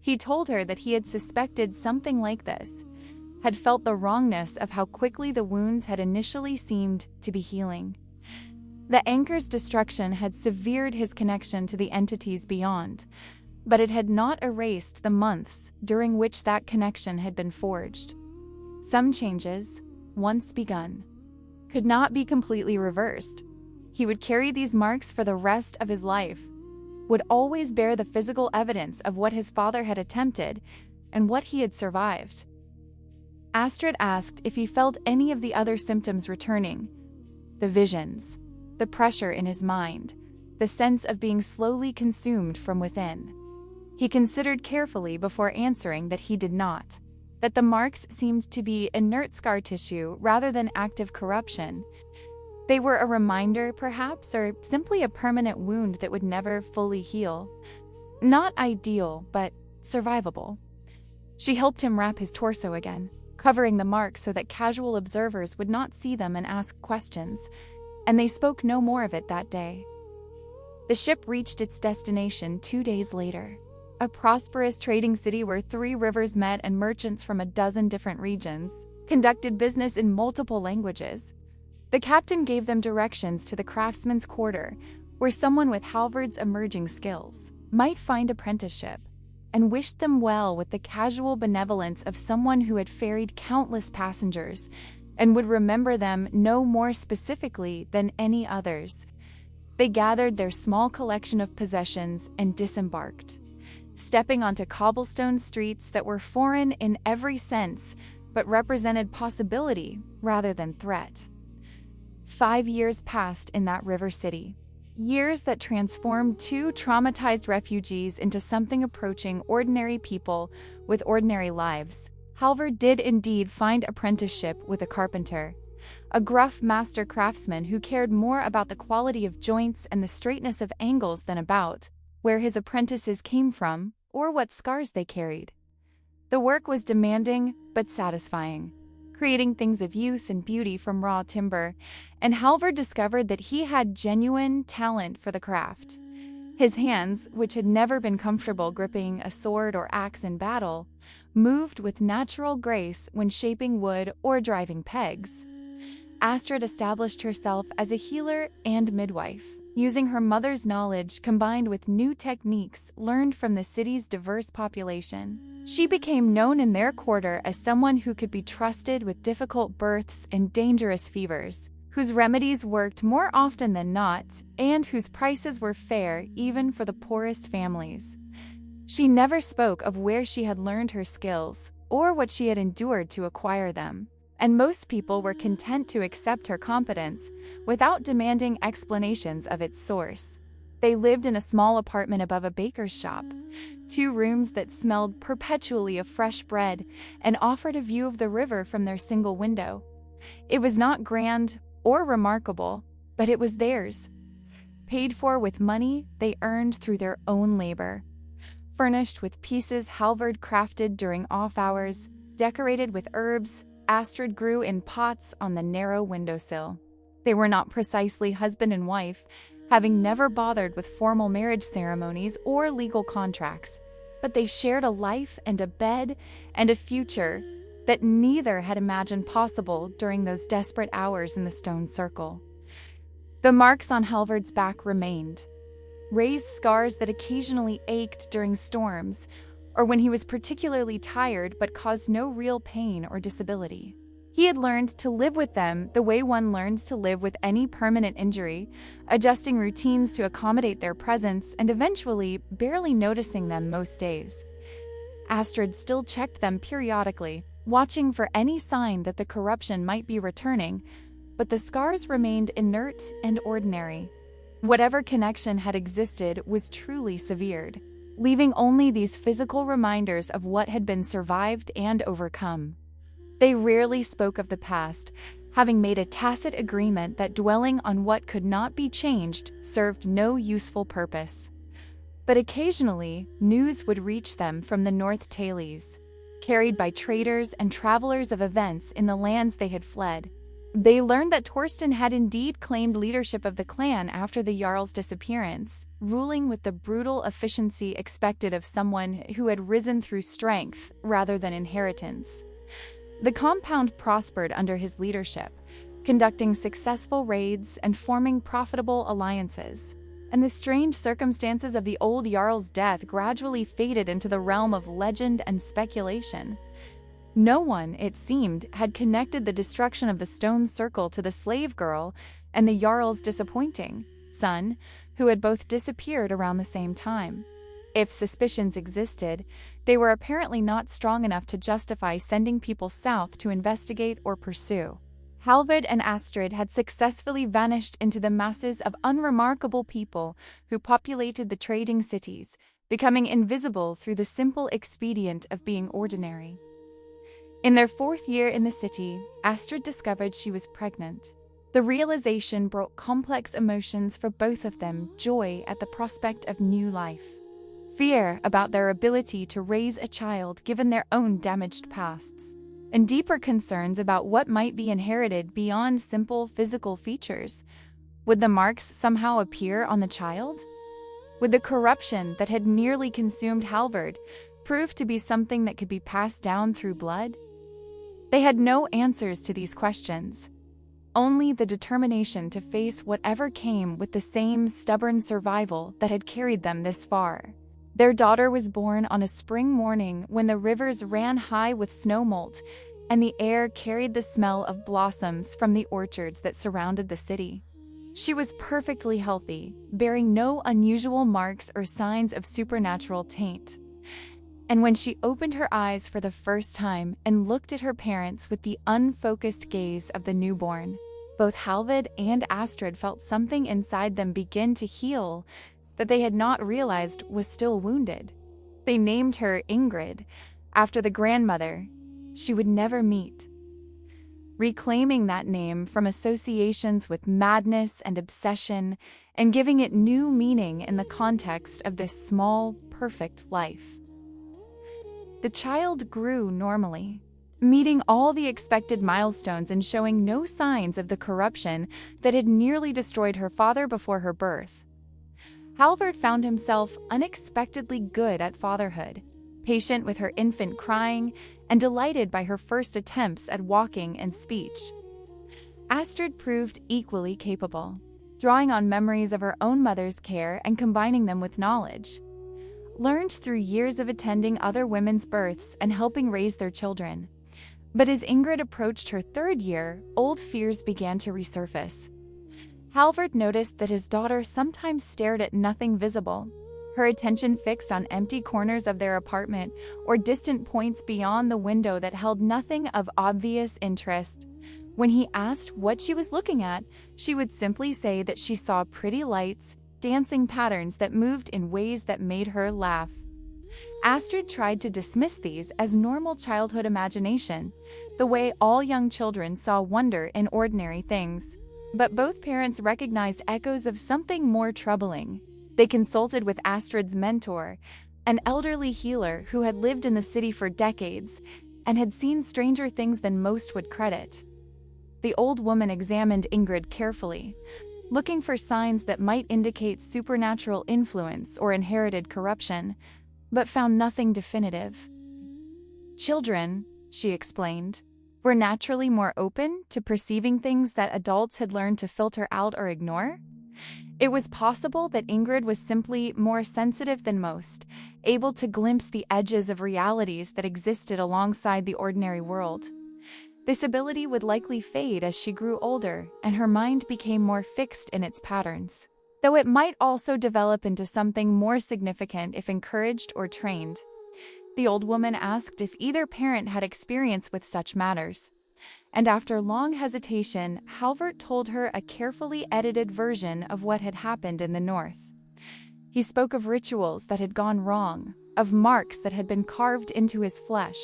He told her that he had suspected something like this, had felt the wrongness of how quickly the wounds had initially seemed to be healing. The anchor's destruction had severed his connection to the entities beyond, but it had not erased the months during which that connection had been forged. Some changes, once begun, could not be completely reversed. He would carry these marks for the rest of his life, would always bear the physical evidence of what his father had attempted and what he had survived. Astrid asked if he felt any of the other symptoms returning: the visions, the pressure in his mind, the sense of being slowly consumed from within. He considered carefully before answering that he did not, that the marks seemed to be inert scar tissue rather than active corruption. They were a reminder, perhaps, or simply a permanent wound that would never fully heal. Not ideal, but survivable. She helped him wrap his torso again, covering the marks so that casual observers would not see them and ask questions, and they spoke no more of it that day. The ship reached its destination 2 days later, a prosperous trading city where 3 rivers met and merchants from a dozen different regions conducted business in multiple languages. The captain gave them directions to the craftsman's quarter, where someone with Halvard's emerging skills might find apprenticeship, and wished them well with the casual benevolence of someone who had ferried countless passengers and would remember them no more specifically than any others. They gathered their small collection of possessions and disembarked, stepping onto cobblestone streets that were foreign in every sense, but represented possibility rather than threat. 5 years passed in that river city, years that transformed 2 traumatized refugees into something approaching ordinary people with ordinary lives. Halvard did indeed find apprenticeship with a carpenter, a gruff master craftsman who cared more about the quality of joints and the straightness of angles than about where his apprentices came from or what scars they carried. The work was demanding but satisfying, creating things of use and beauty from raw timber, and Halvard discovered that he had genuine talent for the craft. His hands, which had never been comfortable gripping a sword or axe in battle, moved with natural grace when shaping wood or driving pegs. Astrid established herself as a healer and midwife, using her mother's knowledge combined with new techniques learned from the city's diverse population. She became known in their quarter as someone who could be trusted with difficult births and dangerous fevers, whose remedies worked more often than not, and whose prices were fair even for the poorest families. She never spoke of where she had learned her skills, or what she had endured to acquire them, and most people were content to accept her competence without demanding explanations of its source. They lived in a small apartment above a baker's shop, 2 rooms that smelled perpetually of fresh bread and offered a view of the river from their single window. It was not grand or remarkable, but it was theirs, paid for with money they earned through their own labor. Furnished with pieces Halvard crafted during off hours, decorated with herbs Astrid grew in pots on the narrow windowsill. They were not precisely husband and wife, having never bothered with formal marriage ceremonies or legal contracts, but they shared a life and a bed and a future that neither had imagined possible during those desperate hours in the stone circle. The marks on Halvard's back remained, raised scars that occasionally ached during storms, or when he was particularly tired but caused no real pain or disability. He had learned to live with them the way one learns to live with any permanent injury, adjusting routines to accommodate their presence and eventually barely noticing them most days. Astrid still checked them periodically, watching for any sign that the corruption might be returning, but the scars remained inert and ordinary. Whatever connection had existed was truly severed, leaving only these physical reminders of what had been survived and overcome. They rarely spoke of the past, having made a tacit agreement that dwelling on what could not be changed served no useful purpose. But occasionally, news would reach them from the North Tales, carried by traders and travelers of events in the lands they had fled. They learned that Torsten had indeed claimed leadership of the clan after the Jarl's disappearance, ruling with the brutal efficiency expected of someone who had risen through strength rather than inheritance. The compound prospered under his leadership, conducting successful raids and forming profitable alliances, and the strange circumstances of the old Jarl's death gradually faded into the realm of legend and speculation. No one, it seemed, had connected the destruction of the stone circle to the slave girl and the Jarl's disappointing son, who had both disappeared around the same time. If suspicions existed, they were apparently not strong enough to justify sending people south to investigate or pursue. Halvard and Astrid had successfully vanished into the masses of unremarkable people who populated the trading cities, becoming invisible through the simple expedient of being ordinary. In their 4th year in the city, Astrid discovered she was pregnant. The realization brought complex emotions for both of them: joy at the prospect of new life, fear about their ability to raise a child given their own damaged pasts, and deeper concerns about what might be inherited beyond simple physical features. Would the marks somehow appear on the child? Would the corruption that had nearly consumed Halvard prove to be something that could be passed down through blood? They had no answers to these questions, only the determination to face whatever came with the same stubborn survival that had carried them this far. Their daughter was born on a spring morning when the rivers ran high with snowmelt and the air carried the smell of blossoms from the orchards that surrounded the city. She was perfectly healthy, bearing no unusual marks or signs of supernatural taint. And when she opened her eyes for the first time and looked at her parents with the unfocused gaze of the newborn, both Halvard and Astrid felt something inside them begin to heal that they had not realized was still wounded. They named her Ingrid, after the grandmother she would never meet, reclaiming that name from associations with madness and obsession and giving it new meaning in the context of this small, perfect life. The child grew normally, meeting all the expected milestones and showing no signs of the corruption that had nearly destroyed her father before her birth. Halvard found himself unexpectedly good at fatherhood, patient with her infant crying, and delighted by her first attempts at walking and speech. Astrid proved equally capable. drawing on memories of her own mother's care and combining them with knowledge learned through years of attending other women's births and helping raise their children. But as Ingrid approached her 3rd year, old fears began to resurface. Halvard noticed that his daughter sometimes stared at nothing visible, her attention fixed on empty corners of their apartment or distant points beyond the window that held nothing of obvious interest. When he asked what she was looking at, she would simply say that she saw pretty lights, dancing patterns that moved in ways that made her laugh. Astrid tried to dismiss these as normal childhood imagination, the way all young children saw wonder in ordinary things. But both parents recognized echoes of something more troubling. They consulted with Astrid's mentor, an elderly healer who had lived in the city for decades and had seen stranger things than most would credit. The old woman examined Ingrid carefully, looking for signs that might indicate supernatural influence or inherited corruption, but found nothing definitive. Children, she explained, were naturally more open to perceiving things that adults had learned to filter out or ignore. It was possible that Ingrid was simply more sensitive than most, able to glimpse the edges of realities that existed alongside the ordinary world. This ability would likely fade as she grew older and her mind became more fixed in its patterns, though it might also develop into something more significant if encouraged or trained. The old woman asked if either parent had experience with such matters, and after long hesitation, Halvard told her a carefully edited version of what had happened in the north. He spoke of rituals that had gone wrong, of marks that had been carved into his flesh,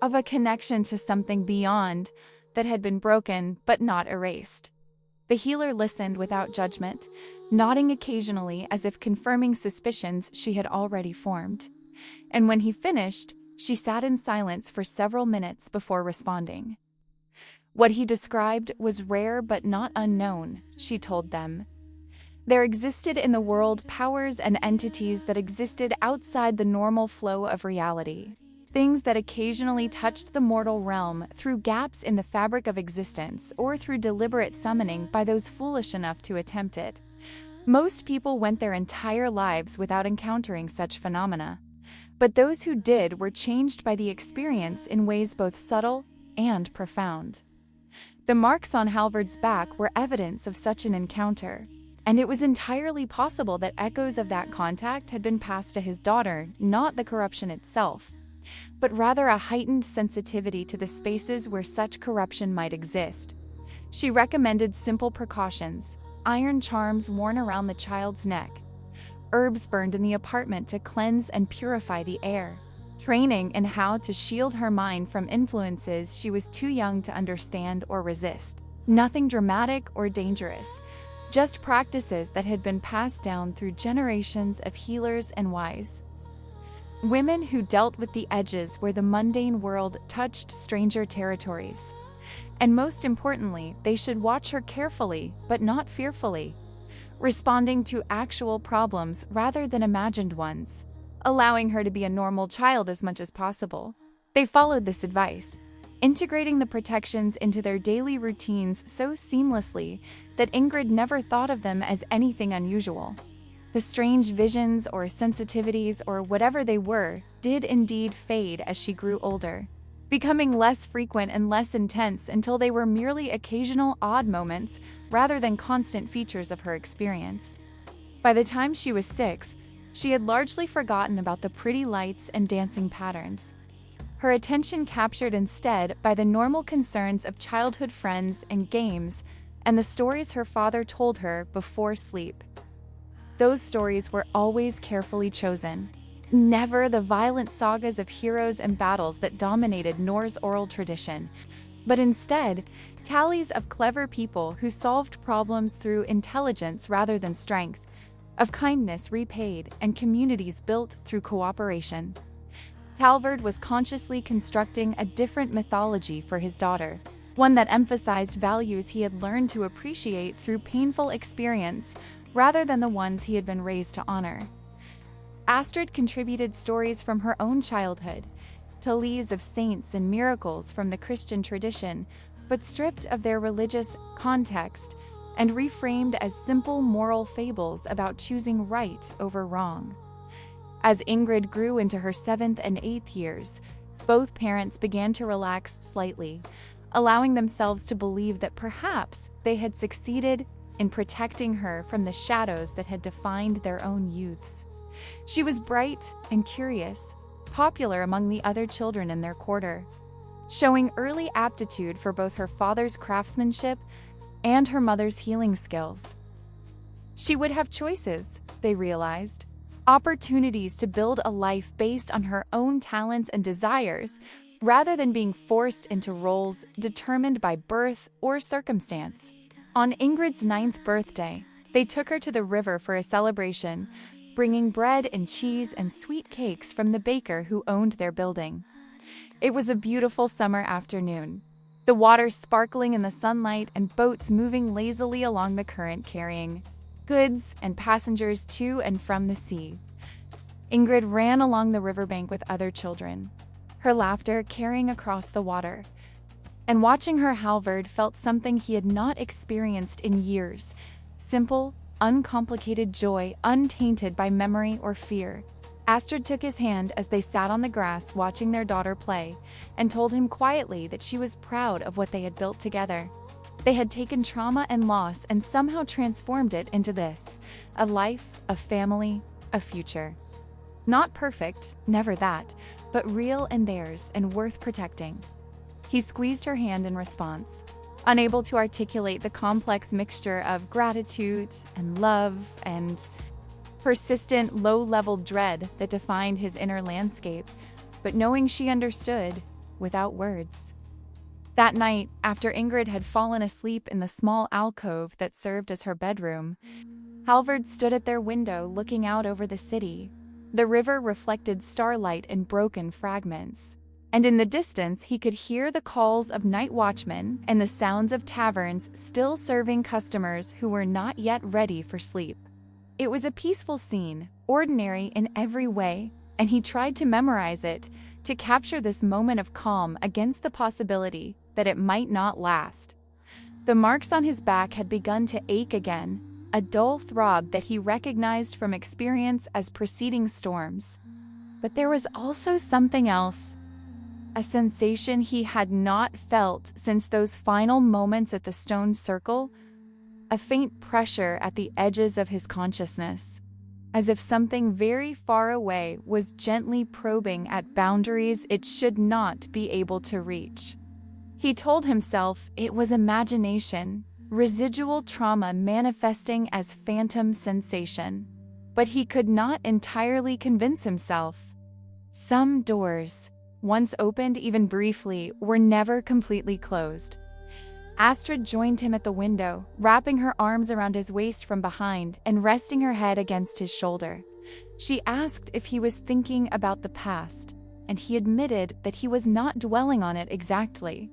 of a connection to something beyond that had been broken but not erased. The healer listened without judgment, nodding occasionally as if confirming suspicions she had already formed. And when he finished, she sat in silence for several minutes before responding. What he described was rare but not unknown, she told them. There existed in the world powers and entities that existed outside the normal flow of reality. Things that occasionally touched the mortal realm through gaps in the fabric of existence or through deliberate summoning by those foolish enough to attempt it. Most people went their entire lives without encountering such phenomena, but those who did were changed by the experience in ways both subtle and profound. The marks on Halvard's back were evidence of such an encounter, and it was entirely possible that echoes of that contact had been passed to his daughter, not the corruption itself, but rather a heightened sensitivity to the spaces where such corruption might exist. She recommended simple precautions: iron charms worn around the child's neck, herbs burned in the apartment to cleanse and purify the air, training in how to shield her mind from influences she was too young to understand or resist. Nothing dramatic or dangerous, just practices that had been passed down through generations of healers and wise women who dealt with the edges where the mundane world touched stranger territories. And most importantly, they should watch her carefully, but not fearfully, responding to actual problems rather than imagined ones, allowing her to be a normal child as much as possible. They followed this advice, integrating the protections into their daily routines so seamlessly that Ingrid never thought of them as anything unusual. The strange visions or sensitivities or whatever they were did indeed fade as she grew older, becoming less frequent and less intense until they were merely occasional odd moments rather than constant features of her experience. By the time she was 6, she had largely forgotten about the pretty lights and dancing patterns, her attention captured instead by the normal concerns of childhood friends and games and the stories her father told her before sleep. Those stories were always carefully chosen, never the violent sagas of heroes and battles that dominated Norse oral tradition, but instead tallies of clever people who solved problems through intelligence rather than strength, of kindness repaid and communities built through cooperation. Halvard was consciously constructing a different mythology for his daughter, one that emphasized values he had learned to appreciate through painful experience rather than the ones he had been raised to honor. Astrid contributed stories from her own childhood, tales of saints and miracles from the Christian tradition, but stripped of their religious context, and reframed as simple moral fables about choosing right over wrong. As Ingrid grew into her 7th and 8th years, both parents began to relax slightly, allowing themselves to believe that perhaps they had succeeded in protecting her from the shadows that had defined their own youths. She was bright and curious, popular among the other children in their quarter, showing early aptitude for both her father's craftsmanship and her mother's healing skills. She would have choices, they realized, opportunities to build a life based on her own talents and desires, rather than being forced into roles determined by birth or circumstance. On Ingrid's 9th birthday, they took her to the river for a celebration, bringing bread and cheese and sweet cakes from the baker who owned their building. It was a beautiful summer afternoon, the water sparkling in the sunlight and boats moving lazily along the current carrying goods and passengers to and from the sea. Ingrid ran along the riverbank with other children, her laughter carrying across the water. And watching her, Halvard felt something he had not experienced in years: simple, uncomplicated joy untainted by memory or fear. Astrid took his hand as they sat on the grass watching their daughter play, and told him quietly that she was proud of what they had built together. They had taken trauma and loss and somehow transformed it into this: a life, a family, a future. Not perfect, never that, but real and theirs and worth protecting. He squeezed her hand in response, unable to articulate the complex mixture of gratitude and love and persistent low-level dread that defined his inner landscape, but knowing she understood without words. That night, after Ingrid had fallen asleep in the small alcove that served as her bedroom, Halvard stood at their window looking out over the city. The river reflected starlight in broken fragments, and in the distance he could hear the calls of night watchmen and the sounds of taverns still serving customers who were not yet ready for sleep. It was a peaceful scene, ordinary in every way, and he tried to memorize it, to capture this moment of calm against the possibility that it might not last. The marks on his back had begun to ache again, a dull throb that he recognized from experience as preceding storms. But there was also something else, a sensation he had not felt since those final moments at the stone circle, a faint pressure at the edges of his consciousness, as if something very far away was gently probing at boundaries it should not be able to reach. He told himself it was imagination, residual trauma manifesting as phantom sensation, but he could not entirely convince himself. Some doors, once opened even briefly, were never completely closed. Astrid joined him at the window, wrapping her arms around his waist from behind and resting her head against his shoulder. She asked if he was thinking about the past, and he admitted that he was not dwelling on it exactly,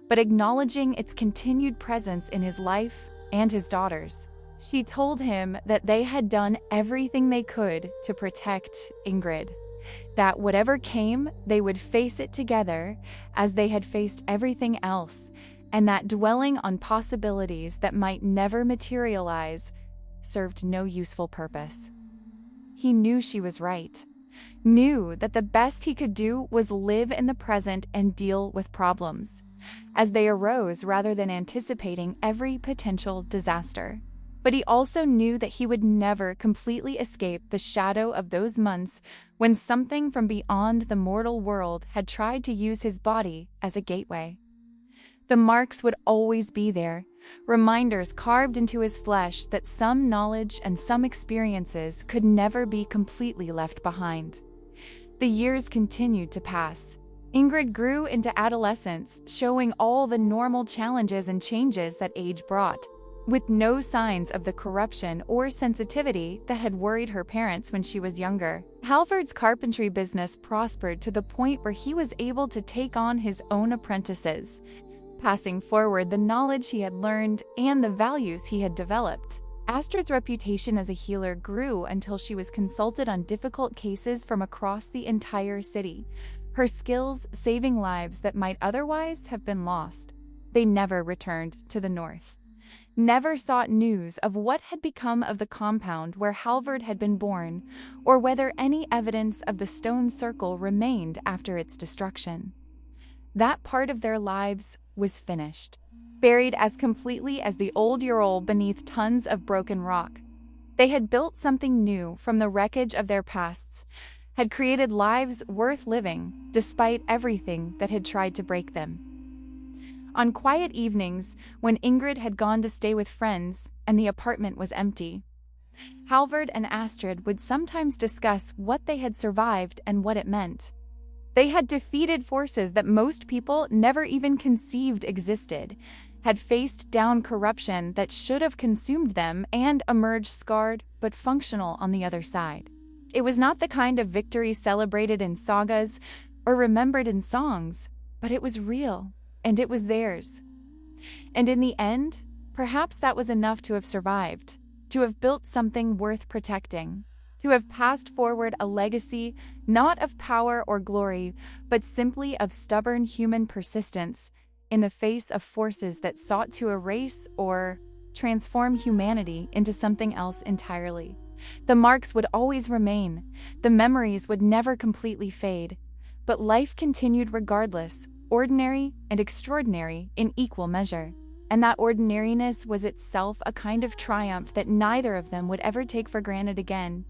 but acknowledging its continued presence in his life and his daughter's. She told him that they had done everything they could to protect Ingrid, that whatever came, they would face it together as they had faced everything else, and that dwelling on possibilities that might never materialize served no useful purpose. He knew she was right, knew that the best he could do was live in the present and deal with problems as they arose rather than anticipating every potential disaster. But he also knew that he would never completely escape the shadow of those months when something from beyond the mortal world had tried to use his body as a gateway. The marks would always be there, reminders carved into his flesh that some knowledge and some experiences could never be completely left behind. The years continued to pass. Ingrid grew into adolescence, showing all the normal challenges and changes that age brought, with no signs of the corruption or sensitivity that had worried her parents when she was younger. Halvard's carpentry business prospered to the point where he was able to take on his own apprentices, passing forward the knowledge he had learned and the values he had developed. Astrid's reputation as a healer grew until she was consulted on difficult cases from across the entire city, her skills saving lives that might otherwise have been lost. They never returned to the north. never sought news of what had become of the compound where Halvard had been born, or whether any evidence of the stone circle remained after its destruction. That part of their lives was finished, buried as completely as the old Jarl beneath tons of broken rock. They had built something new from the wreckage of their pasts, had created lives worth living despite everything that had tried to break them. On quiet evenings, when Ingrid had gone to stay with friends and the apartment was empty, Halvard and Astrid would sometimes discuss what they had survived and what it meant. They had defeated forces that most people never even conceived existed, had faced down corruption that should have consumed them, and emerged scarred but functional on the other side. It was not the kind of victory celebrated in sagas or remembered in songs, but it was real, and it was theirs. And in the end, perhaps that was enough to have survived, to have built something worth protecting, to have passed forward a legacy not of power or glory, but simply of stubborn human persistence in the face of forces that sought to erase or transform humanity into something else entirely. The marks would always remain, the memories would never completely fade, but life continued regardless, ordinary and extraordinary in equal measure. And that ordinariness was itself a kind of triumph that neither of them would ever take for granted again.